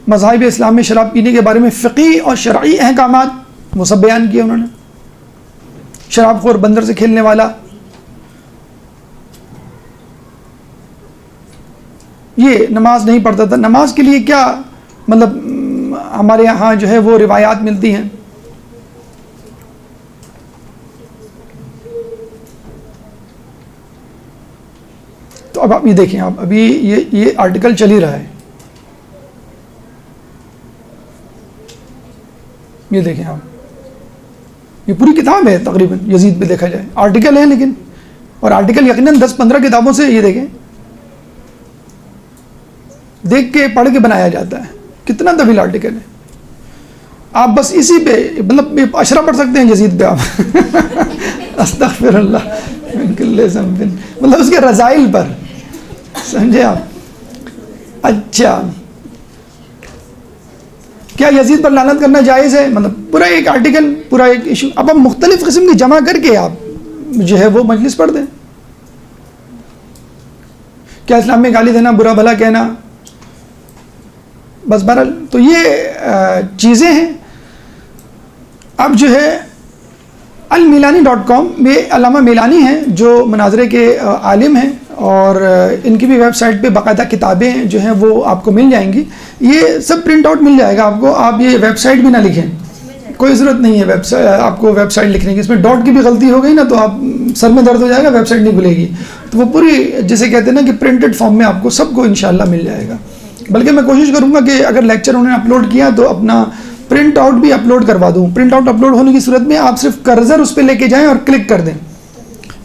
مذاہب اسلام میں شراب پینے کے بارے میں فقہی اور شرعی احکامات وہ سب بیان کیے انہوں نے. شراب خور، بندر سے کھیلنے والا، یہ نماز نہیں پڑھتا تھا. نماز کے لیے کیا مطلب ہمارے یہاں جو ہے وہ روایات ملتی ہیں. تو اب آپ یہ دیکھیں، آپ ابھی یہ آرٹیکل چل ہی رہا ہے، یہ دیکھیں آپ، یہ پوری کتاب ہے تقریباً یزید پہ دیکھا جائے، آرٹیکل ہے لیکن، اور آرٹیکل یقیناً 10-15 کتابوں سے یہ دیکھیں دیکھ کے پڑھ کے بنایا جاتا ہے. کتنا طویل آرٹیکل ہے. آپ بس اسی پہ مطلب اشرا پڑھ سکتے ہیں یزید پہ آپ استغفر اللہ من کل ذنب، مطلب اس کے رذائل پر، سمجھے آپ. اچھا کیا یزید پر لعنت کرنا جائز ہے؟ مطلب پورا ایک آرٹیکل، پورا ایک ایشو. اب ہم مختلف قسم کی جمع کر کے آپ جو ہے وہ مجلس پڑھ دیں. کیا اسلام میں گالی دینا، برا بھلا کہنا، بس بہرحال تو یہ چیزیں ہیں. اب جو ہے المیلانی.com میں علامہ میلانی ہیں جو مناظرے کے عالم ہیں، اور ان کی بھی ویب سائٹ پہ باقاعدہ کتابیں جو ہیں وہ آپ کو مل جائیں گی. یہ سب پرنٹ آؤٹ مل جائے گا آپ کو. آپ یہ ویب سائٹ بھی نہ لکھیں، کوئی ضرورت نہیں ہے ویب سائٹ آپ کو ویب سائٹ لکھنے کی. اس میں ڈاٹ کی بھی غلطی ہو گئی نا تو آپ سر میں درد ہو جائے گا, ویب سائٹ نہیں کھلے گی. تو وہ پوری جسے کہتے ہیں نا کہ پرنٹڈ فارم میں آپ کو سب کو انشاءاللہ مل جائے گا. بلکہ میں کوشش کروں گا کہ اگر لیکچر انہوں نے اپلوڈ کیا تو اپنا پرنٹ آؤٹ بھی اپلوڈ کروا دوں. پرنٹ آؤٹ اپلوڈ ہونے کی صورت میں آپ صرف کرسر اس پہ لے کے جائیں اور کلک کر دیں,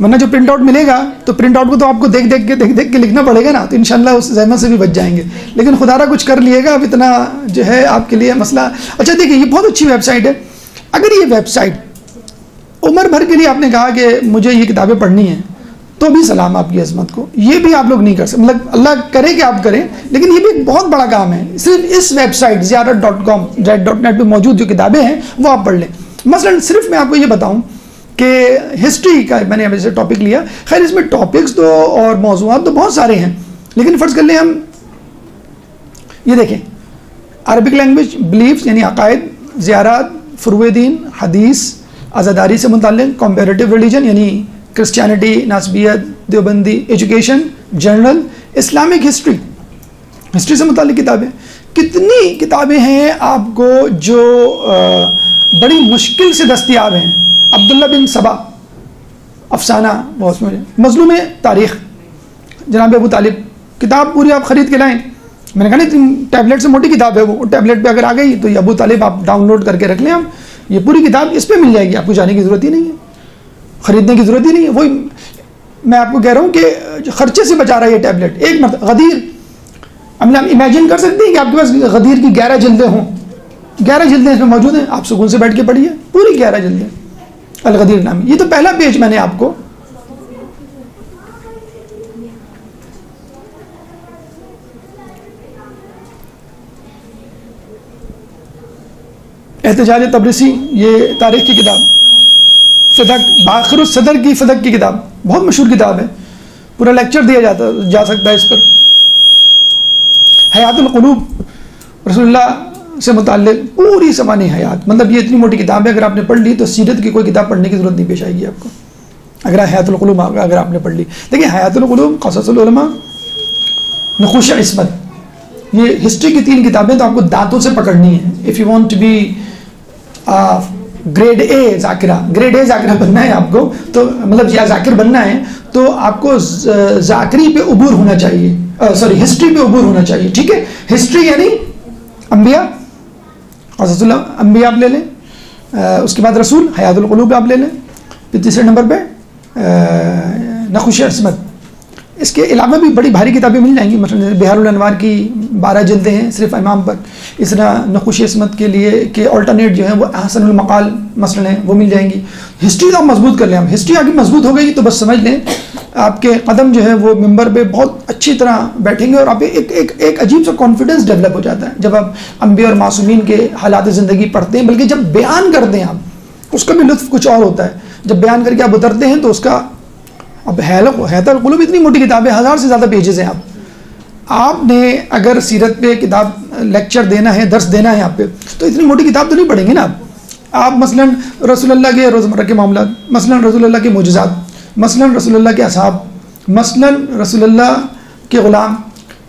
ورنہ جو پرنٹ آؤٹ ملے گا تو پرنٹ آؤٹ کو تو آپ کو دیکھ دیکھ کے لکھنا پڑے گا نا, تو انشاءاللہ اس زحمت سے بھی بچ جائیں گے. لیکن خدا را کچھ کر لیے گا, اب اتنا جو ہے آپ کے لیے مسئلہ. اچھا دیکھیے یہ بہت اچھی ویب سائٹ ہے. اگر یہ ویب سائٹ عمر بھر کے لیے آپ نے کہا کہ مجھے یہ کتابیں پڑھنی ہیں تو بھی سلام آپ کی عظمت کو, یہ بھی آپ لوگ نہیں کر سکتے. مطلب اللہ کرے کہ آپ کریں, لیکن یہ بھی ایک بہت بڑا کام ہے. صرف اس ویب سائٹ ziyarat.com .net پہ موجود جو کتابیں ہیں وہ آپ پڑھ لیں. مثلا صرف میں آپ کو یہ بتاؤں کہ ہسٹری کا میں نے جیسے ٹاپک لیا, خیر اس میں ٹاپکس تو اور موضوعات تو بہت سارے ہیں, لیکن فرض کر لیں ہم یہ دیکھیں عربک لینگویج, بلیفز یعنی عقائد, زیارات, فروع دین, حدیث, عزاداری سے متعلق, کمپیریٹیو ریلیجن یعنی کرسچینٹی, ناسبیت, Deobandi, education, general, Islamic history, history سے متعلق کتابیں. کتنی کتابیں ہیں آپ کو جو بڑی مشکل سے دستیاب ہیں. عبداللہ بن سبا افسانہ, بہت مظلوم تاریخ جناب ابو طالب, کتاب پوری آپ خرید کے لائیں. میں نے کہا نہیں ٹیبلیٹ سے موٹی کتاب ہے وہ, ٹیبلیٹ پہ اگر آ گئی تو یہ ابو طالب آپ ڈاؤن لوڈ کر کے رکھ لیں. آپ یہ پوری کتاب اس پہ مل جائے گی, آپ کو جانے کی ضرورت ہی نہیں ہے, خریدنے کی ضرورت ہی نہیں ہے. وہی میں آپ کو کہہ رہا ہوں کہ خرچے سے بچا رہا ہے یہ ٹیبلیٹ. ایک مرتبہ غدیر, ہم امیجن کر سکتے ہیں کہ آپ کے پاس غدیر کی 11 جلدیں ہوں. 11 جلدیں اس میں موجود ہیں, آپ سکون سے بیٹھ کے پڑھیے پوری 11 جلدیں الغدیر نامی. یہ تو پہلا پیج میں نے آپ کو احتجاج تبرسی, یہ تاریخ کی کتاب, فدق باخر الصدر کی فدق کی کتاب, بہت مشہور کتاب ہے, پورا لیکچر دیا جا سکتا ہے اس پر. حیات القلوب, رسول اللہ سے متعلق پوری زمانی حیات, مطلب یہ اتنی موٹی کتاب ہے, اگر آپ نے پڑھ لی تو سیرت کی کوئی کتاب پڑھنے کی ضرورت نہیں پیش آئے گی آپ کو, اگر حیات القلوب اگر آپ نے پڑھ لی. دیکھیں حیات القلوب, قصص العلماء, نقوش عصمت, یہ ہسٹری کی 3 کتابیں تو آپ کو دانتوں سے پکڑنی ہیں. If you want to be grade A ذاکرہ, گریڈ اے ذاکرہ بننا ہے آپ کو, تو مطلب یا ذاکر بننا ہے تو آپ کو ذاکری پہ عبور ہونا چاہیے, سوری ہسٹری پہ عبور ہونا چاہیے. ٹھیک ہے, ہسٹری یعنی انبیاء, قصص الانبیاء آپ لے لیں, اس کے بعد رسول, حیات القلوب آپ لے لیں, پھر تیسرے نمبر پہ نقوش عصمت. اس کے علاوہ بھی بڑی بھاری کتابیں مل جائیں گی, مثلا بہار الانوار کی 12 جلدیں ہیں صرف امام پر. اس طرح نقوش عصمت کے لیے کہ آلٹرنیٹ جو ہیں وہ احسن المقال مثلا ہیں, وہ مل جائیں گی. ہسٹری تو آپ مضبوط کر لیں, ہم ہسٹری آگے مضبوط ہو گئی تو بس سمجھ لیں آپ کے قدم جو ہے وہ ممبر پہ بہت اچھی طرح بیٹھیں گے, اور آپ ایک عجیب سا کانفیڈنس ڈیولپ ہو جاتا ہے جب آپ انبیاء اور معصومین کے حالات زندگی پڑھتے ہیں. بلکہ جب بیان کرتے ہیں آپ, اس کا بھی لطف کچھ اور ہوتا ہے. جب بیان کر کے آپ اترتے ہیں تو اس کا, اب حیات القلوب اتنی موٹی کتاب ہے, 1000 سے زیادہ پیجز ہیں. آپ نے اگر سیرت پہ کتاب لیکچر دینا ہے, درس دینا ہے آپ پہ, تو اتنی موٹی کتاب تو نہیں پڑھیں گے نا آپ مثلا رسول اللہ کے روزمرہ کے معاملات, مثلا رسول اللہ کے معجزات, مثلا رسول اللہ کے اصحاب, مثلا رسول اللہ کے غلام,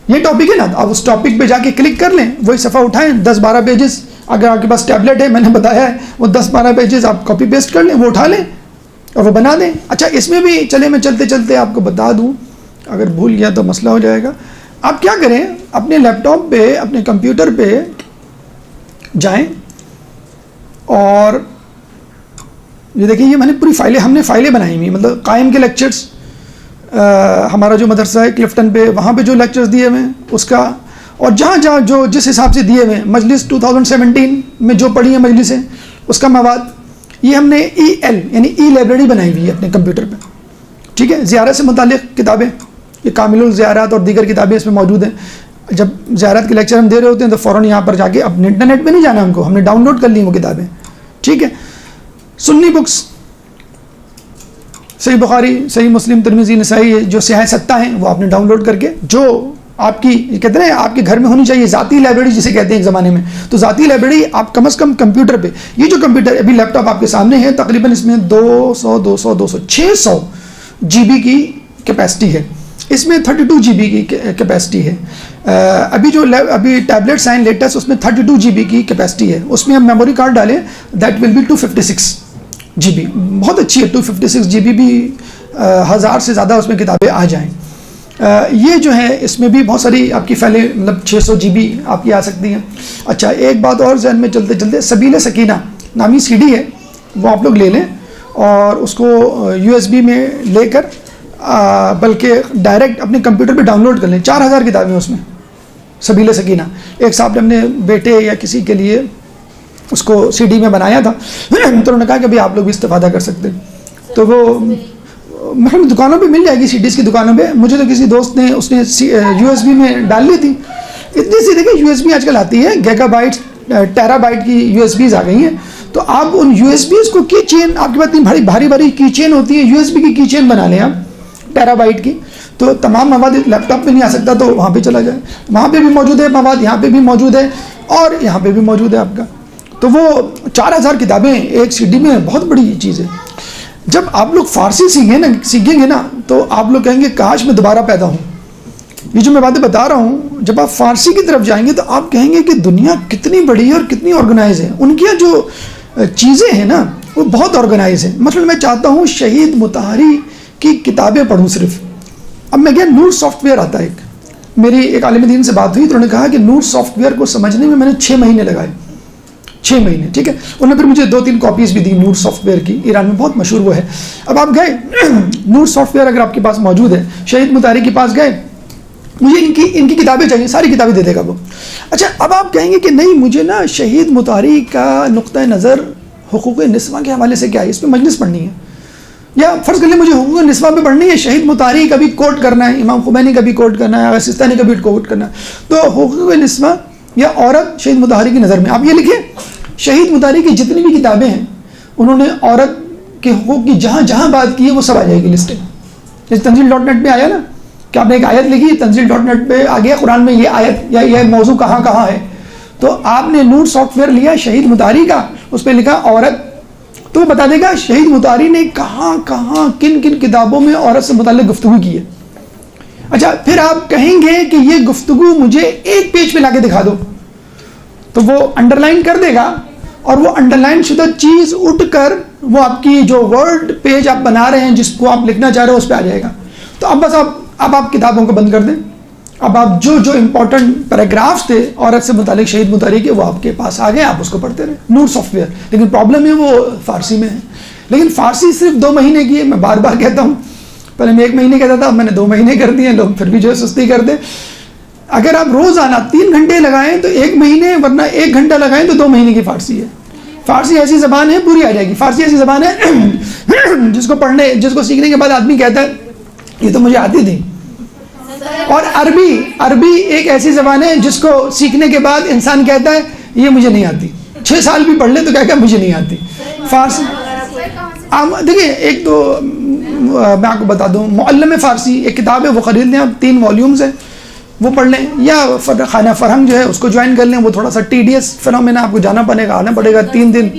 یہ ٹاپک ہے نا, آپ اس ٹاپک پہ جا کے کلک کر لیں, وہی صفحہ اٹھائیں, 10-12 پیجز, اگر آپ کے پاس ٹیبلیٹ ہے, میں نے بتایا ہے, وہ 10-12 پیجز آپ کاپی پیسٹ کر لیں, وہ اٹھا لیں اور وہ بنا دیں. اچھا اس میں بھی چلے میں چلتے چلتے آپ کو بتا دوں, اگر بھول گیا تو مسئلہ ہو جائے گا. آپ کیا کریں, اپنے لیپ ٹاپ پہ, اپنے کمپیوٹر پہ جائیں اور یہ دیکھیں, یہ میں نے پوری فائلیں, ہم نے فائلیں بنائی ہوئی, مطلب قائم کے لیکچرز, ہمارا جو مدرسہ ہے کلفٹن پہ, وہاں پہ جو لیکچرز دیے ہوئے ہیں اس کا, اور جہاں جہاں جو جس حساب سے دیے ہوئے ہیں, مجلس 2017 میں جو پڑھی ہیں مجلسیں, اس کا مواد, یہ ہم نے EL یعنی ای لائبریری بنائی ہوئی ہے اپنے کمپیوٹر پہ. ٹھیک ہے, زیارت سے متعلق کتابیں, یہ کامل الزیارات اور دیگر کتابیں اس میں موجود ہیں. جب زیارت کے لیکچر ہم دے رہے ہوتے ہیں تو فوراً یہاں پر جا کے, اب انٹرنیٹ پہ نہیں جانا ہم کو, ہم نے ڈاؤن لوڈ کر لی وہ کتابیں. ٹھیک ہے, سنی بکس, صحیح بخاری, صحیح مسلم, ترمذی, نسائی, جو سیاہ ستہ ہیں وہ آپ نے ڈاؤن لوڈ کر کے, جو آپ کی کہتے ہیں آپ کے گھر میں ہونی چاہیے ذاتی لائبریری جسے کہتے ہیں ایک زمانے میں, تو ذاتی لائبریری آپ کم از کم کمپیوٹر پہ, یہ جو کمپیوٹر ابھی لیپ ٹاپ آپ کے سامنے ہے, تقریباً اس میں 200 600 GB کی کیپیسٹی ہے. اس میں 32 GB کی کیپیسٹی ہے. ابھی ٹیبلیٹس ہیں لیٹسٹ, اس میں 32 GB کی کیپیسٹی ہے. اس میں ہم میموری کارڈ ڈالیں دیٹ ول بی 256 GB. بہت اچھی ہے 256 GB بھی 1000 سے زیادہ اس میں کتابیں آ جائیں. یہ جو ہے اس میں بھی بہت ساری آپ کی فائلیں مطلب 600 GB آپ کی آ سکتی ہیں. اچھا ایک بات اور ذہن میں چلتے چلتے, سبیل سکینہ نامی CD ہے, وہ آپ لوگ لے لیں اور اس کو USB میں لے کر بلکہ ڈائریکٹ اپنے کمپیوٹر پہ ڈاؤن لوڈ کر لیں. 4000 کتابیں اس میں, سبیل سکینہ. ایک صاحب نے اپنے بیٹے یا کسی کے لیے اس کو CD میں بنایا تھا, تو انہوں نے کہا کہ ابھی آپ لوگ بھی استفادہ کر سکتے ہیں. تو وہ محرم دکانوں پہ مل جائے گی, CDs کی دکانوں پہ. مجھے تو کسی دوست نے اس نے USB میں ڈال لی تھی. اتنی سی دیکھیں USB آج کل آتی ہے, گیگا بائٹ ٹیرا بائٹ کی USBs آ گئی ہیں. تو آپ ان USBs کو کی چین, آپ کے پاس اتنی بھاری بھاری کی چین ہوتی ہے, USB کی کی چین بنا لیں آپ ٹیرا بائٹ کی, تو تمام مواد لیپ ٹاپ پہ نہیں آ سکتا تو وہاں پہ چلا جائے. وہاں پہ بھی موجود ہے مواد, یہاں پہ بھی موجود ہے اور یہاں پہ بھی موجود ہے آپ کا. تو وہ 4000 کتابیں ایک CD میں بہت بڑی چیز ہے. جب آپ لوگ فارسی سیکھیں گے نا تو آپ لوگ کہیں گے کاش میں دوبارہ پیدا ہوں. یہ جو میں باتیں بتا رہا ہوں, جب آپ فارسی کی طرف جائیں گے تو آپ کہیں گے کہ دنیا کتنی بڑی ہے اور کتنی آرگنائز ہے. ان کی جو چیزیں ہیں نا وہ بہت آرگنائز ہیں. مثلا میں چاہتا ہوں شہید مطہری کی کتابیں پڑھوں صرف. اب میں گیا, نور سافٹ ویئر آتا ہے ایک, میری ایک عالم دین سے بات ہوئی تو انہوں نے کہا کہ نور سافٹ ویئر کو سمجھنے میں نے 6 مہینے لگائے. 6 مہینے, ٹھیک ہے. انہوں نے پھر مجھے 2-3 کاپیز بھی دی نور سافٹ ویئر کی, ایران میں بہت مشہور وہ ہے. اب آپ گئے نور سافٹ ویئر اگر آپ کے پاس موجود ہے, شہید مطہری کے پاس گئے, مجھے ان کی کتابیں چاہیے, ساری کتابیں دے دے گا وہ. اچھا اب آپ کہیں گے کہ نہیں مجھے نا شہید مطہری کا نقطۂ نظر حقوق نسواں کے حوالے سے کیا ہے, اس پہ مجلس پڑھنی ہے, یا فرض کر لیں مجھے حقوق نسواں پہ پڑھنی ہے, شہید مطہری کا بھی کوٹ کرنا ہے, امام خمینی کا بھی کوٹ کرنا ہے, سستانی کا بھی کوٹ کرنا ہے. تو حقوق نسواں یا عورت شہید مطہری کی نظر میں آپ یہ لکھیں, شہید مطہری کی جتنی بھی کتابیں ہیں انہوں نے عورت کے حقوق کی جہاں جہاں بات کی ہے وہ سب آ جائے گی لسٹیں. جیسے تنزیل.net پہ آیا نا کہ آپ نے ایک آیت لکھی, تنزیل.net پہ آ گیا قرآن میں یہ آیت یا یہ موضوع کہاں کہاں ہے, تو آپ نے نور سافٹ ویئر لیا شہید مطہری کا, اس پہ لکھا عورت, تو وہ بتا دے گا شہید مطہری نے کہاں کہاں کن کن کتابوں میں عورت سے متعلق گفتگو کی ہے. اچھا پھر آپ کہیں گے کہ یہ گفتگو مجھے ایک پیج پہ لا کے دکھا دو, تو وہ انڈر لائن کر دے گا اور وہ انڈر لائن شدہ چیز اٹھ کر وہ آپ کی جو ورڈ پیج آپ بنا رہے ہیں جس کو آپ لکھنا چاہ رہے ہو اس پہ آ جائے گا. تو اب بس آپ کتابوں کو بند کر دیں. اب آپ جو امپورٹنٹ پیراگرافس تھے عورت سے متعلق شہید مطہری کے وہ آپ کے پاس آ گئے, آپ اس کو پڑھتے رہے. نور سافٹ ویئر, لیکن پرابلم ہے وہ فارسی میں ہے. لیکن فارسی صرف 2 مہینے کی ہے. میں بار بار کہتا ہوں, پہلے میں 1 مہینے کہتا تھا, اب میں نے 2 مہینے کر دیے. لوگ پھر بھی جو ہے سستی کر دیں. اگر آپ روزانہ 3 گھنٹے لگائیں تو 1 مہینے, ورنہ 1 گھنٹہ لگائیں تو 2 مہینے کی فارسی ہے. فارسی ایسی زبان ہے پوری آ جائے گی. فارسی ایسی زبان ہے جس کو سیکھنے کے بعد آدمی کہتا ہے یہ تو مجھے آتی تھی. اور عربی ایک ایسی زبان ہے جس کو سیکھنے کے بعد انسان کہتا ہے یہ مجھے نہیں آتی. 6 سال بھی پڑھ لے تو کہتا ہے مجھے نہیں آتی. فارسی دیکھیں, ایک تو میں آپ کو بتا دوں, معلم فارسی ایک کتاب ہے, وہ خرید لیں آپ, 3 والیومز ہیں, وہ پڑھ لیں. یا خانہ فرہنگ جو ہے اس کو جوائن کر لیں, وہ تھوڑا سا ٹیڈیس فنومینا, آپ کو جانا آنا پڑے گا 3 دن.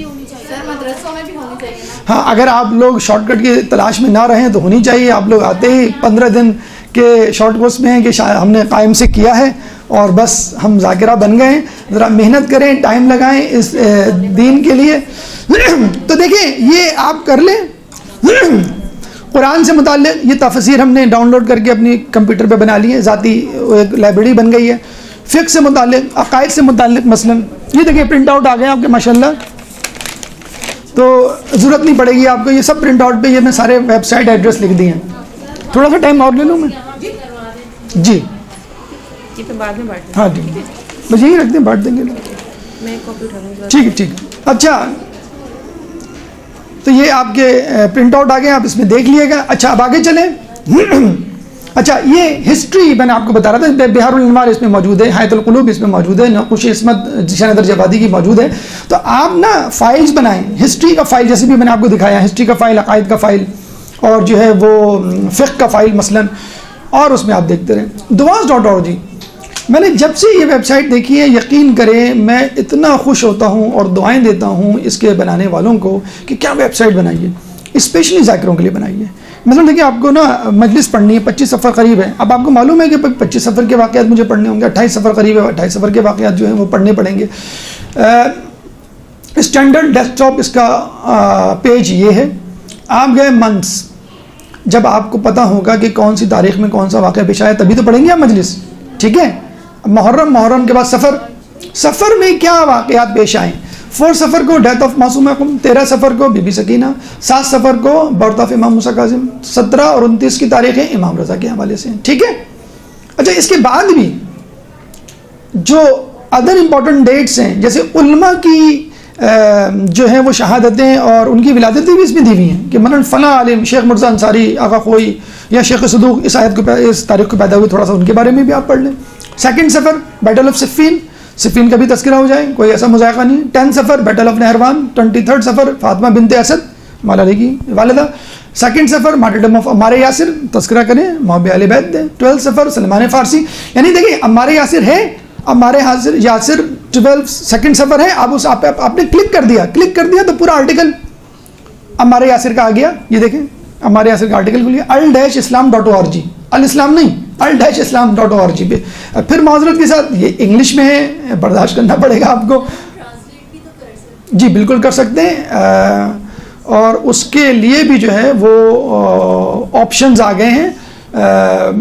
ہاں اگر آپ لوگ شارٹ کٹ کی تلاش میں نہ رہیں تو ہونی چاہیے. آپ لوگ آتے ہی 15 دن کے شارٹ کورس میں ہیں کہ ہم نے قائم سے کیا ہے اور بس ہم ذاکرہ بن گئے ہیں. ذرا محنت کریں, ٹائم لگائیں اس دین کے لیے. تو دیکھیں یہ آپ کر لیں. قرآن سے متعلق یہ تفسیر ہم نے ڈاؤن لوڈ کر کے اپنی کمپیوٹر پہ بنا لی ہے, ذاتی ایک لائبریری بن گئی ہے. فقہ سے متعلق, عقائد سے متعلق مثلا یہ دیکھیں پرنٹ آؤٹ آ گئے آپ کے ماشاءاللہ, تو ضرورت نہیں پڑے گی آپ کو. یہ سب پرنٹ آؤٹ پہ یہ میں سارے ویب سائٹ ایڈریس لکھ دیے ہیں. تھوڑا سا ٹائم اور لے لوں میں, جی ہاں ٹھیک ہے, بس یہی رکھ دیں, بانٹ دیں گے. ٹھیک ہے ٹھیک ہے. اچھا تو یہ آپ کے پرنٹ آؤٹ آ گئے, آپ اس میں دیکھ لیے گا. اچھا اب آگے چلیں. اچھا یہ ہسٹری میں نے آپ کو بتا رہا تھا, بہار الانوار اس میں موجود ہے, حیات القلوب اس میں موجود ہے, نقوش عصمت ذیشان ادر جوادی کی موجود ہے. تو آپ نا فائلز بنائیں, ہسٹری کا فائل جیسے بھی میں نے آپ کو دکھایا, ہسٹری کا فائل, عقائد کا فائل, اور جو ہے وہ فقہ کا فائل مثلا, اور اس میں آپ دیکھتے رہیں. duas.org میں نے جب سے یہ ویب سائٹ دیکھی ہے, یقین کریں میں اتنا خوش ہوتا ہوں اور دعائیں دیتا ہوں اس کے بنانے والوں کو کہ کیا ویب سائٹ بنائی ہے. اسپیشلی ذاکروں کے لیے بنائی ہے. مثلا دیکھیں آپ کو نا مجلس پڑھنی ہے, 25 سفر قریب ہے, اب آپ کو معلوم ہے کہ 25 سفر کے واقعات مجھے پڑھنے ہوں گے, 28 سفر قریب ہے, 28 سفر کے واقعات جو ہیں وہ پڑھنے پڑیں گے. اسٹینڈرڈ ڈیسک ٹاپ اس کا پیج یہ ہے. آپ گئے منتھس, جب آپ کو پتہ ہوگا کہ کون سی تاریخ میں کون سا واقعہ پیش آیا تبھی تو پڑھیں گے آپ مجلس, ٹھیک ہے. محرم کے بعد سفر میں کیا واقعات پیش آئیں. 4 سفر کو ڈیتھ آف معصومہ قم, 13 سفر کو بی بی سکینہ, 7 سفر کو برتھ آف امام موسیٰ کاظم, 17 اور 29 کی تاریخیں امام رضا کے حوالے سے ہیں, ٹھیک ہے. اچھا اس کے بعد بھی جو ادر امپورٹنٹ ڈیٹس ہیں جیسے علماء کی جو ہیں وہ شہادتیں اور ان کی ولادتیں بھی اس میں دی ہوئی ہیں کہ مثلا فلاں عالم شیخ مرزا انصاری آغا خوئی یا شیخ صدوق اس تاریخ کو پیدا ہوئے, تھوڑا سا ان کے بارے میں بھی آپ پڑھ لیں. 2nd سفر بیٹل آف صفین کا بھی تذکرہ ہو جائے, کوئی ایسا مذائقہ نہیں. 10 سفر بیٹل آف نہروان. 23rd سفر فاطمہ بنت اسد مولا علی کی والدہ. 2nd سفر مارٹرڈم آف عمار یاسر, تذکرہ کریں محب اہل بیت دیں. 12 سفر سلمان فارسی. یعنی دیکھیں عمار یاسر ہے, عمار یاسر 2nd سفر ہے. آپ نے کلک کر دیا تو پورا آرٹیکل عمار یاسر کا آ گیا. یہ دیکھیں عمار یاسر کا آرٹیکل کھلیے al-islam.org, الاسلام نہیں al-islam.org پہ. پھر معذرت کے ساتھ یہ انگلش میں ہے, برداشت کرنا پڑے گا آپ کو. جی بالکل کر سکتے ہیں, اور اس کے لیے بھی جو ہے وہ آپشنز آ گئے ہیں.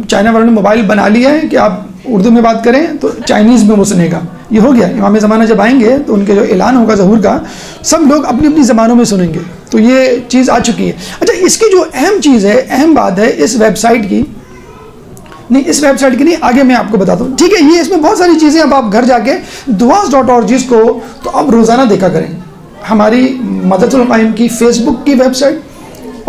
چائنا والوں نے موبائل بنا لیا ہے کہ آپ اردو میں بات کریں تو چائنیز میں وہ سنے گا. یہ ہو گیا, امام زمانہ جب آئیں گے تو ان کے جو اعلان ہوگا ظہور کا, سب لوگ اپنی اپنی زبانوں میں سنیں گے. تو یہ چیز آ چکی ہے. اچھا اس کی جو اہم چیز ہے, اہم بات ہے اس ویب سائٹ کی, نہیں اس ویب سائٹ کی نہیں, آگے میں آپ کو بتاتا ہوں, ٹھیک ہے. یہ اس میں بہت ساری چیزیں, اب آپ گھر جا کے duas.org کو تو آپ روزانہ دیکھا کریں. ہماری مدد القائم کی فیس بک کی ویب سائٹ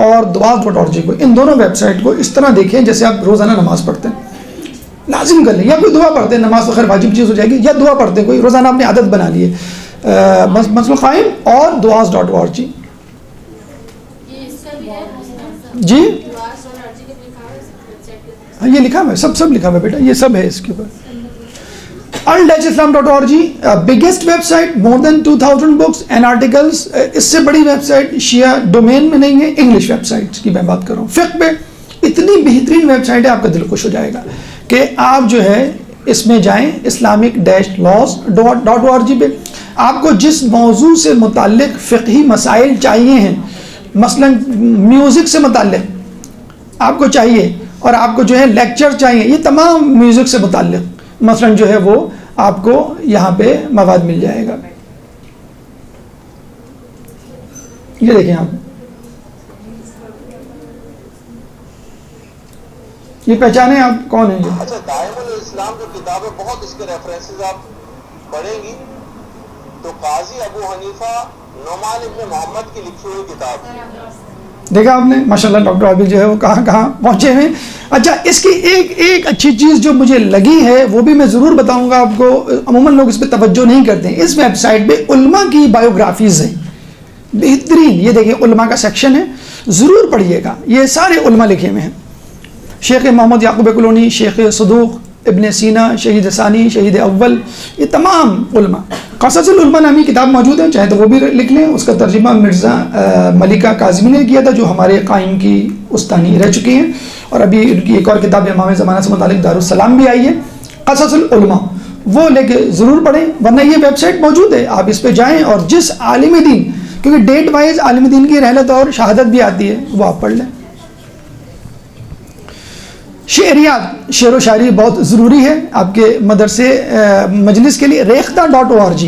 اور duas.org کو, ان دونوں ویب سائٹ کو اس طرح دیکھیں جیسے آپ روزانہ نماز پڑھتے ہیں. لازم کر لیں, یا کوئی دعا پڑھتے ہیں, نماز تو خیر واجب چیز ہو جائے گی, یا دعا پڑھتے ہیں کوئی روزانہ اپنی عادت بنا لیے. مدد القائم اور duas.org. جی یہ لکھا ہوا ہے, سب لکھا ہوا ہے بیٹا, یہ سب ہے اس کے اوپر. al-islam.org biggest website, more than 2000 books and articles. اس سے بڑی ویب سائٹ شیعہ ڈومین میں نہیں ہے, انگلش ویب سائٹ کی میں بات کر رہا ہوں. فقہ پہ اتنی بہترین ویب سائٹ ہے, آپ کا دل خوش ہو جائے گا کہ آپ جو ہے اس میں جائیں islamic-laws.org پہ. آپ کو جس موضوع سے متعلق فقہی مسائل چاہیے ہیں, مثلا میوزک سے متعلق آپ کو چاہیے, اور آپ کو جو ہے لیکچر چاہیے, یہ تمام میوزک سے متعلق مثلا جو ہے وہ آپ کو یہاں پہ مواد مل جائے گا. یہ دیکھیں آپ, یہ پہچانے آپ کون ہیں یہ؟ اچھا دائم الاسلام جو کتاب ہے, بہت اس کے ریفرنسز آپ پڑھیں گی تو قاضی ابو حنیفہ نعمان ابن محمد کی لکھی ہوئی کتاب ہے. دیکھا آپ نے ماشاءاللہ ڈاکٹر عابد جو ہے وہ کہاں پہنچے ہیں. اچھا اس کی ایک اچھی چیز جو مجھے لگی ہے وہ بھی میں ضرور بتاؤں گا آپ کو, عموماً لوگ اس پہ توجہ نہیں کرتے ہیں. اس ویب سائٹ پہ علماء کی بایوگرافیز ہیں بہترین. یہ دیکھیں علماء کا سیکشن ہے, ضرور پڑھیے گا. یہ سارے علماء لکھے ہوئے ہیں, شیخ محمد یعقوب کلونی, شیخ صدوق, ابن سینا, شہید ثانی, شہید اول, یہ تمام علماء. قصص العلماء نامی کتاب موجود ہے, چاہے تو وہ بھی لکھ لیں. اس کا ترجمہ مرزا ملکہ کاظمی نے کیا تھا جو ہمارے قائم کی استانی رہ چکی ہیں, اور ابھی ان کی ایک اور کتاب امام زمانہ سے متعلق دارالسلام بھی آئی ہے, قصص العلماء, وہ لے کے ضرور پڑھیں. ورنہ یہ ویب سائٹ موجود ہے, آپ اس پہ جائیں اور جس عالم دین, کیونکہ ڈیٹ وائز عالم دین کی رحلت اور شہادت بھی آتی ہے, وہ آپ پڑھ لیں. شعریات, شعر و شاعری بہت ضروری ہے آپ کے مدرسے مجلس کے لیے. ریختہ.org.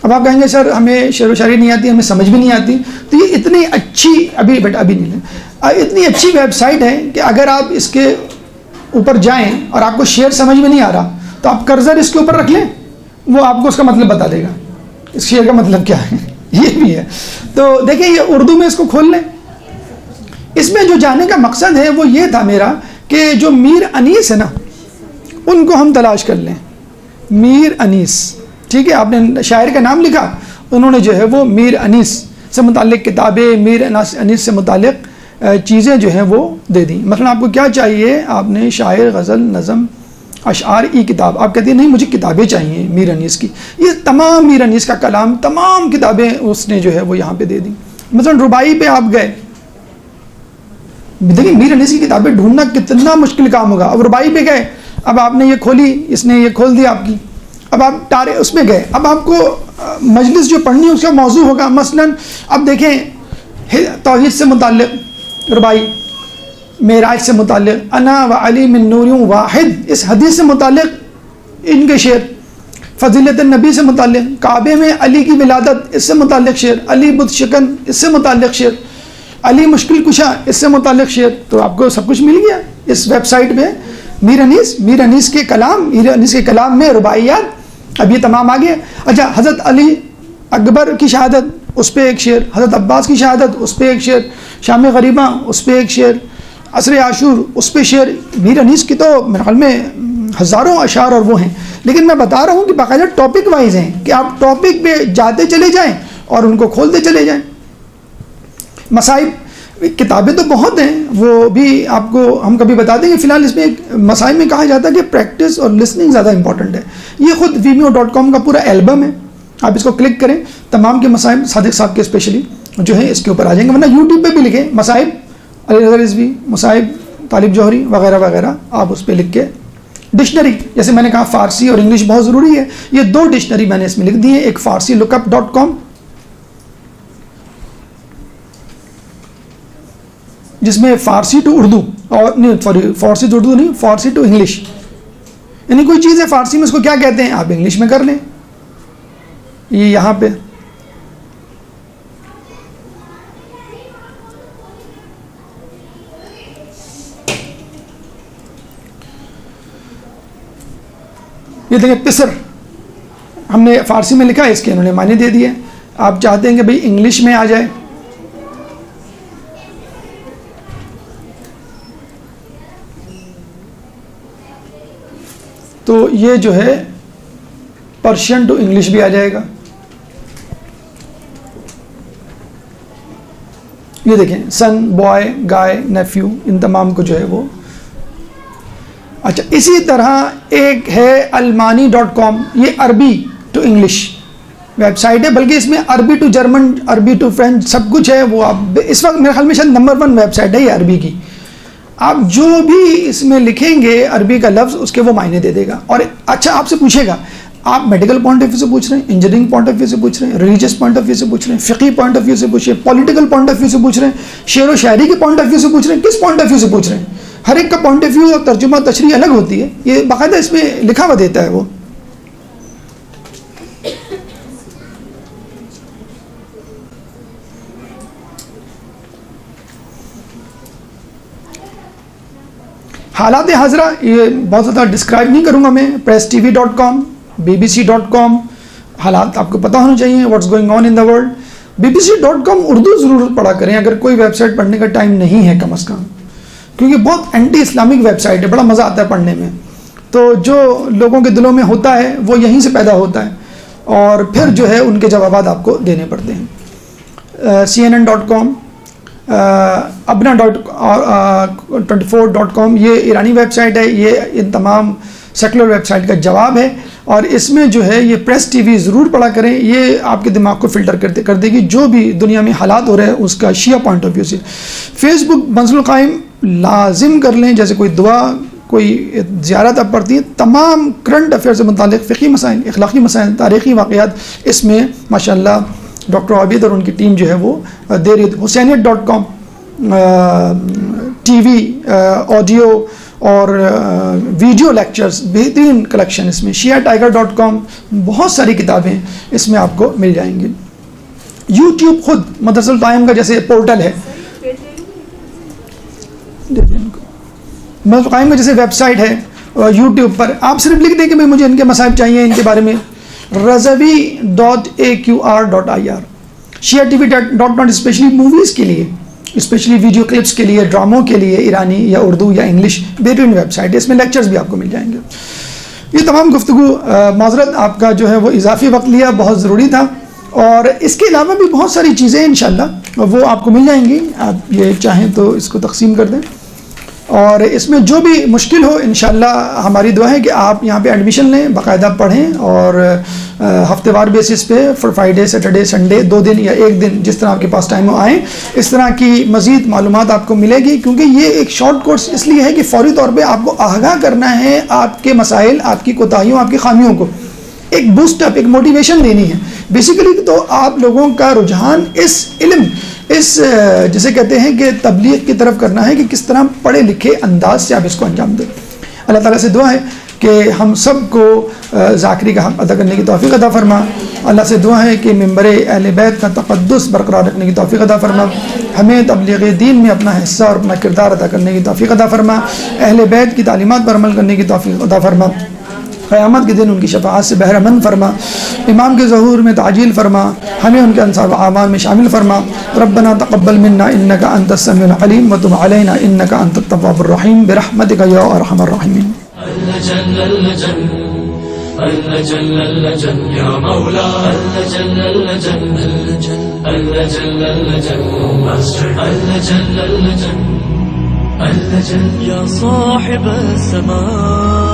اب آپ کہیں گے سر ہمیں شعر و شاعری نہیں آتی, ہمیں سمجھ بھی نہیں آتی, تو یہ اتنی اچھی, ابھی نہیں لیں, اتنی اچھی ویب سائٹ ہے کہ اگر آپ اس کے اوپر جائیں اور آپ کو شعر سمجھ میں نہیں آ رہا تو آپ کرزر اس کے اوپر رکھ لیں, وہ آپ کو اس کا مطلب بتا دے گا, اس شعر کا مطلب کیا ہے. یہ بھی ہے. تو دیکھیں یہ اردو میں اس کو کھول لیں. اس میں جو جانے کا مقصد ہے وہ یہ تھا میرا کہ جو میر انیس ہے نا, ان کو ہم تلاش کر لیں. میر انیس, ٹھیک ہے, آپ نے شاعر کا نام لکھا, انہوں نے جو ہے وہ میر انیس سے متعلق کتابیں, میر انیس سے متعلق چیزیں جو ہیں وہ دے دیں. مثلا آپ کو کیا چاہیے, آپ نے شاعر, غزل, نظم, اشعار کی کتاب, آپ کہتے ہیں نہیں مجھے کتابیں چاہیے میر انیس کی. یہ تمام میر انیس کا کلام, تمام کتابیں اس نے جو ہے وہ یہاں پہ دے دیں. مثلا ربائی پہ آپ گئے دیکھیں میر انیس کی کتابیں ڈھونڈنا کتنا مشکل کام ہوگا. اب ربائی پہ گئے, اب آپ نے یہ کھولی, اس نے یہ کھول دیا آپ کی, اب آپ اس میں گئے, اب آپ کو مجلس جو پڑھنی ہے اس کا موضوع ہوگا. مثلا اب دیکھیں توحید سے متعلق ربائی, معراج سے متعلق انا و علی من نور واحد, اس حدیث سے متعلق ان کے شعر, فضیلت النبی سے متعلق, کعبے میں علی کی ولادت اس سے متعلق شعر, علی بت شکن اس سے متعلق شعر, علی مشکل کشا اس سے متعلق شعر. تو آپ کو سب کچھ مل گیا اس ویب سائٹ پہ. میر انیس کے کلام میں رباعیات, اب یہ تمام آ گیا. اچھا, حضرت علی اکبر کی شہادت اس پہ ایک شعر, حضرت عباس کی شہادت اس پہ ایک شعر, شام غریبہ اس پہ ایک شعر, عصر عاشور اس پہ شعر. میر انیس کی تو میرے خیال میں ہزاروں اشعار اور وہ ہیں, لیکن میں بتا رہا ہوں کہ باقاعدہ ٹاپک وائز ہیں کہ آپ ٹاپک پہ جاتے چلے جائیں اور ان کو کھولتے چلے جائیں. مصائب کتابیں تو بہت ہیں, وہ بھی آپ کو ہم کبھی بتا دیں گے. فی الحال اس میں ایک مصائب میں کہا جاتا ہے کہ پریکٹس اور لسننگ زیادہ امپورٹنٹ ہے. یہ خود vimeo.com کا پورا البم ہے, آپ اس کو کلک کریں, تمام کے مصائب صادق صاحب کے اسپیشلی جو ہیں اس کے اوپر آ جائیں گے. ورنہ یوٹیوب پہ بھی لکھیں مصائب علی رضا رضوی, مصائب طالب جوہری وغیرہ وغیرہ, آپ اس پہ لکھ کے. ڈکشنری جیسے میں نے کہا فارسی اور انگلش بہت ضروری ہے, یہ 2 ڈکشنری میں نے اس میں لکھ دی ہیں. ایک فارسی lookup.com جس میں فارسی ٹو اردو, اور نہیں فارسی ٹو اردو نہیں, فارسی ٹو انگلش, یعنی کوئی چیز ہے فارسی میں اس کو کیا کہتے ہیں آپ انگلش میں کر لیں. یہ یہاں پہ یہ دیکھیں پسر ہم نے فارسی میں لکھا ہے, اس کے انہوں نے معنی دے دیے. آپ چاہتے ہیں کہ بھئی انگلش میں آ جائے, تو یہ جو ہے پرشین ٹو انگلش بھی آ جائے گا. یہ دیکھیں سن, بوائے, گائے, نیفیو, ان تمام کو جو ہے وہ. اچھا, اسی طرح ایک ہے المانی.com, یہ عربی ٹو انگلش ویب سائٹ ہے, بلکہ اس میں عربی ٹو جرمن, عربی ٹو فرینچ سب کچھ ہے. وہ آپ اس وقت میرے خیال میں شاید نمبر 1 ویب سائٹ ہے یہ عربی کی. آپ جو بھی اس میں لکھیں گے عربی کا لفظ, اس کے وہ معنی دے دے گا. اور اچھا آپ سے پوچھے گا, آپ میڈیکل پوائنٹ آف ویو سے پوچھ رہے ہیں, انجینئرنگ پوائنٹ آف ویو سے پوچھ رہے ہیں, ریلیجیس پوائنٹ آف ویو سے پوچھ رہے ہیں, فقہی پوائنٹ آف ویو سے پوچھ رہے ہیں, پولیٹیکل پوائنٹ آف ویو سے پوچھ رہے ہیں, شعر و شاعری کے پوائنٹ آف ویو سے پوچھ رہے ہیں, کس پوائنٹ آف ویو سے پوچھ رہے ہیں. ہر ایک کا پوائنٹ آف ویو اور ترجمہ تشریح الگ ہوتی ہے, یہ باقاعدہ اس میں لکھا ہوا دیتا ہے وہ. حالات حاضرہ یہ بہت زیادہ ڈسکرائب نہیں کروں گا میں. presstv.com, bbc.com, حالات آپ کو پتہ ہونا چاہیے what's going on in the world. bbc.com Urdu ضرور پڑھا کریں اگر کوئی ویب سائٹ پڑھنے کا ٹائم نہیں ہے کم از کم, کیونکہ بہت اینٹی اسلامک ویب سائٹ ہے, بڑا مزہ آتا ہے پڑھنے میں. تو جو لوگوں کے دلوں میں ہوتا ہے وہ یہیں سے پیدا ہوتا ہے, اور پھر جو ہے ان کے جوابات آپ کو دینے پڑتے ہیں. cnn.com, abna.24.com یہ ایرانی ویب سائٹ ہے. یہ ان تمام سیکولر ویب سائٹ کا جواب ہے, اور اس میں جو ہے یہ پریس ٹی وی ضرور پڑھا کریں. یہ آپ کے دماغ کو فلٹر کر دے گی جو بھی دنیا میں حالات ہو رہے ہیں اس کا شیعہ پوائنٹ آف ویو سے. فیس بک منزل القائم لازم کر لیں, جیسے کوئی دعا, کوئی زیارت آپ پڑھتی ہیں, تمام کرنٹ افیئر سے متعلق فقہی مسائل, اخلاقی مسائل, تاریخی واقعات اس میں ماشاءاللہ ڈاکٹر عابد اور ان کی ٹیم جو ہے وہ دے رہی ہے. حسینیت.com ٹی وی, آڈیو اور ویڈیو لیکچرز, بہترین کلیکشن اس میں. shiaTiger.com بہت ساری کتابیں اس میں آپ کو مل جائیں گی. یوٹیوب خود مدرسہ القائم کا جیسے پورٹل ہے, مدرسہ القائم کا جیسے ویب سائٹ ہے, یوٹیوب پر آپ صرف لکھ دیں کہ میں مجھے ان کے مصائب چاہیے, ان کے بارے میں razavi.aqr.ir. shiatv.net اسپیشلی موویز کے لیے, اسپیشلی ویڈیو کلپس کے لیے, ڈراموں کے لیے, ایرانی یا اردو یا انگلش, بہترین ویب سائٹ ہے. اس میں لیکچرز بھی آپ کو مل جائیں گے. یہ تمام گفتگو, معذرت آپ کا جو ہے وہ اضافی وقت لیا, بہت ضروری تھا. اور اس کے علاوہ بھی بہت ساری چیزیں انشاءاللہ وہ آپ کو مل جائیں گی, آپ یہ چاہیں تو اس کو تقسیم کر دیں. اور اس میں جو بھی مشکل ہو انشاءاللہ ہماری دعا ہے کہ آپ یہاں پہ ایڈمیشن لیں، باقاعدہ پڑھیں، اور ہفتے وار بیسس پہ فرائیڈے سیٹرڈے سنڈے 2 دن یا 1 دن جس طرح آپ کے پاس ٹائم ہو آئیں. اس طرح کی مزید معلومات آپ کو ملے گی، کیونکہ یہ ایک شارٹ کورس اس لیے ہے کہ فوری طور پہ آپ کو آگاہ کرنا ہے آپ کے مسائل، آپ کی کوتاہیوں، آپ کی خامیوں کو، ایک بوسٹ اپ، ایک موٹیویشن دینی ہے. بیسیکلی تو آپ لوگوں کا رجحان اس علم، اس جسے کہتے ہیں کہ تبلیغ کی طرف کرنا ہے کہ کس طرح پڑھے لکھے انداز سے آپ اس کو انجام دیں. اللہ تعالیٰ سے دعا ہے کہ ہم سب کو ذاکری کا حق ادا کرنے کی توفیق عطا فرما. اللہ سے دعا ہے کہ ممبر اہل بیت کا تقدس برقرار رکھنے کی توفیق عطا فرما. ہمیں تبلیغ دین میں اپنا حصہ اور اپنا کردار ادا کرنے کی توفیق عطا فرما. اہل بیت کی تعلیمات پر عمل کرنے کی توفیق عطا فرما. قیامت کے دن ان کی شفاعت سے بہرہ مند فرما. امام کے ظہور میں تعجیل فرما. ہمیں ان کے انصار و اعوان میں شامل فرما. ربنا تقبل منا انک انت السمیع العلیم وتب علینا انک انت التواب الرحیم برحمتک یا ارحم الراحمین. اللجن اللجن اللجن اللجن يا مولا اللجن اللجن اللجن اللجن اللجن اللجن اللجن اللجن يا صاحب السماء